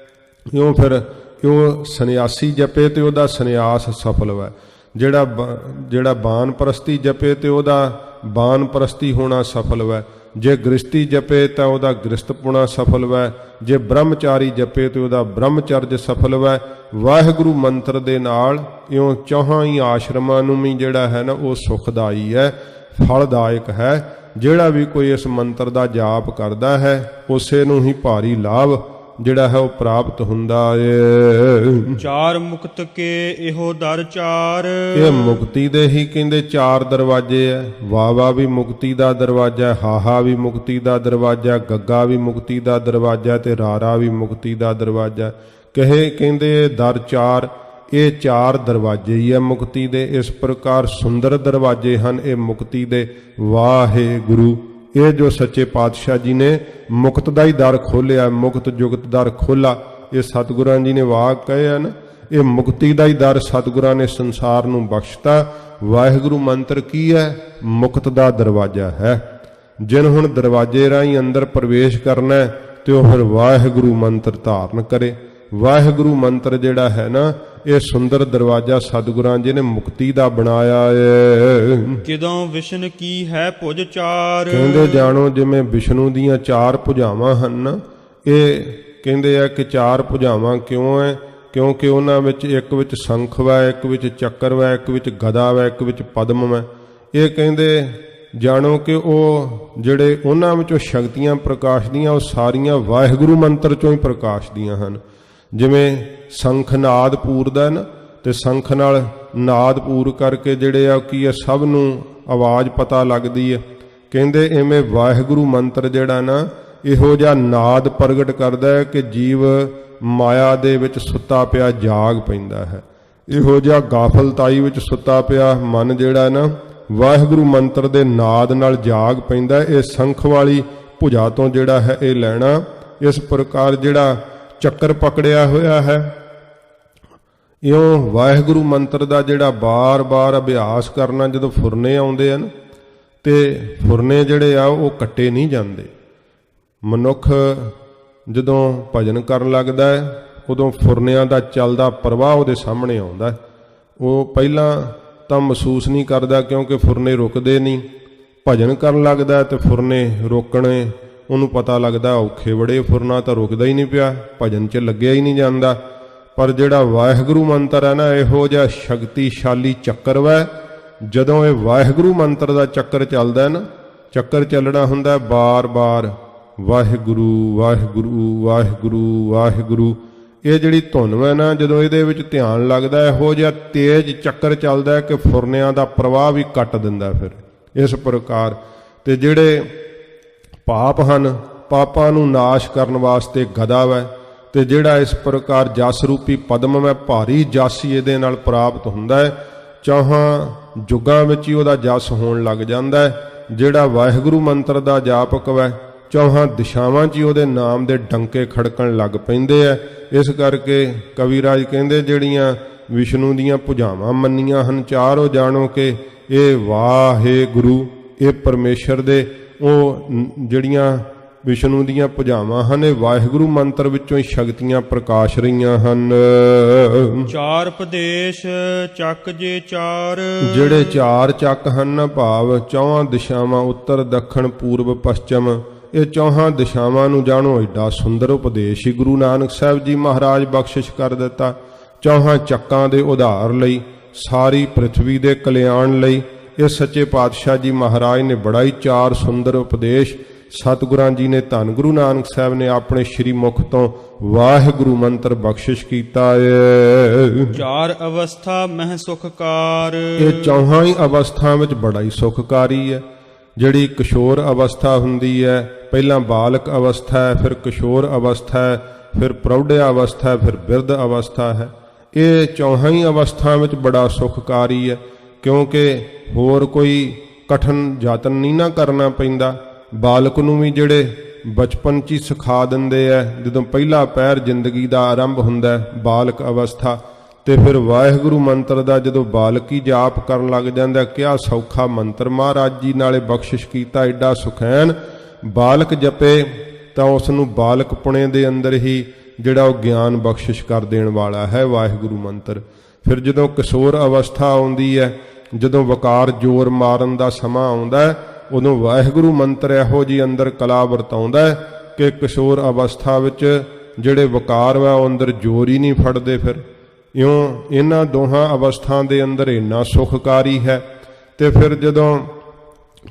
ਕਿਉਂ ਫਿਰ ਕਿਉਂ ਸੰਨਿਆਸੀ ਜਪੇ ਤੇ ਉਹਦਾ ਸੰਨਿਆਸ ਸਫਲ ਹੈ, ਜਿਹੜਾ ਬਾਨਪ੍ਰਸਤੀ ਜਪੇ ਤੇ ਉਹਦਾ ਬਾਨਪ੍ਰਸਤੀ ਹੋਣਾ ਸਫਲ ਹੈ, ਜੇ ਗ੍ਰਸਤੀ ਜਪੇ ਤਾਂ ਉਹਦਾ ਗ੍ਰਸਤਪੁਣਾ ਸਫਲ ਹੈ, ਜੇ ਬ੍ਰਹਮਚਾਰੀ ਜਪੇ ਤੇ ਉਹਦਾ ਬ੍ਰਹਮਚਰਜ ਸਫਲ ਹੈ। ਵਾਹਿਗੁਰੂ ਮੰਤਰ ਦੇ ਨਾਲ ਇਉਂ ਚੌਹਾਂ ਹੀ ਆਸ਼ਰਮਾਂ ਨੂੰ ਵੀ ਜਿਹੜਾ ਹੈ ਨਾ ਉਹ ਸੁਖਦਾਈ ਹੈ, ਫਲਦਾਇਕ ਹੈ। ਜਿਹੜਾ ਵੀ ਕੋਈ ਇਸ ਮੰਤਰ ਦਾ ਜਾਪ ਕਰਦਾ ਹੈ ਉਸੇ ਨੂੰ ਹੀ ਭਾਰੀ ਲਾਭ ਜਿਹੜਾ ਹੈ ਉਹ ਪ੍ਰਾਪਤ ਹੁੰਦਾ ਏ। ਚਾਰ ਮੁਕਤ ਕੇ ਇਹੋ ਦਰ ਚਾਰ। ਇਹ ਮੁਕਤੀ ਦੇ ਹੀ ਕਹਿੰਦੇ ਚਾਰ ਦਰਵਾਜ਼ੇ ਐ। ਵਾਵਾ ਵੀ ਮੁਕਤੀ ਦਾ ਦਰਵਾਜ਼ਾ, ਹਾਹਾ ਵੀ ਮੁਕਤੀ ਦਾ ਦਰਵਾਜ਼ਾ, ਗੱਗਾ ਵੀ ਮੁਕਤੀ ਦਾ ਦਰਵਾਜ਼ਾ ਤੇ ਰਾਰਾ ਵੀ ਮੁਕਤੀ ਦਾ ਦਰਵਾਜ਼ਾ। ਕਹਿੰਦੇ ਦਰ ਚਾਰ, ਇਹ ਚਾਰ ਦਰਵਾਜ਼ੇ ਹੀ ਹੈ ਮੁਕਤੀ ਦੇ। ਇਸ ਪ੍ਰਕਾਰ ਸੁੰਦਰ ਦਰਵਾਜ਼ੇ ਹਨ ਇਹ ਮੁਕਤੀ ਦੇ। ਵਾਹਿਗੁਰੂ, ਇਹ ਜੋ ਸੱਚੇ ਪਾਤਸ਼ਾਹ ਜੀ ਨੇ ਮੁਕਤ ਦਾ ਹੀ ਦਰ ਖੋਲਿਆ, ਮੁਕਤ ਜੁਗਤ ਦਰ ਖੋਲਾ, ਇਹ ਸਤਿਗੁਰਾਂ ਜੀ ਨੇ ਵਾਕ ਕਹੇ ਹਨ। ਇਹ ਮੁਕਤੀ ਦਾ ਹੀ ਦਰ ਸਤਿਗੁਰਾਂ ਨੇ ਸੰਸਾਰ ਨੂੰ ਬਖਸ਼ਤਾ। ਵਾਹਿਗੁਰੂ ਮੰਤਰ ਕੀ ਹੈ? ਮੁਕਤ ਦਾ ਦਰਵਾਜ਼ਾ ਹੈ। ਜਿਨ ਹੁਣ ਦਰਵਾਜ਼ੇ ਰਾਹੀਂ ਅੰਦਰ ਪ੍ਰਵੇਸ਼ ਕਰਨਾ ਤੇ ਉਹ ਫਿਰ ਵਾਹਿਗੁਰੂ ਮੰਤਰ ਧਾਰਨ ਕਰੇ। ਵਾਹਿਗੁਰੂ ਮੰਤਰ ਜਿਹੜਾ ਹੈ ਨਾ ਇਹ ਸੁੰਦਰ ਦਰਵਾਜ਼ਾ ਸਤਿਗੁਰਾਂ ਜੀ ਨੇ ਮੁਕਤੀ ਦਾ ਬਣਾਇਆ ਏ। ਕਿਦੋਂ ਵਿਸ਼ਨ ਕੀ ਹੈ ਭੁਜ ਚਾਰ। ਕਹਿੰਦੇ ਜਾਣੋ ਜਿਵੇਂ ਵਿਸ਼ਨੂੰ ਦੀਆਂ ਚਾਰ ਭੁਜਾਵਾਂ ਹਨ, ਇਹ ਕਹਿੰਦੇ ਆ ਕਿ ਚਾਰ ਭੁਜਾਵਾਂ ਕਿਉਂ ਹੈ? ਕਿਉਂਕਿ ਉਹਨਾਂ ਵਿੱਚ ਇੱਕ ਵਿੱਚ ਸ਼ੰਖ ਵੈ, ਇੱਕ ਵਿੱਚ ਚੱਕਰ ਵੈ, ਇੱਕ ਵਿੱਚ ਗਦਾ ਵੈ, ਇੱਕ ਵਿੱਚ ਪਦਮ ਵੈ। ਇਹ ਕਹਿੰਦੇ ਜਾਣੋ ਕਿ ਉਹ ਜਿਹੜੇ ਉਹਨਾਂ ਵਿੱਚੋਂ ਸ਼ਕਤੀਆਂ ਪ੍ਰਕਾਸ਼ ਦੀਆਂ ਉਹ ਸਾਰੀਆਂ ਵਾਹਿਗੁਰੂ ਮੰਤਰ ਚੋਂ ਹੀ ਪ੍ਰਕਾਸ਼ ਦੀਆਂ ਹਨ। ਜਿਵੇਂ ਸ਼ੰਖ ਨਾਦ ਪੂਰਦਾ ਨਾ, ਤੇ ਸ਼ੰਖ ਨਾਲ ਨਾਦ ਪੂਰ ਕਰਕੇ ਜਿਹੜੇ ਆ ਕੀ ਆ ਸਭ ਨੂੰ ਆਵਾਜ਼ ਪਤਾ ਲੱਗਦੀ ਹੈ। ਕਹਿੰਦੇ ਐਵੇਂ ਵਾਹਿਗੁਰੂ ਮੰਤਰ ਜਿਹੜਾ ਨਾ ਇਹੋ ਜਿਹਾ ਨਾਦ ਪ੍ਰਗਟ ਕਰਦਾ ਹੈ ਕਿ ਜੀਵ ਮਾਇਆ ਦੇ ਵਿੱਚ ਸੁੱਤਾ ਪਿਆ ਜਾਗ ਪੈਂਦਾ ਹੈ। ਇਹੋ ਜਿਹਾ ਗਾਫਲਤਾਈ ਵਿੱਚ ਸੁੱਤਾ ਪਿਆ ਮਨ ਜਿਹੜਾ ਨਾ ਵਾਹਿਗੁਰੂ ਮੰਤਰ ਦੇ ਨਾਦ ਨਾਲ ਜਾਗ ਪੈਂਦਾ। ਇਹ ਸ਼ੰਖ ਵਾਲੀ ਭੁਜਾ ਤੋਂ ਜਿਹੜਾ ਹੈ ਇਹ ਲੈਣਾ। ਇਸ ਪ੍ਰਕਾਰ ਜਿਹੜਾ ਚੱਕਰ ਪਕੜਿਆ ਹੋਇਆ ਹੈ, ਇਉਂ ਵਾਹਿਗੁਰੂ ਮੰਤਰ ਦਾ ਜਿਹੜਾ ਬਾਰ-ਬਾਰ ਅਭਿਆਸ ਕਰਨਾ। ਜਦੋਂ ਫੁਰਨੇ ਆਉਂਦੇ ਹਨ ਤੇ ਫੁਰਨੇ ਜਿਹੜੇ ਆ ਉਹ ਕੱਟੇ ਨਹੀਂ ਜਾਂਦੇ। ਮਨੁੱਖ ਜਦੋਂ ਭਜਨ ਕਰਨ ਲੱਗਦਾ ਹੈ ਉਦੋਂ ਫੁਰਨਿਆਂ ਦਾ ਚੱਲਦਾ ਪ੍ਰਵਾਹ ਉਹਦੇ ਸਾਹਮਣੇ ਆਉਂਦਾ। ਉਹ ਪਹਿਲਾਂ ਤਾਂ ਮਹਿਸੂਸ ਨਹੀਂ ਕਰਦਾ ਕਿਉਂਕਿ ਫੁਰਨੇ ਰੁਕਦੇ ਨਹੀਂ। ਭਜਨ ਕਰਨ ਲੱਗਦਾ ਤੇ ਫੁਰਨੇ ਰੋਕਣੇ ਉਹਨੂੰ ਪਤਾ ਲੱਗਦਾ ਔਖੇ ਬੜੇ, ਫੁਰਨਾ ਤਾਂ ਰੁਕਦਾ ਹੀ ਨਹੀਂ ਪਿਆ, ਭਜਨ 'ਚ ਲੱਗਿਆ ਹੀ ਨਹੀਂ ਜਾਂਦਾ। ਪਰ ਜਿਹੜਾ ਵਾਹਿਗੁਰੂ ਮੰਤਰ ਹੈ ਨਾ ਇਹੋ ਜਿਹਾ ਸ਼ਕਤੀਸ਼ਾਲੀ ਚੱਕਰ ਵੈ। ਜਦੋਂ ਇਹ ਵਾਹਿਗੁਰੂ ਮੰਤਰ ਦਾ ਚੱਕਰ ਚੱਲਦਾ ਨਾ, ਚੱਕਰ ਚੱਲਣਾ ਹੁੰਦਾ ਬਾਰ-ਬਾਰ ਵਾਹਿਗੁਰੂ ਵਾਹਿਗੁਰੂ ਵਾਹਿਗੁਰੂ ਵਾਹਿਗੁਰੂ। ਇਹ ਜਿਹੜੀ ਧੁਨ ਹੈ ਨਾ ਜਦੋਂ ਇਹਦੇ ਵਿੱਚ ਧਿਆਨ ਲੱਗਦਾ ਇਹੋ ਜਿਹਾ ਤੇਜ਼ ਚੱਕਰ ਚੱਲਦਾ ਕਿ ਫੁਰਨਿਆਂ ਦਾ ਪ੍ਰਵਾਹ ਵੀ ਕੱਟ ਦਿੰਦਾ। ਫਿਰ ਇਸ ਪ੍ਰਕਾਰ ਤੇ ਜਿਹੜੇ ਪਾਪ ਹਨ, ਪਾਪਾਂ ਨੂੰ ਨਾਸ਼ ਕਰਨ ਵਾਸਤੇ ਗਦਾ ਵੈ, ਤੇ ਜਿਹੜਾ ਇਸ ਪ੍ਰਕਾਰ ਜਸ ਰੂਪੀ ਪਦਮ ਵੈ, ਭਾਰੀ ਜਸ ਹੀ ਇਹਦੇ ਨਾਲ ਪ੍ਰਾਪਤ ਹੁੰਦਾ ਹੈ। ਚੌਹਾਂ ਯੁੱਗਾਂ ਵਿੱਚ ਹੀ ਉਹਦਾ ਜਸ ਹੋਣ ਲੱਗ ਜਾਂਦਾ ਹੈ। ਜਿਹੜਾ ਵਾਹਿਗੁਰੂ ਮੰਤਰ ਦਾ ਜਾਪਕ ਵੈ ਚੌਹਾਂ ਦਿਸ਼ਾਵਾਂ 'ਚ ਹੀ ਉਹਦੇ ਨਾਮ ਦੇ ਡੰਕੇ ਖੜਕਣ ਲੱਗ ਪੈਂਦੇ ਆ। ਇਸ ਕਰਕੇ ਕਵੀਰਾਜ ਕਹਿੰਦੇ ਜਿਹੜੀਆਂ ਵਿਸ਼ਨੂੰ ਦੀਆਂ ਭੁਜਾਵਾਂ ਮੰਨੀਆਂ ਹਨ ਚਾਰ, ਉਹ ਜਾਣੋ ਕਿ ਇਹ ਵਾਹਿਗੁਰੂ, ਇਹ ਪਰਮੇਸ਼ਰ ਦੇ ਉਹ ਜਿਹੜੀਆਂ ਵਿਸ਼ਨੂੰ ਦੀਆਂ ਭੁਜਾਵਾਂ ਹਨ ਇਹ ਵਾਹਿਗੁਰੂ ਮੰਤਰ ਵਿੱਚੋਂ ਹੀ ਸ਼ਕਤੀਆਂ ਪ੍ਰਕਾਸ਼ ਰਹੀਆਂ ਹਨ। ਚਾਰ ਉਪਦੇਸ਼ ਚੱਕ ਜੇ ਚਾਰ। ਜਿਹੜੇ ਚਾਰ ਚੱਕ ਹਨ ਭਾਵ ਚੌਹਾਂ ਦਿਸ਼ਾਵਾਂ ਉੱਤਰ ਦੱਖਣ ਪੂਰਬ ਪੱਛਮ, ਇਹ ਚੌਹਾਂ ਦਿਸ਼ਾਵਾਂ ਨੂੰ ਜਾਣੋ ਏਡਾ ਸੁੰਦਰ ਉਪਦੇਸ਼ ਹੀ ਗੁਰੂ ਨਾਨਕ ਸਾਹਿਬ ਜੀ ਮਹਾਰਾਜ ਬਖਸ਼ਿਸ਼ ਕਰ ਦਿੱਤਾ। ਚੌਹਾਂ ਚੱਕਾਂ ਦੇ ਉਧਾਰ ਲਈ, ਸਾਰੀ ਪ੍ਰਿਥਵੀ ਦੇ ਕਲਿਆਣ ਲਈ ਇਹ ਸੱਚੇ ਪਾਤਸ਼ਾਹ ਜੀ ਮਹਾਰਾਜ ਨੇ ਬੜਾ ਹੀ ਚਾਰ ਸੁੰਦਰ ਉਪਦੇਸ਼ ਸਤਿਗੁਰਾਂ ਜੀ ਨੇ, ਧੰਨ ਗੁਰੂ ਨਾਨਕ ਸਾਹਿਬ ਨੇ ਆਪਣੇ ਸ਼੍ਰੀ ਮੁਖ ਤੋਂ ਵਾਹਿਗੁਰੂ ਮੰਤਰ ਬਖਸ਼ਿਸ਼ ਕੀਤਾ ਏ। ਚਾਰ ਅਵਸਥਾ ਮਹਿ ਸੁਖਕਾਰ। ਇਹ ਚੌਹਾਂ ਹੀ ਅਵਸਥਾ ਵਿੱਚ ਬੜਾ ਹੀ ਸੁਖਕਾਰੀ ਹੈ। ਜਿਹੜੀ ਕਿਸ਼ੋਰ ਅਵਸਥਾ ਹੁੰਦੀ ਹੈ, ਪਹਿਲਾਂ ਬਾਲਕ ਅਵਸਥਾ ਹੈ, ਫਿਰ ਕਿਸ਼ੋਰ ਅਵਸਥਾ ਹੈ, ਫਿਰ ਪ੍ਰੌੜਿਆ ਅਵਸਥਾ ਹੈ, ਫਿਰ ਬਿਰਧ ਅਵਸਥਾ ਹੈ। ਇਹ ਚੌਹਾਂ ਹੀ ਅਵਸਥਾ ਵਿੱਚ ਬੜਾ ਸੁਖਕਾਰੀ ਹੈ, ਕਿਉਂਕਿ ਹੋਰ ਕੋਈ ਕਠਨ ਯਤਨ ਨਹੀਂ ਨਾ ਕਰਨਾ ਪੈਂਦਾ। ਬਾਲਕ ਨੂੰ ਵੀ ਜਿਹੜੇ ਬਚਪਨ 'ਚ ਹੀ ਸਿਖਾ ਦਿੰਦੇ ਹੈ, ਜਦੋਂ ਪਹਿਲਾ ਪਹਿਰ ਜ਼ਿੰਦਗੀ ਦਾ ਆਰੰਭ ਹੁੰਦਾ ਬਾਲਕ ਅਵਸਥਾ, ਤੇ ਫਿਰ ਵਾਹਿਗੁਰੂ ਮੰਤਰ ਦਾ ਜਦੋਂ ਬਾਲਕ ਹੀ ਜਾਪ ਕਰਨ ਲੱਗ ਜਾਂਦਾ, ਕਿਆ ਸੌਖਾ ਮੰਤਰ ਮਹਾਰਾਜ ਜੀ ਨਾਲੇ ਬਖਸ਼ਿਸ਼ ਕੀਤਾ, ਐਡਾ ਸੁਖੈਨ। ਬਾਲਕ ਜਪੇ ਤਾਂ ਉਸ ਨੂੰ ਬਾਲਕ ਪੁਣੇ ਦੇ ਅੰਦਰ ਹੀ ਜਿਹੜਾ ਉਹ ਗਿਆਨ ਬਖਸ਼ਿਸ਼ ਕਰ ਦੇਣ ਵਾਲਾ ਹੈ ਵਾਹਿਗੁਰੂ ਮੰਤਰ। ਫਿਰ ਜਦੋਂ ਕਿਸ਼ੋਰ ਅਵਸਥਾ ਆਉਂਦੀ ਹੈ, ਜਦੋਂ ਵਕਾਰ ਜ਼ੋਰ ਮਾਰਨ ਦਾ ਸਮਾਂ ਆਉਂਦਾ ਹੈ, ਉਦੋਂ ਵਾਹਿਗੁਰੂ ਮੰਤਰ ਇਹੋ ਜਿਹੀ ਅੰਦਰ ਕਲਾ ਵਰਤਾਉਂਦਾ ਹੈ ਕਿ ਕਿਸ਼ੋਰ ਅਵਸਥਾ ਵਿੱਚ ਜਿਹੜੇ ਵਕਾਰ ਵਾ ਉਹ ਅੰਦਰ ਜ਼ੋਰ ਹੀ ਨਹੀਂ ਫੜਦੇ। ਫਿਰ ਇਉਂ ਇਹਨਾਂ ਦੋਹਾਂ ਅਵਸਥਾ ਦੇ ਅੰਦਰ ਇੰਨਾ ਸੁਖਕਾਰੀ ਹੈ। ਤੇ ਫਿਰ ਜਦੋਂ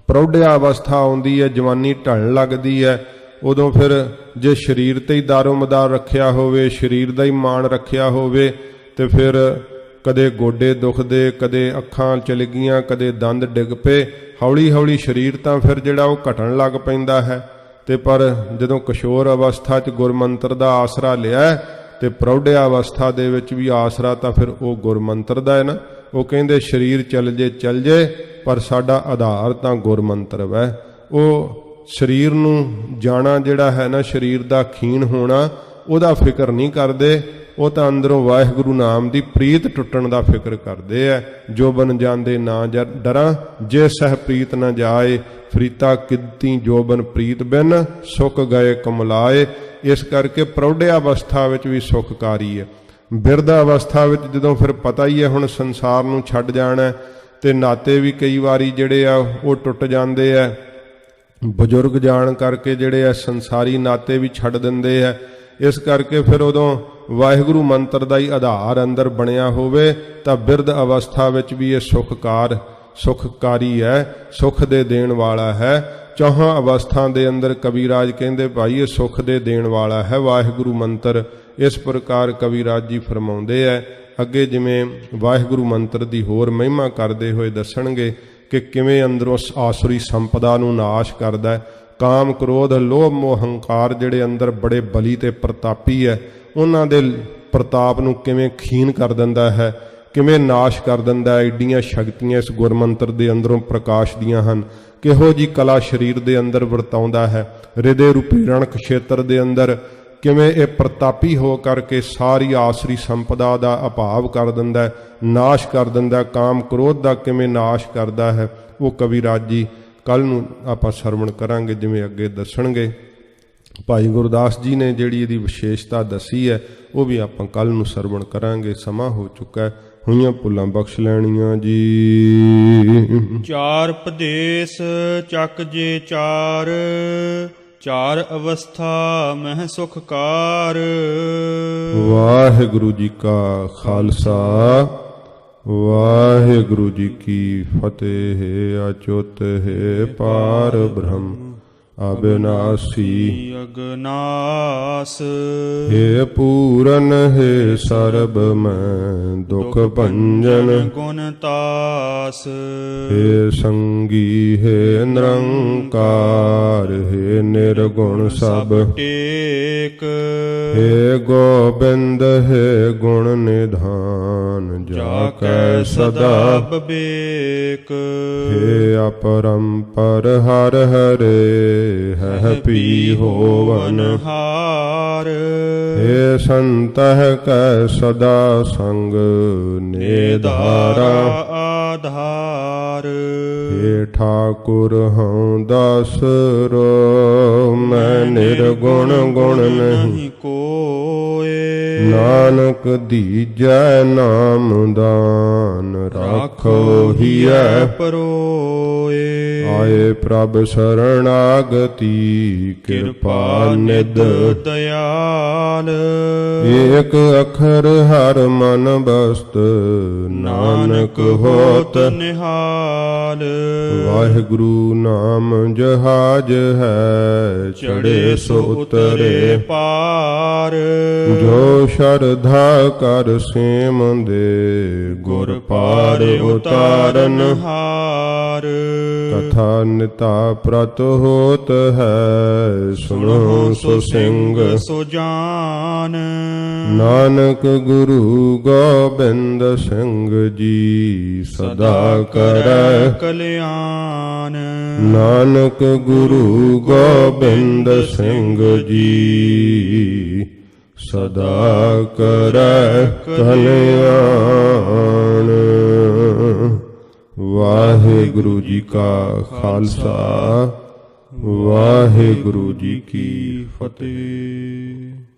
ਪ੍ਰੌੜਿਆ ਅਵਸਥਾ ਆਉਂਦੀ ਹੈ, ਜਵਾਨੀ ਢਲਣ ਲੱਗਦੀ ਹੈ, ਉਦੋਂ ਫਿਰ ਜੇ ਸਰੀਰ ਤੇ ਹੀ ਦਾਰੋ ਮਦਾਰ ਰੱਖਿਆ ਹੋਵੇ, ਸਰੀਰ ਦਾ ਹੀ ਮਾਣ ਰੱਖਿਆ ਹੋਵੇ, ਤੇ ਫਿਰ ਕਦੇ ਗੋਡੇ ਦੁਖਦੇ, ਕਦੇ ਅੱਖਾਂ ਚਲ ਗਈਆਂ, ਕਦੇ ਦੰਦ ਡਿੱਗ ਪਏ, ਹੌਲੀ ਹੌਲੀ ਸਰੀਰ ਤਾਂ ਫਿਰ ਜਿਹੜਾ ਉਹ ਘਟਣ ਲੱਗ ਪੈਂਦਾ ਹੈ। ਤੇ ਪਰ ਜਦੋਂ ਕਿਸ਼ੋਰ ਅਵਸਥਾ 'ਚ ਗੁਰਮੰਤਰ ਦਾ ਆਸਰਾ ਲਿਆ, ਤੇ ਪ੍ਰੌੜਿਆ ਅਵਸਥਾ ਦੇ ਵਿੱਚ ਵੀ ਆਸਰਾ ਤਾਂ ਫਿਰ ਉਹ ਗੁਰਮੰਤਰ ਦਾ ਹੈ ਨਾ। ਉਹ ਕਹਿੰਦੇ ਸਰੀਰ ਚੱਲ ਜੇ ਪਰ ਸਾਡਾ ਆਧਾਰ ਤਾਂ ਗੁਰਮੰਤਰ ਵੈ। ਉਹ ਸਰੀਰ ਨੂੰ ਜਾਣਾ ਜਿਹੜਾ ਹੈ ਨਾ, ਸਰੀਰ ਦਾ ਖੀਣ ਹੋਣਾ, ਉਹਦਾ ਫਿਕਰ ਨਹੀਂ ਕਰਦੇ। ਉਹ ਤਾਂ ਅੰਦਰੋਂ ਵਾਹਿਗੁਰੂ ਨਾਮ ਦੀ ਪ੍ਰੀਤ ਟੁੱਟਣ ਦਾ ਫਿਕਰ ਕਰਦੇ ਐ। ਜੋ ਬਨ ਜਾਂਦੇ ਨਾ ਡਰਾਂ, ਜੇ ਸਹਿ ਪ੍ਰੀਤ ਨਾ ਜਾਏ, ਫਰੀਤਾ ਕਿੱਤੀ ਜੋਬਨ ਪ੍ਰੀਤ ਬਿਨ, ਸੁੱਕ ਗਏ ਕਮਲਾਏ। ਇਸ ਕਰਕੇ ਪ੍ਰੌੜਿਆ ਅਵਸਥਾ ਵਿੱਚ ਵੀ ਸੁਖਕਾਰੀ ਹੈ। ਬਿਰਧ ਅਵਸਥਾ ਵਿੱਚ ਜਦੋਂ ਫਿਰ ਪਤਾ ਹੀ ਹੈ ਹੁਣ ਸੰਸਾਰ ਨੂੰ ਛੱਡ ਜਾਣਾ, ਤੇ ਨਾਤੇ ਵੀ ਕਈ ਵਾਰੀ ਜਿਹੜੇ ਆ ਉਹ ਟੁੱਟ ਜਾਂਦੇ ਆ। ਬਜ਼ੁਰਗ ਜਾਣ ਕਰਕੇ ਜਿਹੜੇ ਆ ਸੰਸਾਰੀ ਨਾਤੇ ਵੀ ਛੱਡ ਦਿੰਦੇ ਆ। ਇਸ ਕਰਕੇ ਫਿਰ ਉਦੋਂ ਵਾਹਿਗੁਰੂ ਮੰਤਰ ਦਾ ਹੀ ਆਧਾਰ ਅੰਦਰ ਬਣਿਆ ਹੋਵੇ ਤਾਂ ਬਿਰਧ ਅਵਸਥਾ ਵਿੱਚ ਵੀ ਇਹ ਸੁਖਕਾਰੀ ਹੈ, ਸੁਖ ਦੇ ਦੇਣ ਵਾਲਾ ਹੈ। ਚੌਹਾਂ ਅਵਸਥਾ ਦੇ ਅੰਦਰ ਕਬੀਰਾਜ ਕਹਿੰਦੇ ਭਾਈ ਇਹ ਸੁਖ ਦੇ ਦੇਣ ਵਾਲਾ ਹੈ ਵਾਹਿਗੁਰੂ ਮੰਤਰ। ਇਸ ਪ੍ਰਕਾਰ ਕਬੀਰਾਜ ਜੀ ਫਰਮਾਉਂਦੇ ਹੈ। ਅੱਗੇ ਜਿਵੇਂ ਵਾਹਿਗੁਰੂ ਮੰਤਰ ਦੀ ਹੋਰ ਮਹਿਮਾ ਕਰਦੇ ਹੋਏ ਦੱਸਣਗੇ ਕਿ ਕਿਵੇਂ ਅੰਦਰੋਂ ਆਸੁਰੀ ਸੰਪਦਾ ਨੂੰ ਨਾਸ਼ ਕਰਦਾ ਹੈ। ਕਾਮ ਕ੍ਰੋਧ ਲੋਭ ਮੋਹ ਹੰਕਾਰ ਜਿਹੜੇ ਅੰਦਰ ਬੜੇ ਬਲੀ ਤੇ ਪ੍ਰਤਾਪੀ ਹੈ, ਉਹਨਾਂ ਦੇ ਪ੍ਰਤਾਪ ਨੂੰ ਕਿਵੇਂ ਖੀਨ ਕਰ ਦਿੰਦਾ ਹੈ, ਕਿਵੇਂ ਨਾਸ਼ ਕਰ ਦਿੰਦਾ ਹੈ। ਐਡੀਆਂ ਸ਼ਕਤੀਆਂ ਇਸ ਗੁਰਮੰਤਰ ਦੇ ਅੰਦਰੋਂ ਪ੍ਰਕਾਸ਼ ਦੀਆਂ ਹਨ। ਕਿਹੋ ਜੀ ਕਲਾ ਸਰੀਰ ਦੇ ਅੰਦਰ ਵਰਤਾਉਂਦਾ ਹੈ। ਹਿਰਦੇ ਰੂਪੀ ਰਣਕ ਖੇਤਰ ਦੇ ਅੰਦਰ ਕਿਵੇਂ ਇਹ ਪ੍ਰਤਾਪੀ ਹੋ ਕਰਕੇ ਸਾਰੀ ਆਸਰੀ ਸੰਪਦਾ ਦਾ ਅਭਾਵ ਕਰ ਦਿੰਦਾ ਹੈ, ਨਾਸ਼ ਕਰ ਦਿੰਦਾ। ਕਾਮ ਕ੍ਰੋਧ ਦਾ ਕਿਵੇਂ ਨਾਸ਼ ਕਰਦਾ ਹੈ, ਉਹ ਕਵੀਰਾਜ ਜੀ ਕੱਲ੍ਹ ਨੂੰ ਆਪਾਂ ਸਰਵਣ ਕਰਾਂਗੇ। ਜਿਵੇਂ ਅੱਗੇ ਦੱਸਣਗੇ ਭਾਈ ਗੁਰਦਾਸ ਜੀ ਨੇ ਜਿਹੜੀ ਇਹਦੀ ਵਿਸ਼ੇਸ਼ਤਾ ਦੱਸੀ ਹੈ, ਉਹ ਵੀ ਆਪਾਂ ਕੱਲ੍ਹ ਨੂੰ ਸਰਵਣ ਕਰਾਂਗੇ। ਸਮਾਂ ਹੋ ਚੁੱਕਾ ਹੈ, ਹੋਈਆਂ ਭੁੱਲਾਂ ਬਖਸ਼ ਲੈਣੀਆਂ ਜੀ। ਚਾਰ ਪਦੇਸ ਚੱਕ ਜੇ ਚਾਰ ਅਵਸਥਾ ਮਹਿ ਸੁਖਕਾਰ। ਵਾਹਿਗੁਰੂ ਜੀ ਕਾ ਖਾਲਸਾ, ਵਾਹਿਗੁਰੂ ਜੀ ਕੀ ਫਤਿਹ। ਅਚੁੱਤ ਹੈ ਪਾਰ ਬ੍ਰਹਮ ਅਬਿਨਾਸੀ ਅਗਨਾਸ। ਹੇ ਪੂਰਨ ਹੈ ਸਰਬ ਮੈਂ ਦੁਖ ਭੰਜਨ ਗੁਣ ਤਾਸ। ਹੇ ਸੰਗੀ ਹੈ ਨਿਰੰਕਾਰ, ਹੇ ਨਿਰਗੁਣ ਸਭ ਟੇਕ। ਹੇ ਗੋਬਿੰਦ ਹੈ ਗੁਣ ਨਿਧਾਨ, ਜਾ ਕੈ ਸਦਾ ਬਿਬੇਕ। ਹੇ ਅਪਰੰਪਰ ਹਰ ਹਰੇ, ਹੈ ਪੀ ਹੋਵਨ ਹਾਰ। ਹੇ ਸੰਤਹਿ ਕੈ ਸਦਾ ਸੰਗ, ਨਿਧਾਰਾ ਆਧਾਰ। ਹੇ ਠਾਕੁਰ ਹਉ ਦਾਸਰੋ, ਮੈਂ ਨਿਰਗੁਣ ਗੁਣ ਨਹੀਂ ਕੋਏ। ਨਾਨਕ ਦੀਜੈ ਨਾਮ ਦਾਨ, ਰਾਖੋ ਹੀਐ ਪਰੋਏ। ਆਏ ਪ੍ਰਭ ਸਰਣਾਗਤੀ, ਕਿਰਪਾ ਨਿਧ ਦਇਆਲ। ਏਕ ਅਖਰ ਹਰ ਮਨ ਬਸਤ, ਨਾਨਕ ਹੋਤ ਨਿਹਾਲ। ਵਾਹਿਗੁਰੂ ਨਾਮ ਜਹਾਜ ਹੈ, ਚੜੇ ਸੋ ਉਤਰੇ ਪਾਰ। ਜੋ ਸ਼ਰਧਾ ਕਰ ਸੇਮ ਦੇ, ਗੁਰ ਔਰ ਪਾਰ ਉਤਾਰਨ ਹਾਰ। ਕਥਾ ਨਿਤਾ ਪ੍ਰਤ ਹੋਤ ਹੈ, ਸੁਣੋ ਸੋ ਸਿੰਘ ਸੋ ਜਾਨ। ਨਾਨਕ ਗੁਰੂ ਗੋਬਿੰਦ ਸਿੰਘ ਜੀ ਸਦਾ ਕਰੈ ਕਲਿਆਣ। ਨਾਨਕ ਗੁਰੂ ਗੋਬਿੰਦ ਸਿੰਘ ਜੀ ਸਦਾ ਕਰੈ ਕਲਿਆਣ। ਵਾਹਿਗੁਰੂ ਜੀ ਕਾ ਖਾਲਸਾ, ਵਾਹਿਗੁਰੂ ਜੀ ਕੀ ਫਤਿਹ।